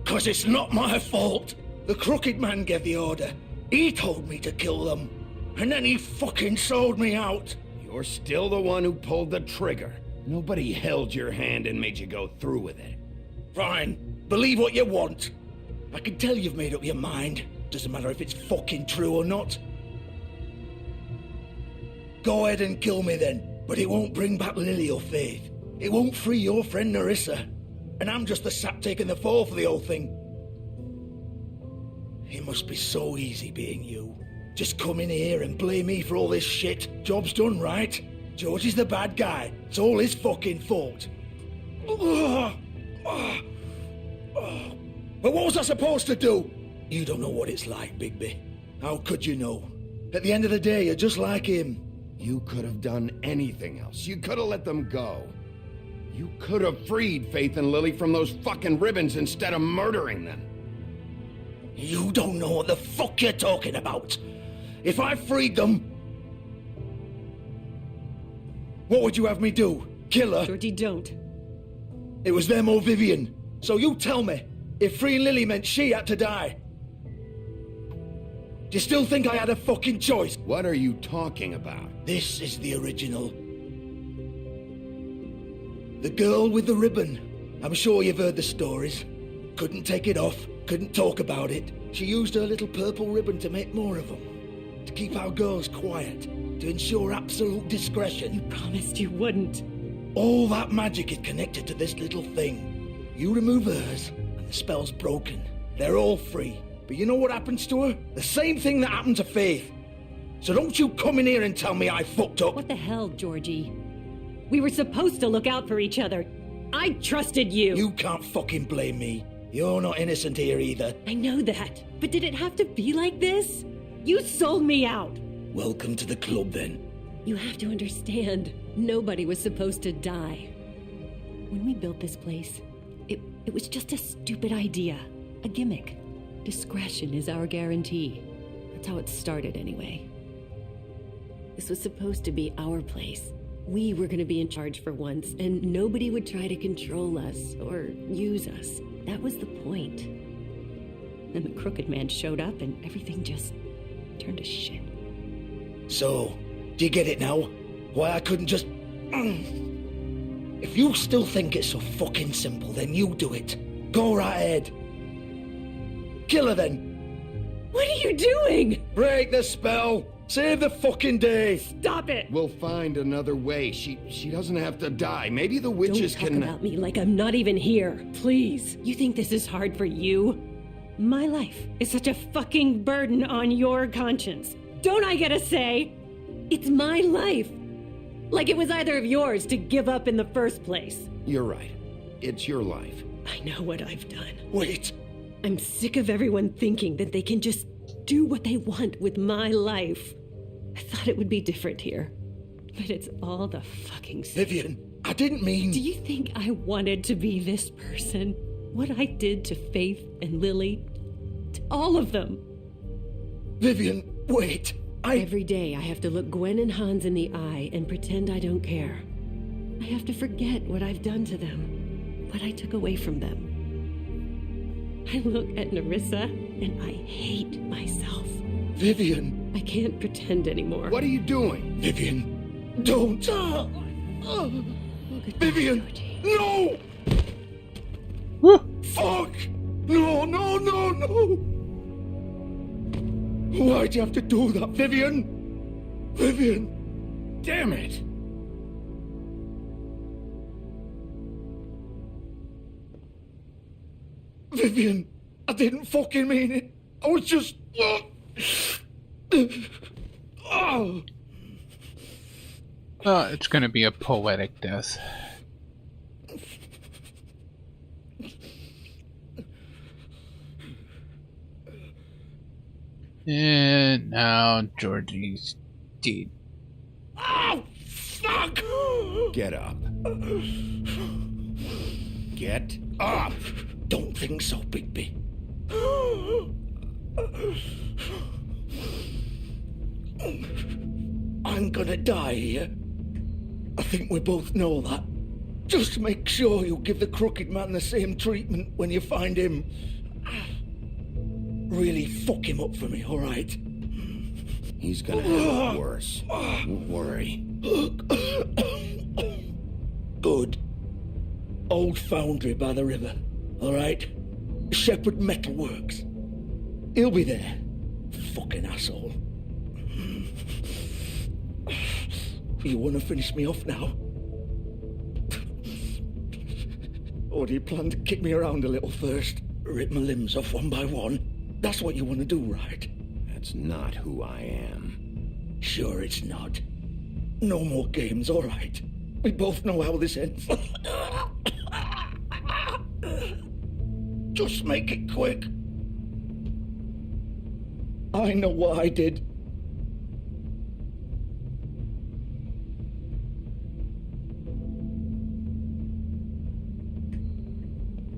Speaker 20: 'Cause it's not my fault. The Crooked Man gave the order. He told me to kill them. And then he fucking sold me out.
Speaker 2: You're still the one who pulled the trigger. Nobody held your hand and made you go through with it.
Speaker 20: Fine. Believe what you want. I can tell you've made up your mind. Doesn't matter if it's fucking true or not. Go ahead and kill me then. But it won't bring back Lily or Faith. It won't free your friend Nerissa. And I'm just the sap taking the fall for the whole thing. It must be so easy being you. Just come in here and blame me for all this shit. Job's done, right? George is the bad guy. It's all his fucking fault. But what was I supposed to do? You don't know what it's like, Bigby. How could you know? At the end of the day, you're just like him.
Speaker 2: You could have done anything else. You could have let them go. You could have freed Faith and Lily from those fucking ribbons instead of murdering them.
Speaker 20: You don't know what the fuck you're talking about. If I freed them... What would you have me do? Kill her?
Speaker 11: Georgie, don't.
Speaker 20: It was them or Vivian. So you tell me, if freeing Lily meant she had to die. Do you still think I had a fucking choice?
Speaker 2: What are you talking about?
Speaker 20: This is the original. The girl with the ribbon. I'm sure you've heard the stories. Couldn't take it off, couldn't talk about it. She used her little purple ribbon to make more of them. To keep our girls quiet. To ensure absolute discretion.
Speaker 11: You promised you wouldn't.
Speaker 20: All that magic is connected to this little thing. You remove hers, and the spell's broken. They're all free. But you know what happens to her? The same thing that happened to Faith. So don't you come in here and tell me I fucked up.
Speaker 11: What the hell, Georgie? We were supposed to look out for each other. I trusted you.
Speaker 20: You can't fucking blame me. You're not innocent here either.
Speaker 11: I know that. But did it have to be like this? You sold me out.
Speaker 20: Welcome to the club, then.
Speaker 11: You have to understand, nobody was supposed to die. When we built this place, it was just a stupid idea. A gimmick. Discretion is our guarantee. That's how it started, anyway. This was supposed to be our place. We were going to be in charge for once, and nobody would try to control us or use us. That was the point. Then the Crooked Man showed up, and everything just turned to shit.
Speaker 20: So, do you get it now? Why I couldn't just... If you still think it's so fucking simple, then you do it. Go right ahead. Kill her then.
Speaker 11: What are you doing?
Speaker 20: Break the spell. Save the fucking day.
Speaker 11: Stop it.
Speaker 2: We'll find another way. She doesn't have to die. Maybe the witches
Speaker 11: Don't talk
Speaker 2: can...
Speaker 11: about me like I'm not even here. Please. You think this is hard for you? My life is such a fucking burden on your conscience. Don't I get a say? It's my life. Like it was either of yours to give up in the first place.
Speaker 2: You're right. It's your life.
Speaker 11: I know what I've done.
Speaker 20: Wait.
Speaker 11: I'm sick of everyone thinking that they can just do what they want with my life. I thought it would be different here. But it's all the fucking same.
Speaker 20: Vivian, I didn't mean...
Speaker 11: Do you think I wanted to be this person? What I did to Faith and Lily? To all of them?
Speaker 20: Vivian, wait.
Speaker 11: Every day I have to look Gwen and Hans in the eye and pretend I don't care. I have to forget what I've done to them, what I took away from them. I look at Nerissa and I hate myself.
Speaker 20: Vivian!
Speaker 11: I can't pretend anymore.
Speaker 20: What are you doing? Vivian, don't! Vivian, no! Fuck! No, no, no, no! Why'd you have to do that, Vivian? Vivian!
Speaker 16: Damn it!
Speaker 20: Vivian, I didn't fucking mean it. I was just...
Speaker 1: Oh, it's gonna be a poetic death. And now Georgie's dead.
Speaker 20: Oh, fuck!
Speaker 2: Get up. Get up!
Speaker 20: Don't think so, Bigby. I'm gonna die here. I think we both know that. Just make sure you give the Crooked Man the same treatment when you find him. Really fuck him up for me, alright?
Speaker 2: He's gonna have it worse. Don't worry.
Speaker 20: Good. Old foundry by the river, alright? Shepherd Metalworks. He'll be there. Fucking asshole. You wanna finish me off now? Or do you plan to kick me around a little first? Rip my limbs off one by one? That's what you want to do, right?
Speaker 2: That's not who I am.
Speaker 20: Sure it's not. No more games, all right? We both know how this ends. Just make it quick. I know what I did.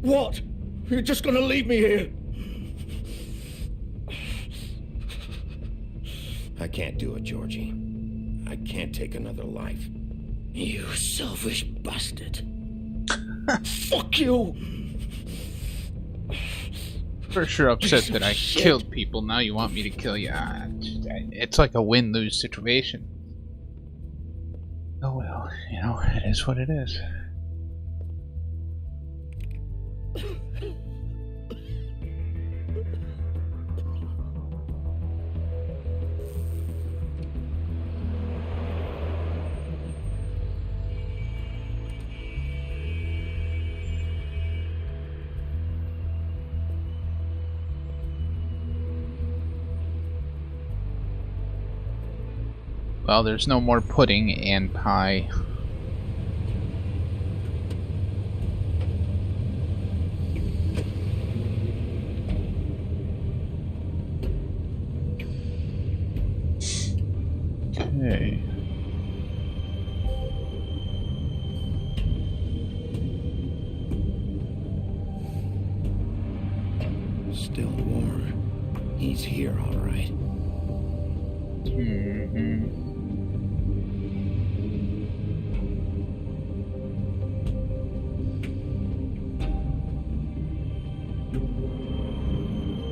Speaker 20: What? You're just gonna leave me here?
Speaker 2: I can't do it, Georgie. I can't take another life.
Speaker 20: You selfish bastard. Fuck you!
Speaker 1: First you're upset that I killed people, now you want me to kill you. It's like a win-lose situation. Oh well, you know, it is what it is. Well, there's no more pudding and pie. Okay.
Speaker 2: Still warm. He's here, all right.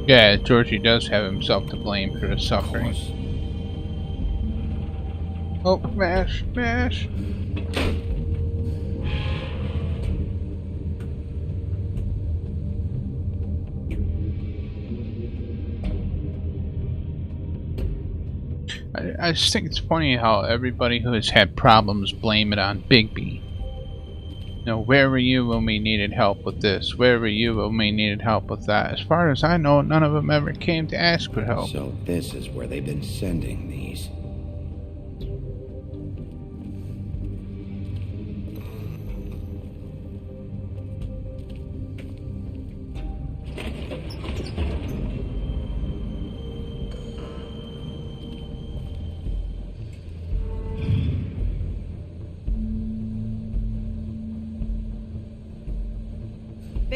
Speaker 2: Yeah, Georgie does have himself to blame for his suffering. Oh, mash, mash! I just think it's funny how everybody who has had problems blame it on Bigby. You know, where were you when we needed help with this? Where were you when we needed help with that? As far as I know, none of them ever came to ask for help. So this is where they've been sending these.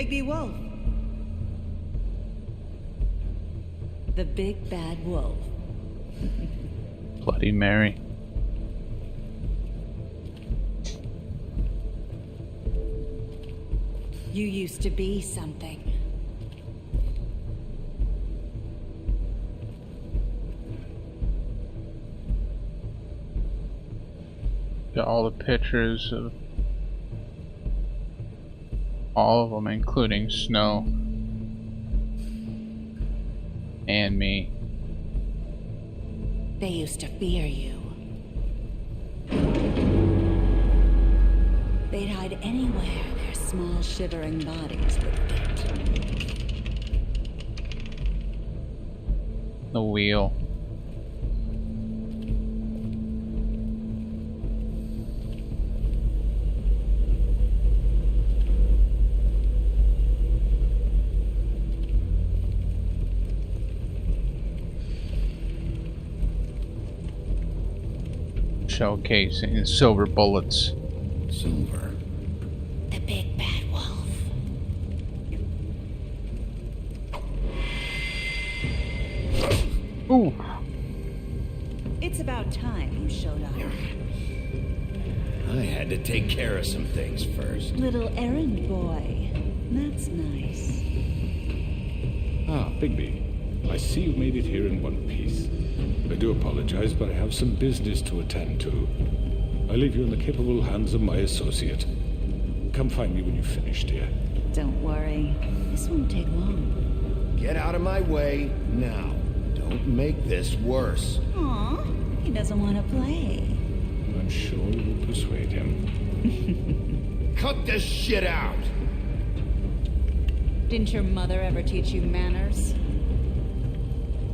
Speaker 8: Bigby Wolf. The big bad wolf.
Speaker 1: Bloody Mary.
Speaker 8: You used to be something.
Speaker 1: Got all the pictures of all of them, including Snow and me.
Speaker 8: They used to fear you. They'd hide anywhere their small shivering bodies would fit.
Speaker 1: The wheel. Shell casing, silver bullets.
Speaker 2: Silver.
Speaker 8: The big bad wolf.
Speaker 1: Ooh.
Speaker 8: It's about time you showed up.
Speaker 2: I had to take care of some things first.
Speaker 8: Little errand boy. That's nice.
Speaker 21: Ah, Bigby. I see you made it here in one piece. I do apologize, but I have some business to attend to. I leave you in the capable hands of my associate. Come find me when you've finished, dear.
Speaker 8: Don't worry. This won't take long.
Speaker 2: Get out of my way now. Don't make this worse.
Speaker 8: Aw, he doesn't want to play.
Speaker 21: I'm sure you will persuade him.
Speaker 2: Cut this shit out!
Speaker 8: Didn't your mother ever teach you manners?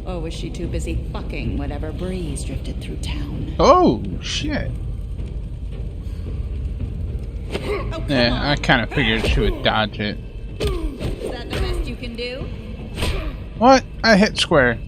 Speaker 8: Or was she too busy fucking whatever breeze drifted through town?
Speaker 1: Oh, shit.
Speaker 8: Oh,
Speaker 1: Yeah, I kind of figured she would dodge it.
Speaker 8: Is that the best you can do?
Speaker 1: What? I hit square.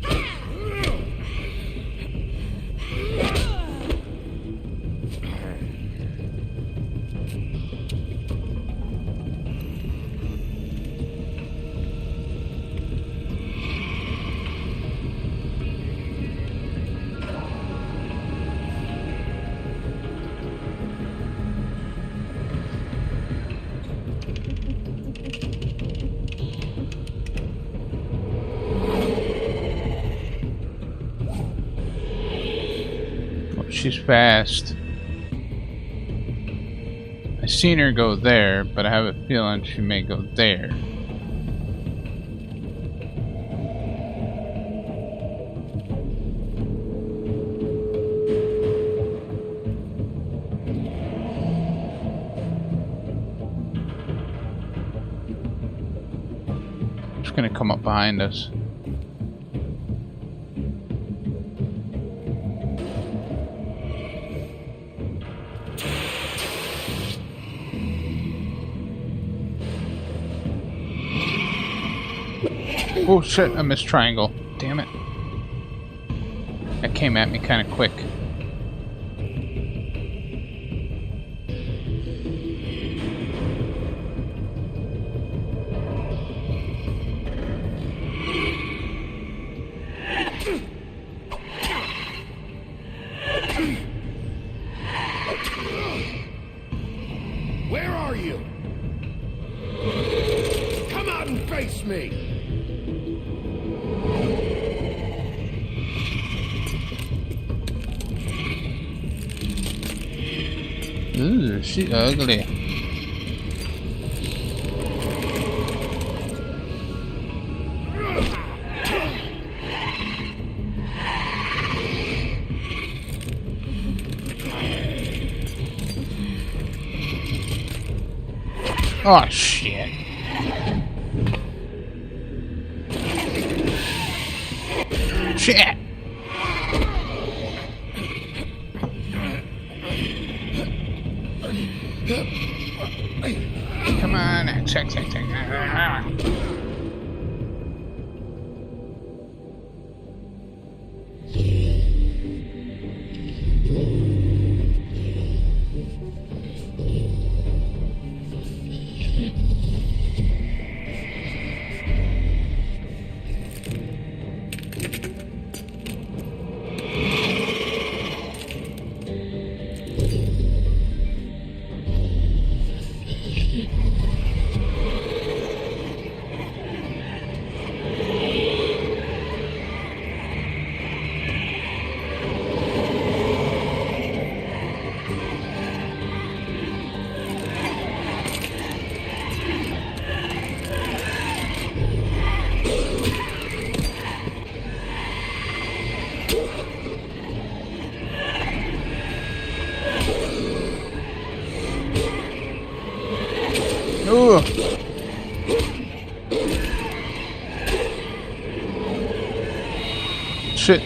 Speaker 1: She's fast. I seen her go there, but I have a feeling she may go there. She's gonna come up behind us. Oh shit, I missed triangle. Damn it. That came at me kind of quick.
Speaker 2: Where are you? Come out and face me!
Speaker 1: Ooh, she ugly. Oh shit. Shit. Come on, X. Ugh. Shit.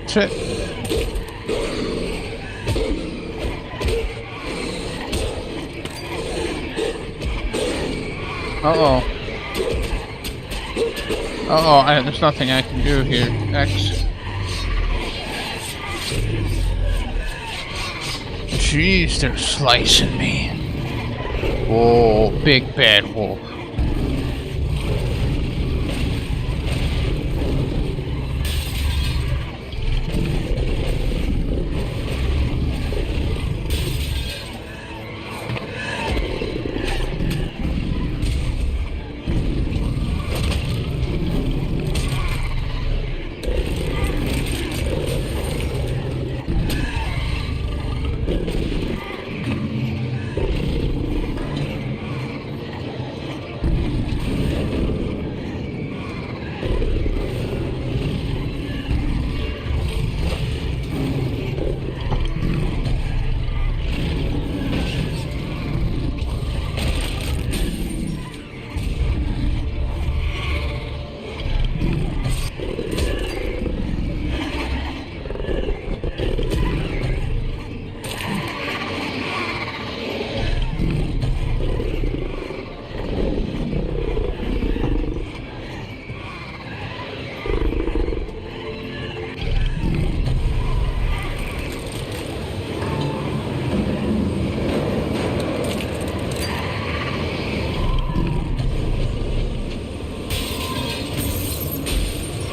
Speaker 1: Shit. Uh-oh. Uh-oh, there's nothing I can do here. X. Jeez, they're slicing me. Whoa, big bad wolf.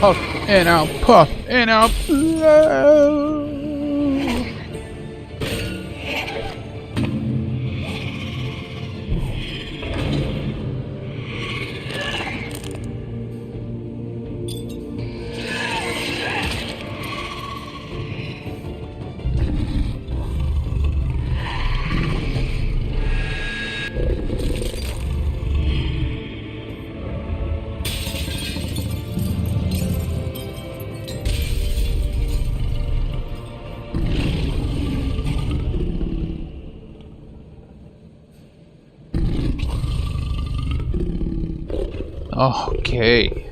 Speaker 1: Puff and out, puff and out. Okay.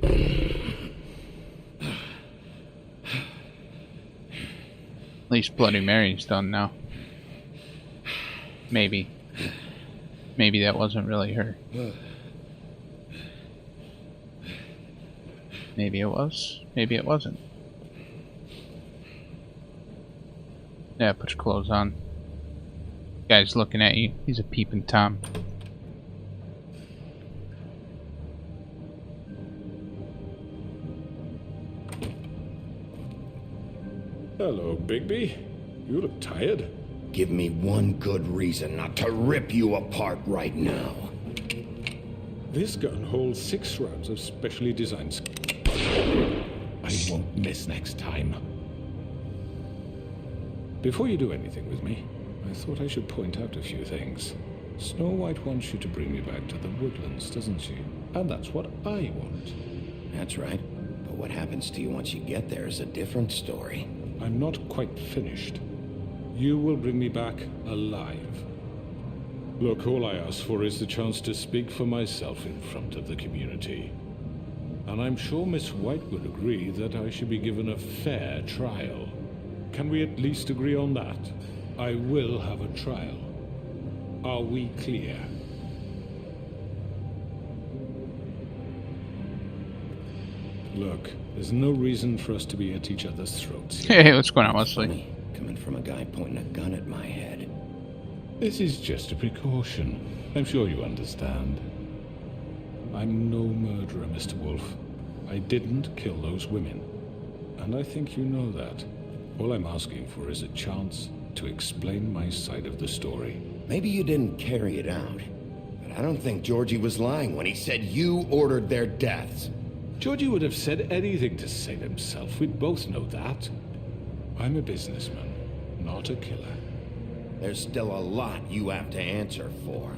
Speaker 1: At least Bloody Mary's done now. Maybe. Maybe that wasn't really her. Maybe it was. Maybe it wasn't. Yeah, put your clothes on. Guy's looking at you. He's a peeping Tom.
Speaker 14: Hello, Bigby. You look tired.
Speaker 2: Give me one good reason not to rip you apart right now.
Speaker 14: This gun holds 6 rounds of specially designed...
Speaker 21: I won't miss next time.
Speaker 14: Before you do anything with me, I thought I should point out a few things. Snow White wants you to bring me back to the woodlands, doesn't she? And that's what I want.
Speaker 2: That's right. But what happens to you once you get there is a different story.
Speaker 14: I'm not quite finished. You will bring me back alive. Look, all I ask for is the chance to speak for myself in front of the community. And I'm sure Miss White would agree that I should be given a fair trial. Can we at least agree on that? I will have a trial. Are we clear? Look, there's no reason for us to be at each other's throats here.
Speaker 1: Hey, what's going on, Wesley?
Speaker 2: Coming from a guy pointing a gun at my head.
Speaker 21: This is just a precaution. I'm sure you understand.
Speaker 14: I'm no murderer, Mr. Wolf. I didn't kill those women. And I think you know that. All I'm asking for is a chance to explain my side of the story.
Speaker 2: Maybe you didn't carry it out, but I don't think Georgie was lying when he said you ordered their deaths.
Speaker 14: Georgie would have said anything to save himself. We'd both know that. I'm a businessman, not a killer.
Speaker 2: There's still a lot you have to answer for.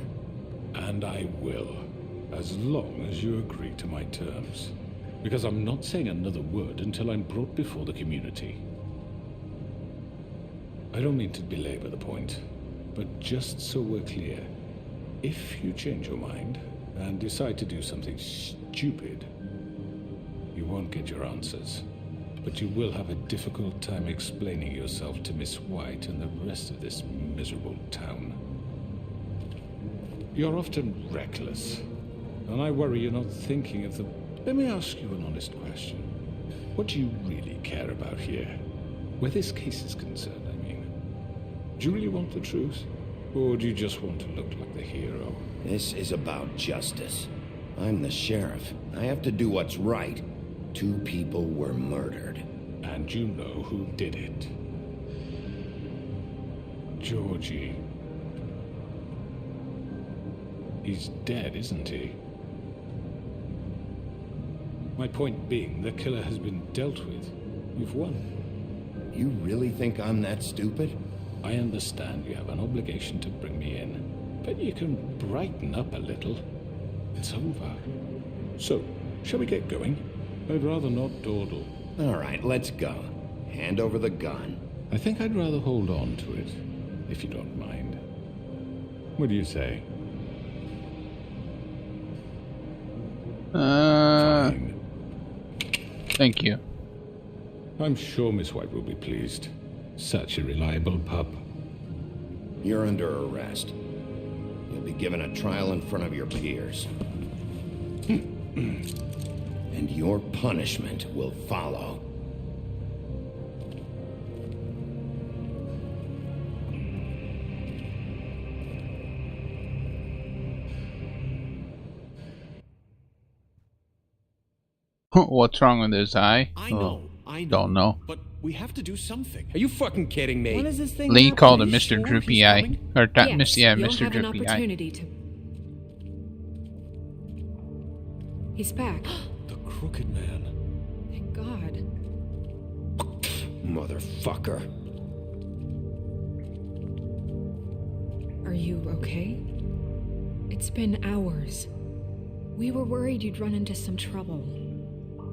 Speaker 14: And I will, as long as you agree to my terms. Because I'm not saying another word until I'm brought before the community. I don't mean to belabor the point, but just so we're clear, if you change your mind and decide to do something stupid, you won't get your answers. But you will have a difficult time explaining yourself to Miss White and the rest of this miserable town. You're often reckless, and I worry you're not thinking of the... Let me ask you an honest question. What do you really care about here? Where this case is concerned, I mean. Do you really want the truth? Or do you just want to look like the hero?
Speaker 2: This is about justice. I'm the sheriff. I have to do what's right. 2 people were murdered.
Speaker 14: And you know who did it. Georgie. He's dead, isn't he? My point being, the killer has been dealt with. You've won.
Speaker 2: You really think I'm that stupid?
Speaker 14: I understand you have an obligation to bring me in, but you can brighten up a little. It's over. So, shall we get going? I'd rather not dawdle.
Speaker 2: All right, let's go. Hand over the gun.
Speaker 14: I think I'd rather hold on to it, if you don't mind. What do you say? Fine.
Speaker 1: Thank you.
Speaker 14: I'm sure Miss White will be pleased. Such a reliable pup.
Speaker 2: You're under arrest. You'll be given a trial in front of your peers. And your punishment will follow.
Speaker 1: What's wrong with his eye?
Speaker 7: I know.
Speaker 1: Don't know.
Speaker 7: But we have to do something.
Speaker 12: Are you fucking kidding me?
Speaker 19: When is this thing
Speaker 1: Lee
Speaker 19: happening?
Speaker 1: called him Mr. Droopy Eye. Or
Speaker 5: Yes,
Speaker 1: Mr.
Speaker 5: you'll have an
Speaker 1: Droopy Eye.
Speaker 5: opportunity to... He's back.
Speaker 7: The Crooked Man.
Speaker 5: Thank God.
Speaker 12: Motherfucker.
Speaker 5: Are you okay? It's been hours. We were worried you'd run into some trouble.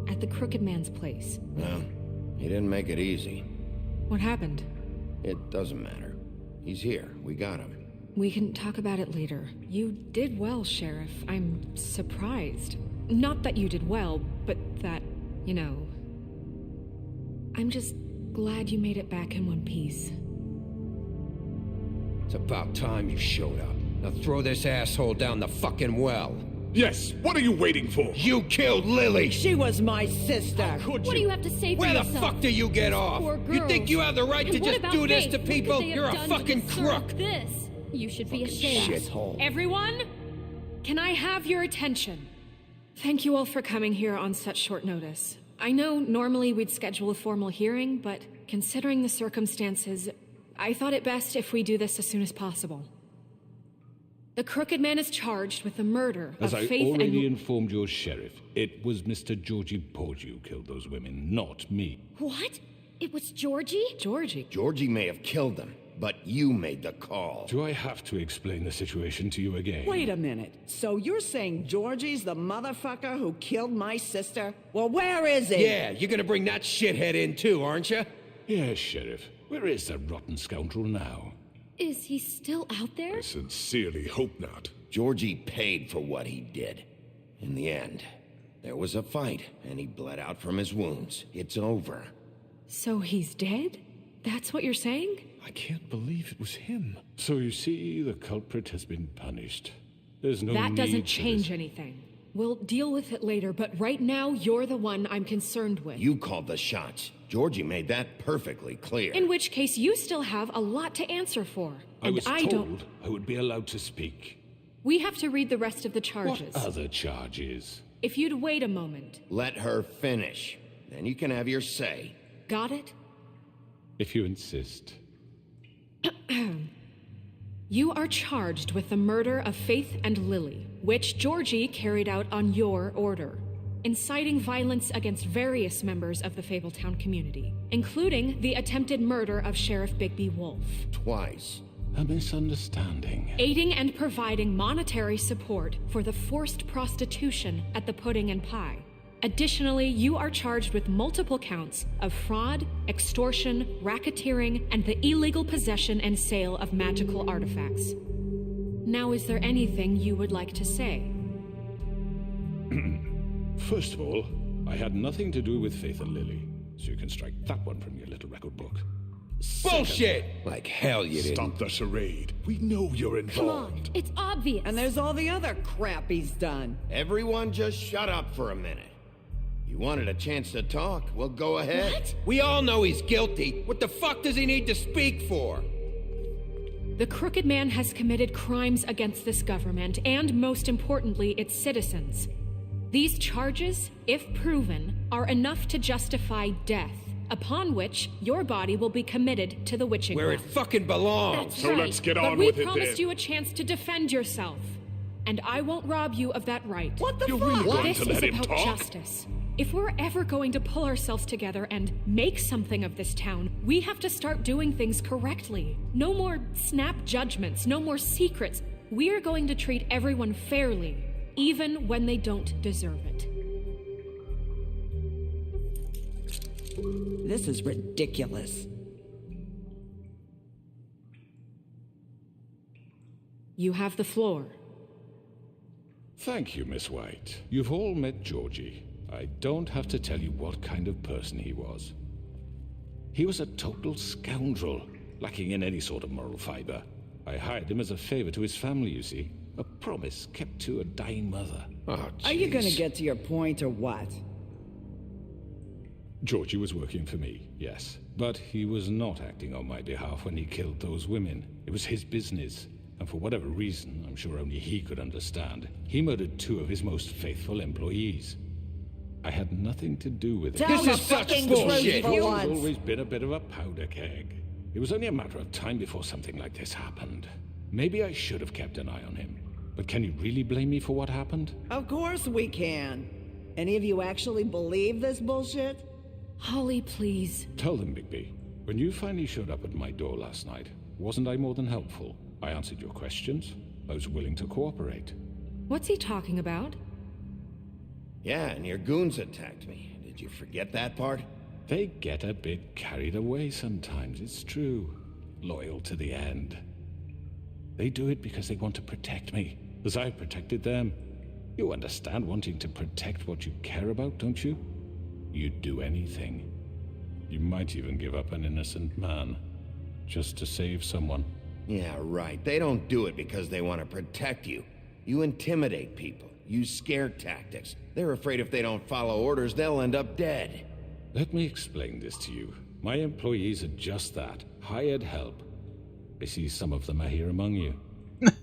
Speaker 5: At the Crooked Man's place.
Speaker 2: Well, he didn't make it easy.
Speaker 5: What happened?
Speaker 2: It doesn't matter. He's here. We got him.
Speaker 5: We can talk about it later. You did well, Sheriff. I'm surprised. Not that you did well, but that, you know... I'm just glad you made it back in one piece.
Speaker 12: It's about time you showed up. Now throw this asshole down the fucking well.
Speaker 17: Yes, what are you waiting for?
Speaker 12: You killed Lily!
Speaker 22: She was my sister!
Speaker 12: What
Speaker 22: do you have to say for
Speaker 12: Where
Speaker 22: yourself?
Speaker 12: the fuck do you get off? You think you have the right to just do this to people? You're a fucking crook!
Speaker 5: This? You should be ashamed.
Speaker 12: Shithole.
Speaker 5: Everyone, can I have your attention? Thank you all for coming here on such short notice. I know normally we'd schedule a formal hearing, but considering the circumstances, I thought it best if we do this as soon as possible. The Crooked Man is charged with the murder
Speaker 14: As
Speaker 5: of
Speaker 14: I
Speaker 5: Faith
Speaker 14: already
Speaker 5: and...
Speaker 14: informed your sheriff, it was Mr. Georgie Porgy who killed those women, not me.
Speaker 10: What? It was Georgie?
Speaker 2: Georgie may have killed them, but you made the call.
Speaker 14: Do I have to explain the situation to you again?
Speaker 22: Wait a minute. So you're saying Georgie's the motherfucker who killed my sister? Well, where is he?
Speaker 12: Yeah, you're gonna bring that shithead in too, aren't you?
Speaker 14: Yes, Sheriff. Where is that rotten scoundrel now?
Speaker 10: Is he still out there?
Speaker 17: I sincerely hope not.
Speaker 2: Georgie paid for what he did. In the end, there was a fight, and he bled out from his wounds. It's over.
Speaker 5: So he's dead? That's what you're saying?
Speaker 14: I can't believe it was him. So you see, the culprit has been punished. There's no
Speaker 5: That doesn't
Speaker 14: need
Speaker 5: change anything. We'll deal with it later, but right now, you're the one I'm concerned with.
Speaker 2: You called the shots. Georgie made that perfectly clear.
Speaker 5: In which case, you still have a lot to answer for.
Speaker 14: I was told
Speaker 5: don't...
Speaker 14: I would be allowed to speak.
Speaker 5: We have to read the rest of the charges.
Speaker 14: What other charges?
Speaker 5: If you'd wait a moment.
Speaker 2: Let her finish. Then you can have your say.
Speaker 5: Got it?
Speaker 14: If you insist.
Speaker 5: You are charged with the murder of Faith and Lily, which Georgie carried out on your order, inciting violence against various members of the Fabletown community, including the attempted murder of Sheriff Bigby Wolf.
Speaker 2: Twice.
Speaker 14: A misunderstanding.
Speaker 5: Aiding and providing monetary support for the forced prostitution at the Pudding and Pie. Additionally, you are charged with multiple counts of fraud, extortion, racketeering, and the illegal possession and sale of magical artifacts. Now, is there anything you would like to say?
Speaker 9: First of all, I had nothing to do with Faith and Lily, so you can strike that one from your little record book.
Speaker 12: Bullshit! Like hell you didn't.
Speaker 17: Stop the charade. We know you're
Speaker 10: Come on,
Speaker 17: involved.
Speaker 10: it's obvious.
Speaker 22: And there's all the other crap he's done.
Speaker 2: Everyone just shut up for a minute. You wanted a chance to talk? Well, go ahead.
Speaker 10: What?
Speaker 12: We all know he's guilty. What the fuck does he need to speak for?
Speaker 5: The Crooked Man has committed crimes against this government and, most importantly, its citizens. These charges, if proven, are enough to justify death, upon which your body will be committed to the witching
Speaker 12: Where
Speaker 5: well.
Speaker 12: it fucking belongs.
Speaker 17: So let's get on
Speaker 5: But
Speaker 17: with
Speaker 5: we
Speaker 17: it
Speaker 5: promised
Speaker 17: then.
Speaker 5: you a chance to defend yourself, and I won't rob you of that right.
Speaker 22: What the
Speaker 17: You're
Speaker 22: fuck?
Speaker 17: really going
Speaker 5: This
Speaker 17: to
Speaker 5: is
Speaker 17: let him
Speaker 5: about
Speaker 17: talk?
Speaker 5: justice. If we're ever going to pull ourselves together and make something of this town, we have to start doing things correctly. No more snap judgments, no more secrets. We are going to treat everyone fairly, even when they don't deserve it.
Speaker 22: This is ridiculous.
Speaker 5: You have the floor.
Speaker 9: Thank you, Miss White. You've all met Georgie. I don't have to tell you what kind of person he was. He was a total scoundrel, lacking in any sort of moral fiber. I hired him as a favor to his family, you see. A promise kept to a dying mother.
Speaker 12: Oh,
Speaker 22: Are you gonna
Speaker 12: jeez.
Speaker 22: get to your point or what?
Speaker 9: Georgie was working for me, yes. But he was not acting on my behalf when he killed those women. It was his business. And for whatever reason, I'm sure only he could understand, he murdered 2 of his most faithful employees. I had nothing to do with it.
Speaker 22: Tell
Speaker 12: This
Speaker 22: the
Speaker 12: is such
Speaker 22: fucking
Speaker 12: bullshit.
Speaker 22: truth for
Speaker 9: He's
Speaker 22: once.
Speaker 9: always been a bit of a powder keg. It was only a matter of time before something like this happened. Maybe I should have kept an eye on him. But can you really blame me for what happened?
Speaker 22: Of course we can. Any of you actually believe this bullshit?
Speaker 5: Holly, please.
Speaker 9: Tell them, Bigby. When you finally showed up at my door last night, wasn't I more than helpful? I answered your questions. I was willing to cooperate.
Speaker 5: What's he talking about?
Speaker 2: Yeah, and your goons attacked me. Did you forget that part?
Speaker 9: They get a bit carried away sometimes, it's true. Loyal to the end. They do it because they want to protect me, as I've protected them. You understand wanting to protect what you care about, don't you? You'd do anything. You might even give up an innocent man, just to save someone.
Speaker 2: Yeah, right. They don't do it because they want to protect you. You intimidate people, use scare tactics. They're afraid if they don't follow orders, they'll end up dead.
Speaker 9: Let me explain this to you. My employees are just that, hired help. I see some of them are here among you.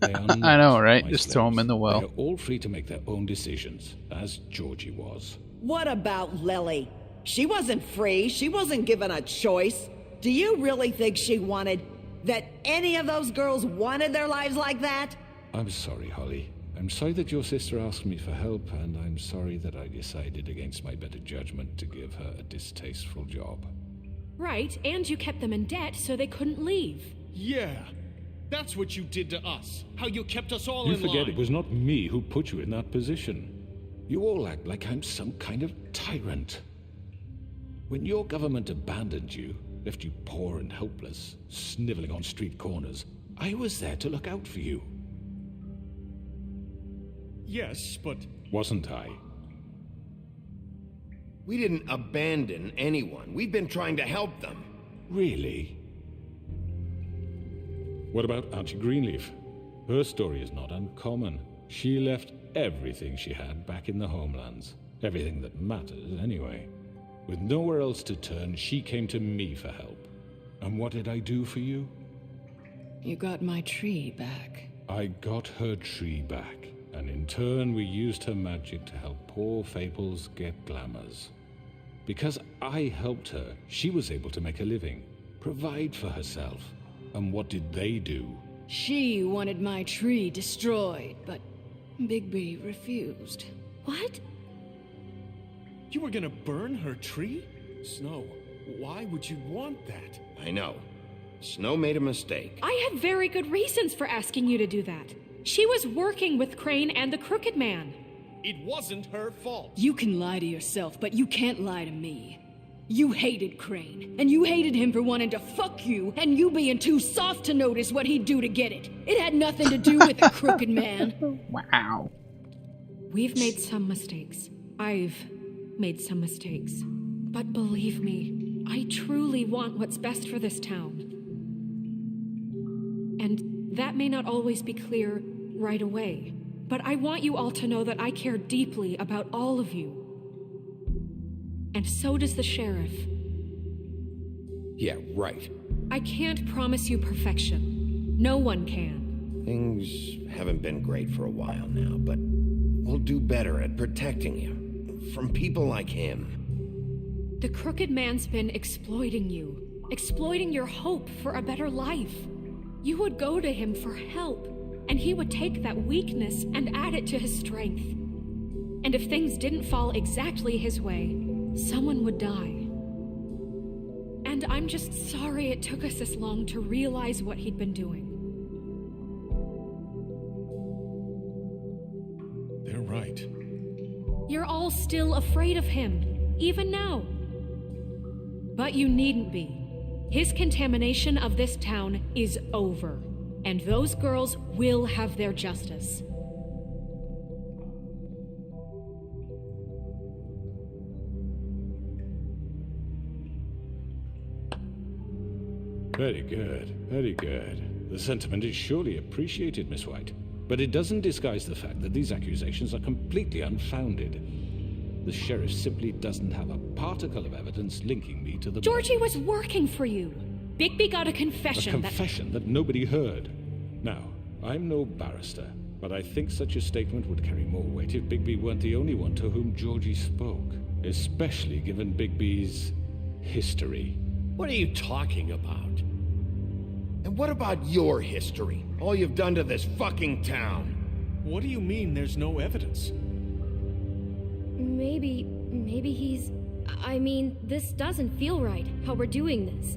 Speaker 9: They are
Speaker 1: I know, right?
Speaker 9: my
Speaker 1: Just throw them in the well.
Speaker 9: They are all free to make their own decisions, as Georgie was.
Speaker 22: What about Lily? She wasn't free. She wasn't given a choice. Do you really think she wanted... that any of those girls wanted their lives like that?
Speaker 9: I'm sorry, Holly. I'm sorry that your sister asked me for help, and I'm sorry that I decided against my better judgment to give her a distasteful job.
Speaker 5: Right, and you kept them in debt so they couldn't leave.
Speaker 7: Yeah, that's what you did to us. How you kept us all
Speaker 9: You
Speaker 7: in
Speaker 9: forget
Speaker 7: line.
Speaker 9: it was not me who put you in that position. You all act like I'm some kind of tyrant. When your government abandoned you, left you poor and helpless, sniveling on street corners, I was there to look out for you.
Speaker 7: Yes, but...
Speaker 9: Wasn't I?
Speaker 2: We didn't abandon anyone. We've been trying to help them.
Speaker 9: Really? What about Auntie Greenleaf? Her story is not uncommon. She left everything she had back in the homelands. Everything that matters, anyway. With nowhere else to turn, she came to me for help. And what did I do for you?
Speaker 11: You got my tree back.
Speaker 9: I got her tree back, and in turn we used her magic to help poor Fables get glamours. Because I helped her, she was able to make a living, provide for herself. And what did they do?
Speaker 11: She wanted my tree destroyed, but Bigby refused.
Speaker 5: What?
Speaker 7: You were gonna burn her tree? Snow, why would you want that?
Speaker 2: I know. Snow made a mistake.
Speaker 5: I had very good reasons for asking you to do that. She was working with Crane and the Crooked Man.
Speaker 7: It wasn't her fault.
Speaker 11: You can lie to yourself, but you can't lie to me. You hated Crane, and you hated him for wanting to fuck you, and you being too soft to notice what he'd do to get it. It had nothing to do with the Crooked Man.
Speaker 1: Wow.
Speaker 5: We've made some mistakes. I've made some mistakes. But believe me, I truly want what's best for this town. And that may not always be clear right away, but I want you all to know that I care deeply about all of you. And so does the sheriff.
Speaker 2: Yeah, right.
Speaker 5: I can't promise you perfection. No one can.
Speaker 2: Things haven't been great for a while now, but we'll do better at protecting you from people like him.
Speaker 5: The Crooked Man's been exploiting you, exploiting your hope for a better life. You would go to him for help, and he would take that weakness and add it to his strength. And if things didn't fall exactly his way, someone would die. And I'm just sorry it took us this long to realize what he'd been doing.
Speaker 17: They're right.
Speaker 5: You're all still afraid of him, even now. But you needn't be. His contamination of this town is over, and those girls will have their justice.
Speaker 9: Very good, very good. The sentiment is surely appreciated, Miss White. But it doesn't disguise the fact that these accusations are completely unfounded. The sheriff simply doesn't have a particle of evidence linking me to the...
Speaker 5: Georgie was working for you. Bigby got a confession.
Speaker 9: A confession that nobody heard. Now, I'm no barrister, but I think such a statement would carry more weight if Bigby weren't the only one to whom Georgie spoke. Especially given Bigby's history.
Speaker 12: What are you talking about?
Speaker 2: And what about your history? All you've done to this fucking town.
Speaker 7: What do you mean there's no evidence?
Speaker 10: Maybe he's... I mean, this doesn't feel right, how we're doing this.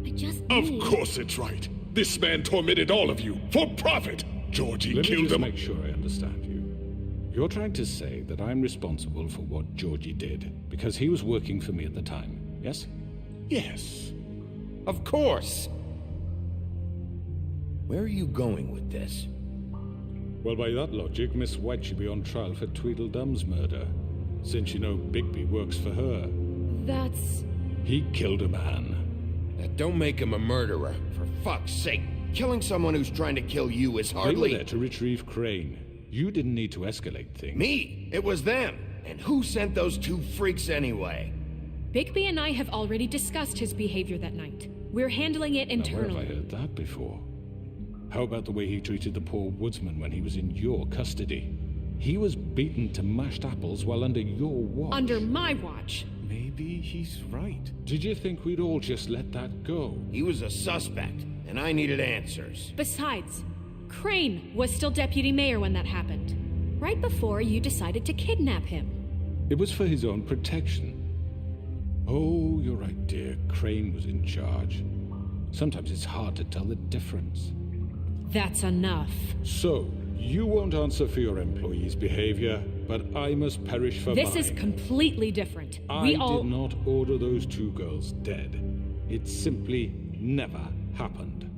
Speaker 10: I just need...
Speaker 17: Of course it's right. This man tormented all of you, for profit. Georgie killed him.
Speaker 9: Let me just make sure I understand you. You're trying to say that I'm responsible for what Georgie did, because he was working for me at the time, yes?
Speaker 17: Yes.
Speaker 2: Of course. Where are you going with this?
Speaker 9: Well, by that logic, Miss White should be on trial for Tweedledum's murder, since you know Bigby works for her.
Speaker 10: That's...
Speaker 9: He killed a man.
Speaker 2: Now, don't make him a murderer, for fuck's sake. Killing someone who's trying to kill you is hardly...
Speaker 9: They were there to retrieve Crane. You didn't need to escalate things.
Speaker 2: Me? It was them. And who sent those two freaks anyway?
Speaker 5: Bigby and I have already discussed his behavior that night. We're handling it internally.
Speaker 9: Now, where have I heard that before? How about the way he treated the poor woodsman when he was in your custody? He was beaten to mashed apples while under your watch.
Speaker 5: Under my watch.
Speaker 7: Maybe he's right.
Speaker 9: Did you think we'd all just let that go?
Speaker 2: He was a suspect, and I needed answers.
Speaker 5: Besides, Crane was still deputy mayor when that happened. Right before you decided to kidnap him.
Speaker 9: It was for his own protection. Oh, you're right, dear. Crane was in charge. Sometimes it's hard to tell the difference.
Speaker 5: That's enough.
Speaker 9: So, you won't answer for your employees' behavior, but I must perish for mine.
Speaker 5: This is completely different.
Speaker 9: I did not order those two girls dead. It simply never happened.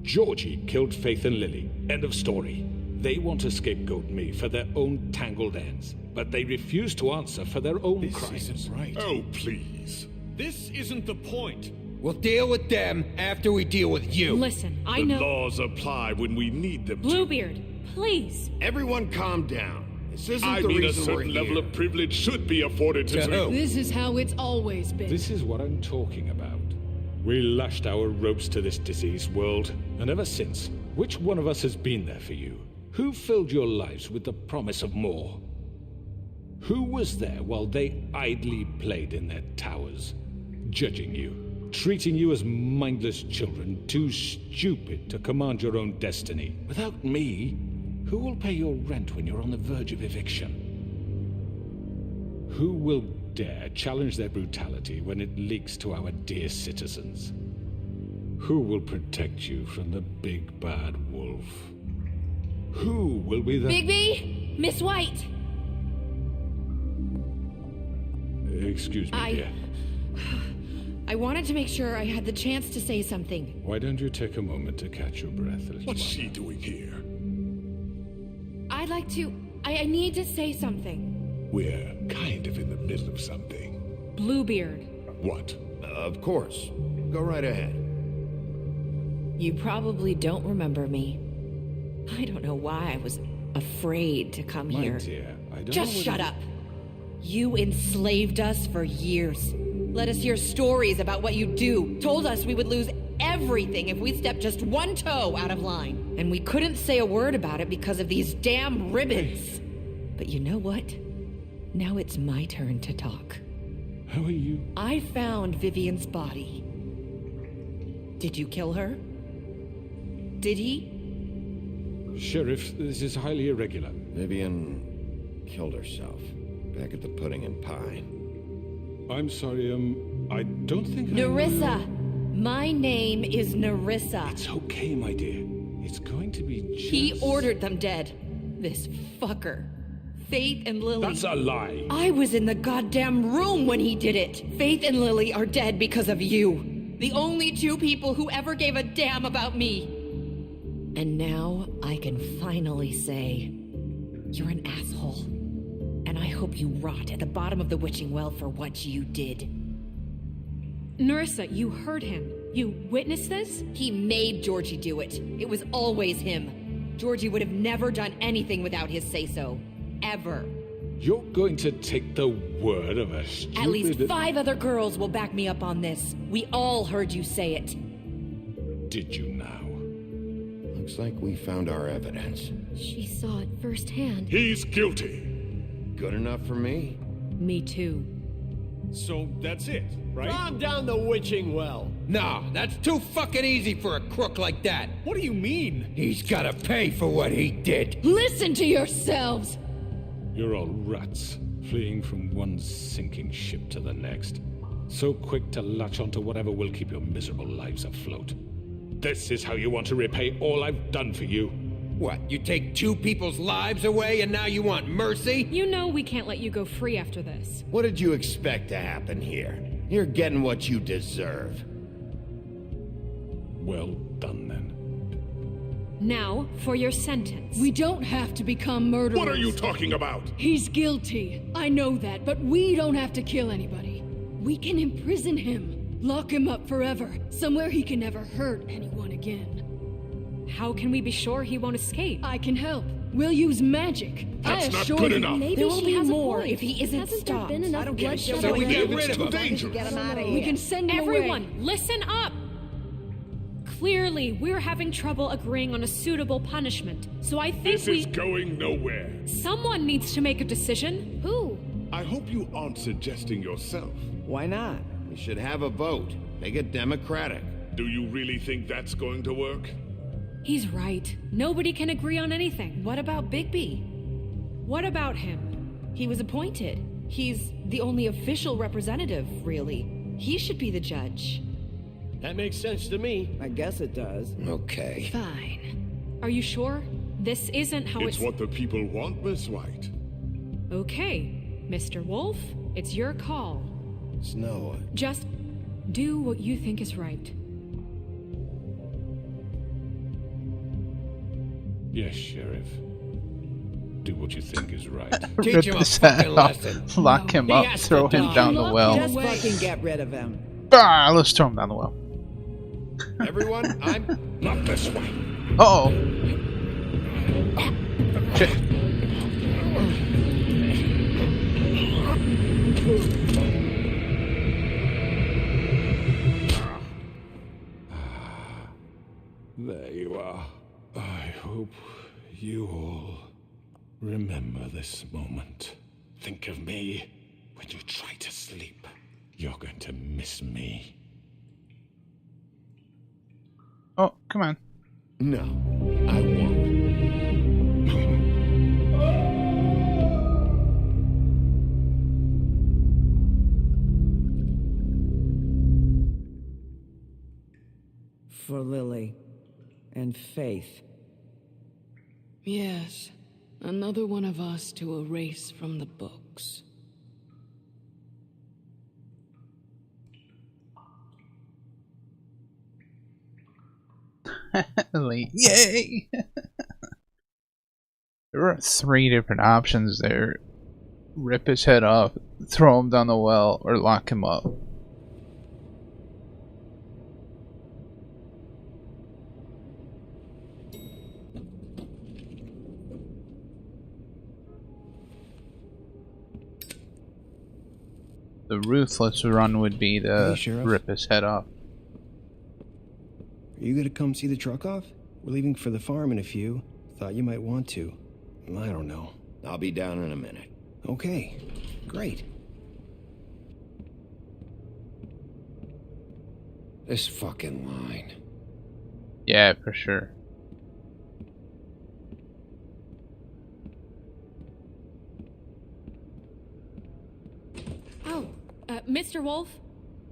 Speaker 9: Georgie killed Faith and Lily. End of story. They want to scapegoat me for their own tangled ends, but they refuse to answer for their own crimes.
Speaker 7: This isn't right.
Speaker 17: Oh, please.
Speaker 7: This isn't the point.
Speaker 12: We'll deal with them after we deal with you.
Speaker 5: Listen, I know...
Speaker 17: The laws apply when we need them to.
Speaker 5: Bluebeard, please.
Speaker 2: Everyone calm down. This isn't
Speaker 17: I
Speaker 2: the
Speaker 17: mean,
Speaker 2: reason
Speaker 17: a certain
Speaker 2: we're
Speaker 17: level
Speaker 2: here.
Speaker 17: of privilege should be afforded to me.
Speaker 11: This is how it's always been.
Speaker 9: This is what I'm talking about. We lashed our ropes to this diseased world, and ever since, which one of us has been there for you? Who filled your lives with the promise of more? Who was there while they idly played in their towers, judging you? Treating you as mindless children, too stupid to command your own destiny. Without me, who will pay your rent when you're on the verge of eviction? Who will dare challenge their brutality when it leaks to our dear citizens? Who will protect you from the big bad wolf? Who will be the...
Speaker 5: Bigby! Miss White!
Speaker 9: excuse me, dear?
Speaker 6: I wanted to make sure I had the chance to say something.
Speaker 9: Why don't you take a moment to catch your breath a little
Speaker 17: What's
Speaker 9: longer?
Speaker 17: she doing here?
Speaker 6: I'd like to... I need to say something.
Speaker 17: We're kind of in the middle of something.
Speaker 5: Bluebeard.
Speaker 17: What?
Speaker 2: Of course. Go right ahead.
Speaker 6: You probably don't remember me. I don't know why I was afraid to come
Speaker 9: My
Speaker 6: here.
Speaker 9: dear, I don't
Speaker 6: Just
Speaker 9: know
Speaker 6: shut up. You enslaved us for years. Let us hear stories about what you do. Told us we would lose everything if we stepped just one toe out of line. And we couldn't say a word about it because of these damn ribbons. But you know what? Now it's my turn to talk.
Speaker 9: How are you?
Speaker 6: I found Vivian's body. Did you kill her? Did he?
Speaker 9: Sheriff, this is highly irregular.
Speaker 2: Vivian killed herself back at the Pudding and Pie.
Speaker 9: I'm sorry, I don't think
Speaker 6: Nerissa! My name is Nerissa.
Speaker 9: It's okay, my dear. It's going to be just...
Speaker 6: He ordered them dead. This fucker. Faith and Lily.
Speaker 9: That's a lie.
Speaker 6: I was in the goddamn room when he did it. Faith and Lily are dead because of you. The only two people who ever gave a damn about me. And now I can finally say, you're an asshole. And I hope you rot at the bottom of the witching well for what you did.
Speaker 5: Nerissa, you heard him. You witnessed this?
Speaker 6: He made Georgie do it. It was always him. Georgie would have never done anything without his say-so. Ever.
Speaker 9: You're going to take the word of a stupid...
Speaker 6: At least 5 other girls will back me up on this. We all heard you say it.
Speaker 9: Did you now?
Speaker 2: Looks like we found our evidence.
Speaker 10: She saw it firsthand.
Speaker 17: He's guilty.
Speaker 2: Good enough for me.
Speaker 5: Me too.
Speaker 7: So that's it, right?
Speaker 12: Calm down the witching well. No, that's too fucking easy for a crook like that.
Speaker 7: What do you mean?
Speaker 12: He's gotta pay for what he did.
Speaker 11: Listen to yourselves!
Speaker 9: You're all rats, fleeing from one sinking ship to the next. So quick to latch onto whatever will keep your miserable lives afloat. This is how you want to repay all I've done for you.
Speaker 12: What, you take 2 people's lives away and now you want mercy?
Speaker 5: You know we can't let you go free after this.
Speaker 2: What did you expect to happen here? You're getting what you deserve.
Speaker 9: Well done, then.
Speaker 5: Now, for your sentence.
Speaker 11: We don't have to become murderers.
Speaker 17: What are you talking about?
Speaker 11: He's guilty. I know that, but we don't have to kill anybody. We can imprison him. Lock him up forever. Somewhere he can never hurt anyone again.
Speaker 5: How can we be sure he won't escape?
Speaker 11: I can help. We'll use magic.
Speaker 17: That's
Speaker 11: I
Speaker 17: not
Speaker 11: assure
Speaker 17: good
Speaker 11: you.
Speaker 17: enough.
Speaker 10: Maybe
Speaker 6: There will
Speaker 10: she
Speaker 6: be
Speaker 10: has
Speaker 6: more
Speaker 10: a point.
Speaker 6: if he isn't
Speaker 10: Hasn't
Speaker 6: stopped.
Speaker 10: there been enough
Speaker 22: I don't give a
Speaker 10: bloodshed
Speaker 22: shit
Speaker 17: So we
Speaker 10: already?
Speaker 17: get rid
Speaker 12: It's
Speaker 17: of
Speaker 12: too
Speaker 17: him.
Speaker 12: dangerous.
Speaker 22: Get him out of here.
Speaker 11: We can send him away.
Speaker 5: Everyone, listen up! Clearly, we're having trouble agreeing on a suitable punishment, so I think
Speaker 17: This is going nowhere.
Speaker 5: Someone needs to make a decision. Who?
Speaker 17: I hope you aren't suggesting yourself.
Speaker 22: Why not?
Speaker 2: We should have a vote. Make it democratic.
Speaker 17: Do you really think that's going to work?
Speaker 5: He's right. Nobody can agree on anything.
Speaker 6: What about Bigby?
Speaker 5: What about him?
Speaker 6: He was appointed. He's the only official representative, really. He should be the judge.
Speaker 12: That makes sense to me.
Speaker 22: I guess it does.
Speaker 2: Okay.
Speaker 5: Fine. Are you sure? This isn't how
Speaker 17: It's what the people want, Miss White.
Speaker 5: Okay, Mr. Wolf, it's your call.
Speaker 2: Snow.
Speaker 5: Just do what you think is right.
Speaker 9: Yes, Sheriff. Do what you think is right.
Speaker 12: Teach him a fucking lesson.
Speaker 1: Lock him
Speaker 12: He
Speaker 1: up,
Speaker 12: has to
Speaker 1: throw him
Speaker 12: die.
Speaker 1: down the well.
Speaker 22: Just fucking get rid of him.
Speaker 1: Ah, let's throw him down the well.
Speaker 2: Everyone, I'm
Speaker 17: Not this way.
Speaker 1: Uh-oh. Shit.
Speaker 9: There you are. I hope you all remember this moment. Think of me when you try to sleep. You're going to miss me.
Speaker 1: Oh, come on.
Speaker 2: No, I won't.
Speaker 22: For Lily and Faith.
Speaker 11: Yes, another one of us to erase from the books.
Speaker 1: Finally, yay! There were 3 different options there. Rip his head off, throw him down the well, or lock him up. The ruthless run would be to rip his head off.
Speaker 3: Are you gonna come see the truck off? We're leaving for the farm in a few. Thought you might want to. I don't know.
Speaker 2: I'll be down in a minute.
Speaker 3: Okay, great.
Speaker 13: This fucking line.
Speaker 1: Yeah, for sure.
Speaker 5: Oh, Mr. Wolf?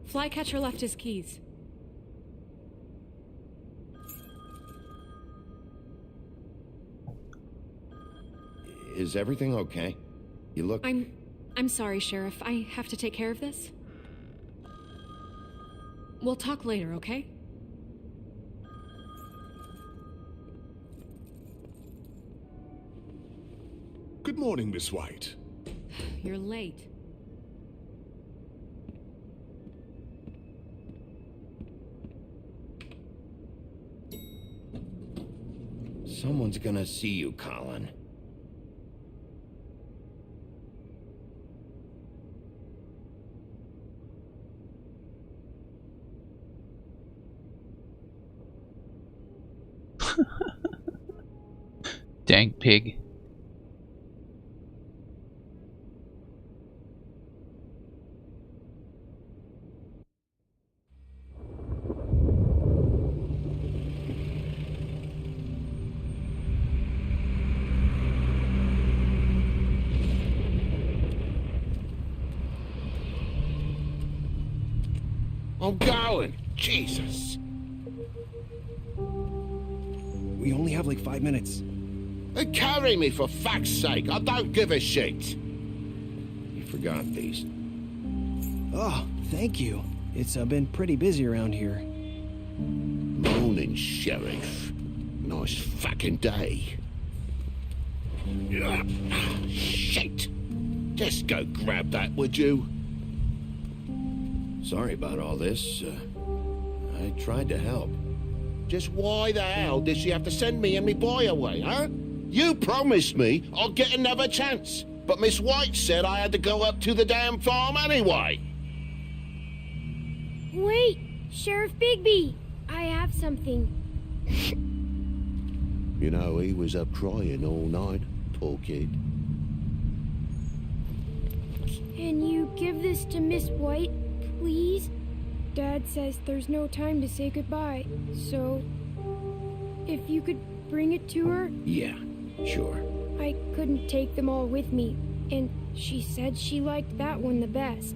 Speaker 5: Flycatcher left his keys.
Speaker 2: Is everything okay? You look...
Speaker 5: I'm sorry, Sheriff. I have to take care of this. We'll talk later, okay?
Speaker 17: Good morning, Miss White.
Speaker 5: You're late.
Speaker 2: Someone's gonna see you, Colin.
Speaker 1: Dang pig.
Speaker 13: I'm going. Jesus.
Speaker 3: We only have like 5 minutes.
Speaker 13: Carry me for fuck's sake. I don't give a shit.
Speaker 2: You forgot these.
Speaker 3: Oh, thank you. It's been pretty busy around here.
Speaker 13: Morning, Sheriff. Nice fucking day. Shit. Just go grab that, would you?
Speaker 2: Sorry about all this. I tried to help.
Speaker 13: Just why the hell did she have to send me and me boy away, huh? You promised me I'd get another chance, but Miss White said I had to go up to the damn farm anyway.
Speaker 23: Wait, Sheriff Bigby, I have something.
Speaker 13: You know, he was up crying all night, poor kid.
Speaker 23: Can you give this to Miss White, please? Dad says there's no time to say goodbye, so if you could bring it to her?
Speaker 2: Yeah, sure.
Speaker 23: I couldn't take them all with me, and she said she liked that one the best.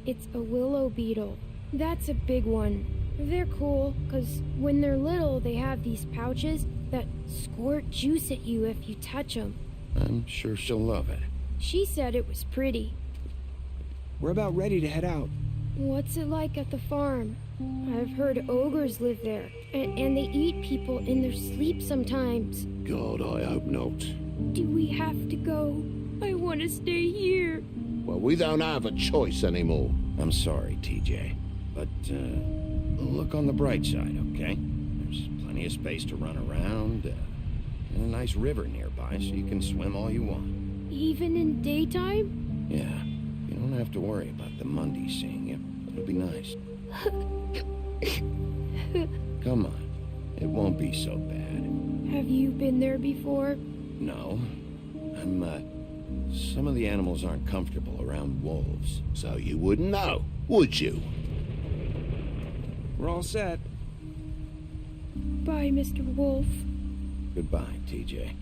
Speaker 23: It's a willow beetle. That's a big one. They're cool, 'cause when they're little, they have these pouches that squirt juice at you if you touch them.
Speaker 2: I'm sure she'll love it.
Speaker 23: She said it was pretty.
Speaker 3: We're about ready to head out.
Speaker 23: What's it like at the farm? I've heard ogres live there, and they eat people in their sleep sometimes.
Speaker 13: God, I hope not.
Speaker 23: Do we have to go? I want to stay here.
Speaker 13: Well, we don't have a choice anymore.
Speaker 2: I'm sorry, TJ, but look on the bright side, okay? There's plenty of space to run around, and a nice river nearby, so you can swim all you want.
Speaker 23: Even in daytime?
Speaker 2: Yeah, you don't have to worry about the Mundy seeing you. It'll be nice. Come on, it won't be so bad.
Speaker 23: Have you been there before?
Speaker 2: No, some of the animals aren't comfortable around wolves.
Speaker 13: So you wouldn't know, would you?
Speaker 3: We're all set.
Speaker 23: Bye, Mr. Wolf.
Speaker 2: Goodbye, TJ.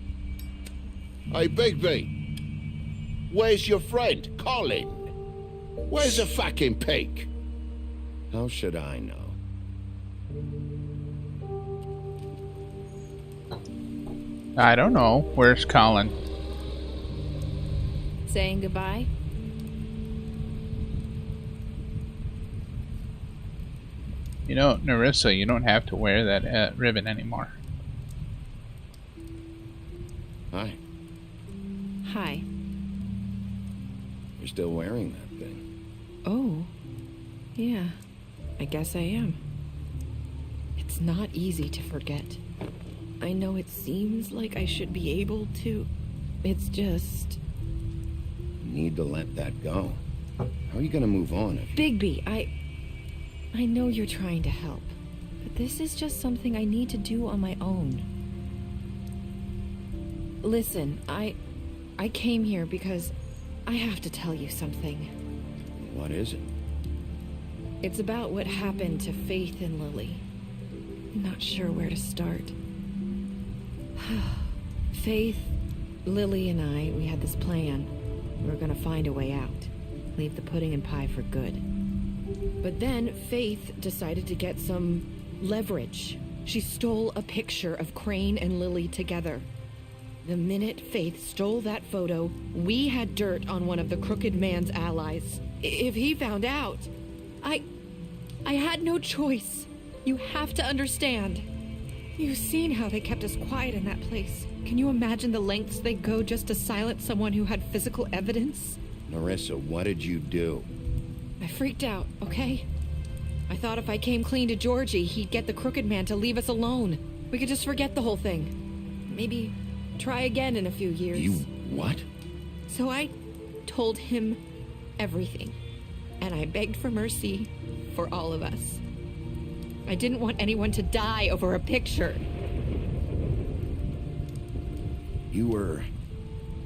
Speaker 13: Hey, Bigby. Where's your friend, Colin? Where's the fucking pig?
Speaker 2: How should I know?
Speaker 1: I don't know. Where's Colin?
Speaker 24: Saying goodbye?
Speaker 1: You know, Nerissa, you don't have to wear that ribbon anymore.
Speaker 2: Hi.
Speaker 6: Hi.
Speaker 2: You're still wearing that thing.
Speaker 6: Oh. Yeah. I guess I am. It's not easy to forget. I know it seems like I should be able to. It's just...
Speaker 2: You need to let that go. How are you gonna move on if...
Speaker 6: Bigby, I know you're trying to help, but this is just something I need to do on my own. Listen, I came here because I have to tell you something.
Speaker 2: What is it?
Speaker 6: It's about what happened to Faith and Lily. I'm not sure where to start. Faith, Lily, and I, we had this plan. We were gonna find a way out. Leave the pudding and pie for good. But then Faith decided to get some leverage. She stole a picture of Crane and Lily together. The minute Faith stole that photo, we had dirt on one of the Crooked Man's allies. If he found out, I had no choice. You have to understand. You've seen how they kept us quiet in that place. Can you imagine the lengths they go just to silence someone who had physical evidence?
Speaker 2: Nerissa, what did you do?
Speaker 6: I freaked out, okay? I thought if I came clean to Georgie, he'd get the Crooked Man to leave us alone. We could just forget the whole thing. Maybe try again in a few years.
Speaker 2: You what?
Speaker 6: So I told him everything. And I begged for mercy for all of us. I didn't want anyone to die over a picture.
Speaker 2: You were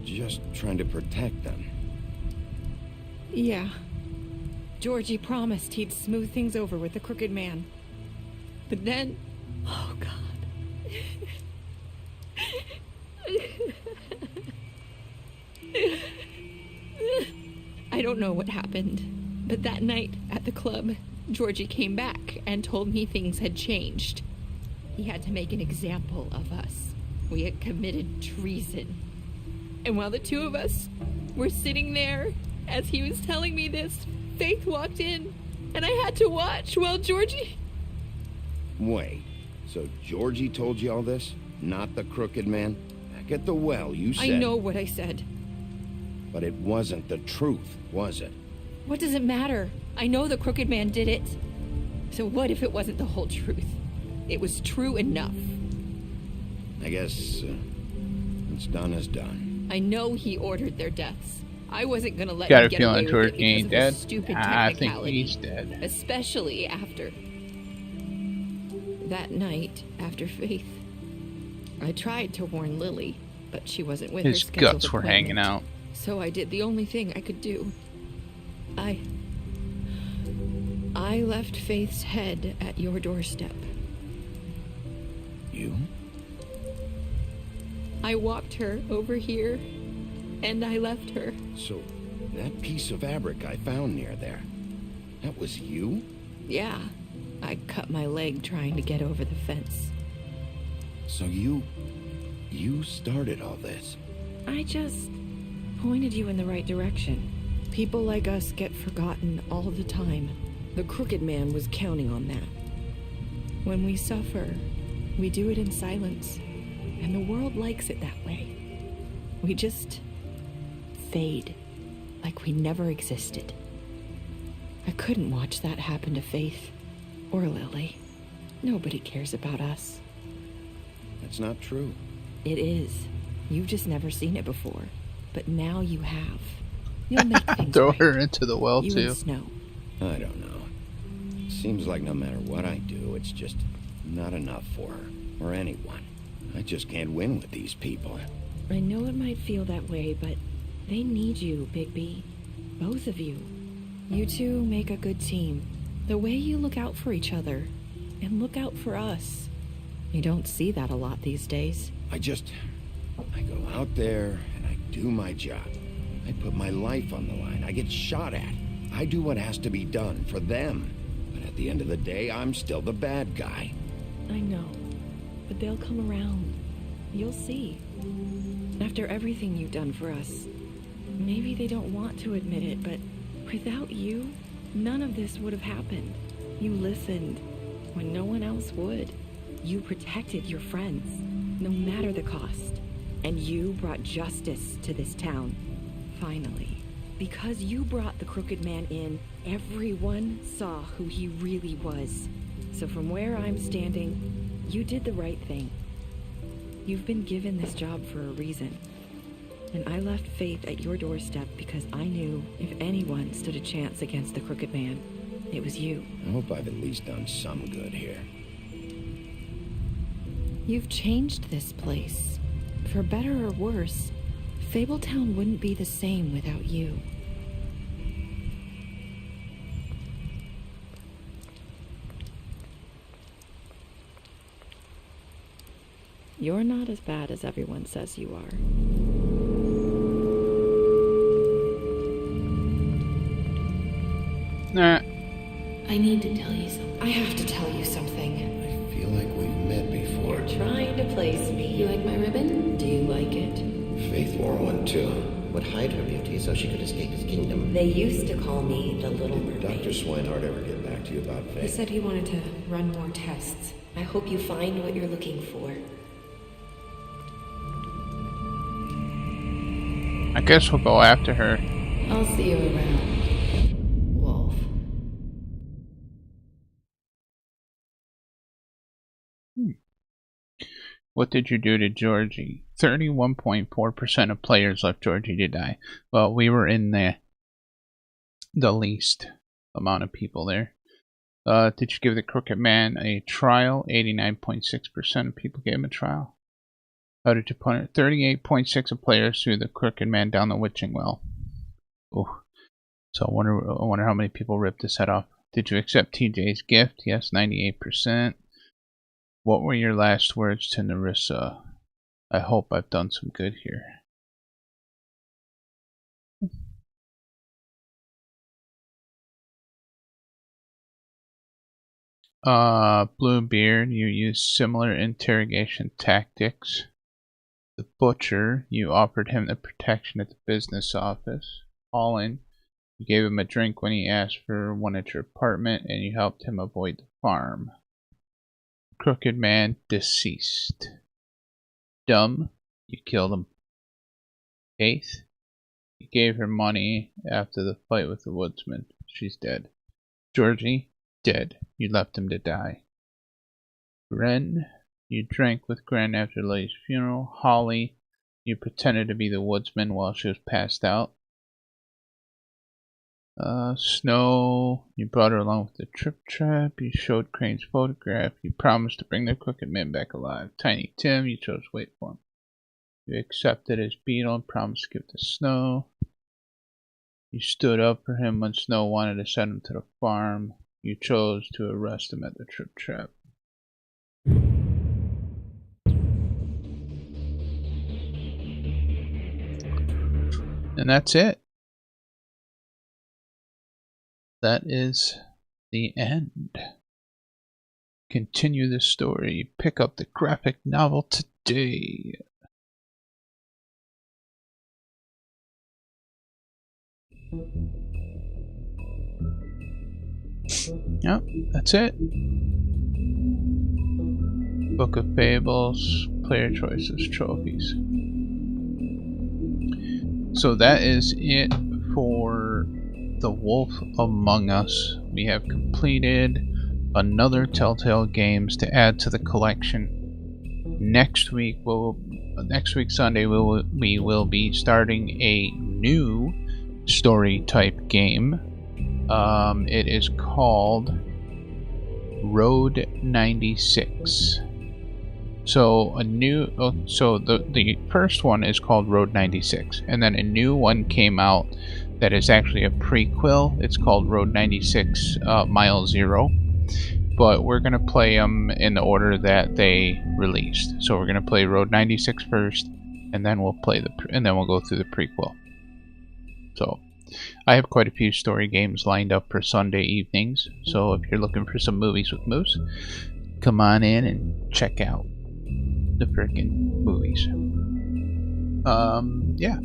Speaker 2: just trying to protect them.
Speaker 6: Yeah. Georgie promised he'd smooth things over with the Crooked Man. But then... Oh, God. I don't know what happened, but that night at the club, Georgie came back and told me things had changed. He had to make an example of us. We had committed treason. And while the two of us were sitting there, as he was telling me this, Faith walked in, and I had to watch while Georgie...
Speaker 2: Wait, so Georgie told you all this? Not the Crooked Man? Back at the well, you said...
Speaker 6: I know what I said.
Speaker 2: But it wasn't the truth, was it?
Speaker 6: What does it matter? I know the Crooked Man did it. So what if it wasn't the whole truth? It was true enough.
Speaker 2: I guess what's done is done.
Speaker 6: I know he ordered their deaths. I wasn't gonna let
Speaker 1: Got
Speaker 6: him
Speaker 1: a
Speaker 6: get
Speaker 1: feeling
Speaker 6: away
Speaker 1: George
Speaker 6: with it because
Speaker 1: ain't
Speaker 6: of
Speaker 1: dead.
Speaker 6: a stupid
Speaker 1: I
Speaker 6: technicality.
Speaker 1: think he's dead.
Speaker 6: Especially after that night after Faith. I tried to warn Lily, but she wasn't with
Speaker 1: His
Speaker 6: her scheduled
Speaker 1: guts were hanging
Speaker 6: appointment.
Speaker 1: out.
Speaker 6: So I did the only thing I could do. I left Faith's head at your doorstep.
Speaker 2: You?
Speaker 6: I walked her over here, and I left her.
Speaker 2: So, that piece of fabric I found near there, that was you?
Speaker 6: Yeah, I cut my leg trying to get over the fence.
Speaker 2: So you started all this?
Speaker 6: I just pointed you in the right direction. People like us get forgotten all the time. The Crooked Man was counting on that. When we suffer, we do it in silence, and the world likes it that way. We just fade, like we never existed. I couldn't watch that happen to Faith or Lily. Nobody cares about us.
Speaker 2: That's not true.
Speaker 6: It is. You've just never seen it before, but now you have. You'll make things
Speaker 1: Throw
Speaker 6: right.
Speaker 1: her into the well,
Speaker 6: you
Speaker 1: too.
Speaker 6: And Snow.
Speaker 2: I don't know. Seems like no matter what I do, it's just not enough for her, or anyone. I just can't win with these people.
Speaker 6: I know it might feel that way, but they need you, Bigby. Both of you. You two make a good team. The way you look out for each other, and look out for us. You don't see that a lot these days.
Speaker 2: I go out there and I do my job. I put my life on the line. I get shot at. I do what has to be done for them. But at the end of the day, I'm still the bad guy.
Speaker 6: I know, but they'll come around. You'll see. After everything you've done for us, maybe they don't want to admit it, but without you, none of this would have happened. You listened. when no one else would. You protected your friends, no matter the cost. And you brought justice to this town, finally. Because you brought the Crooked Man in, everyone saw who he really was. So from where I'm standing, you did the right thing. You've been given this job for a reason. And I left Faith at your doorstep because I knew if anyone stood a chance against the Crooked Man, it was you.
Speaker 2: I hope I've at least done some good here.
Speaker 6: You've changed this place. For better or worse, Fabletown wouldn't be the same without you. You're not as bad as everyone says you are.
Speaker 1: Nah.
Speaker 10: I need to tell you something. I have to tell you something.
Speaker 2: I feel like we've met before.
Speaker 10: You're trying to place me. You like my ribbon? Do you like it?
Speaker 2: Faith wore one too.
Speaker 4: Would hide her beauty so she could escape his kingdom.
Speaker 10: They used to call me the Little Mermaid.
Speaker 2: Did Dr. Swinehart ever get back to you about Faith?
Speaker 10: He said he wanted to run more tests. I hope you find what you're looking for.
Speaker 1: I guess we'll go after her.
Speaker 10: I'll see you around, Wolf.
Speaker 1: What did you do to Georgie? 31.4% of players left Georgie to die. Well, we were in the least amount of people there. Did you give the Crooked Man a trial? 89.6% of people gave him a trial. How did you put it? 38.6% of players threw the Crooked Man down the witching well. Oh, so I wonder how many people ripped his head off. Did you accept TJ's gift? Yes, 98%. What were your last words to Nerissa? I hope I've done some good here. Bluebeard, you used similar interrogation tactics. The Butcher, you offered him the protection at the business office. Holland, you gave him a drink when he asked for one at your apartment, and you helped him avoid the farm. Crooked Man, deceased. Dumb, you killed him. Faith, you gave her money after the fight with the woodsman. She's dead. Georgie, dead. You left him to die. Gren, you drank with Gren after Lily's funeral. Holly, you pretended to be the woodsman while she was passed out. Snow, you brought her along with the trip trap. You showed Crane's photograph. You promised to bring the Crooked Man back alive. Tiny Tim, you chose to wait for him. You accepted his beetle and promised to give to Snow. You stood up for him when Snow wanted to send him to the farm. You chose to arrest him at the trip trap. And that's it. That is the end. Continue the story. Pick up the graphic novel today. Yep, that's it. Book of Fables, player choices, trophies. So that is it for The Wolf Among Us. We have completed another Telltale Games to add to the collection. Next week Sunday we will be starting a new story type game. It is called Road 96. So the first one is called Road 96, and then a new one came out that is actually a prequel. It's called Road 96 Mile Zero, but we're gonna play them in the order that they released. So we're gonna play Road 96 first, and then we'll play and then we'll go through the prequel. So I have quite a few story games lined up for Sunday evenings. So if you're looking for some movies with Moose, come on in and check out the frickin' movies. Yeah.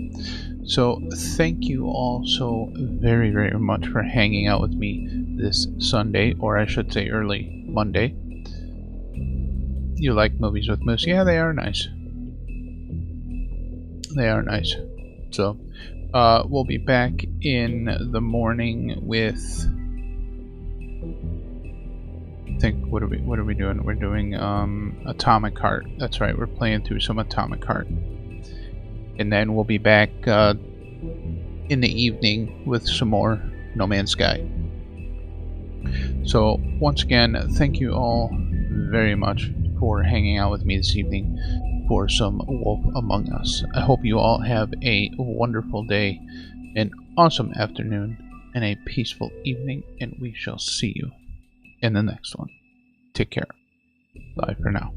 Speaker 1: So thank you all so very, very much for hanging out with me this Sunday, or I should say early Monday. You like Movies with Moose? Yeah, they are nice. They are nice. So, we'll be back in the morning with, I think, what are we doing? We're doing Atomic Heart. That's right, we're playing through some Atomic Heart. And then we'll be back in the evening with some more No Man's Sky. So once again, thank you all very much for hanging out with me this evening for some Wolf Among Us. I hope you all have a wonderful day, an awesome afternoon, and a peaceful evening, and we shall see you in the next one. Take care. Bye for now.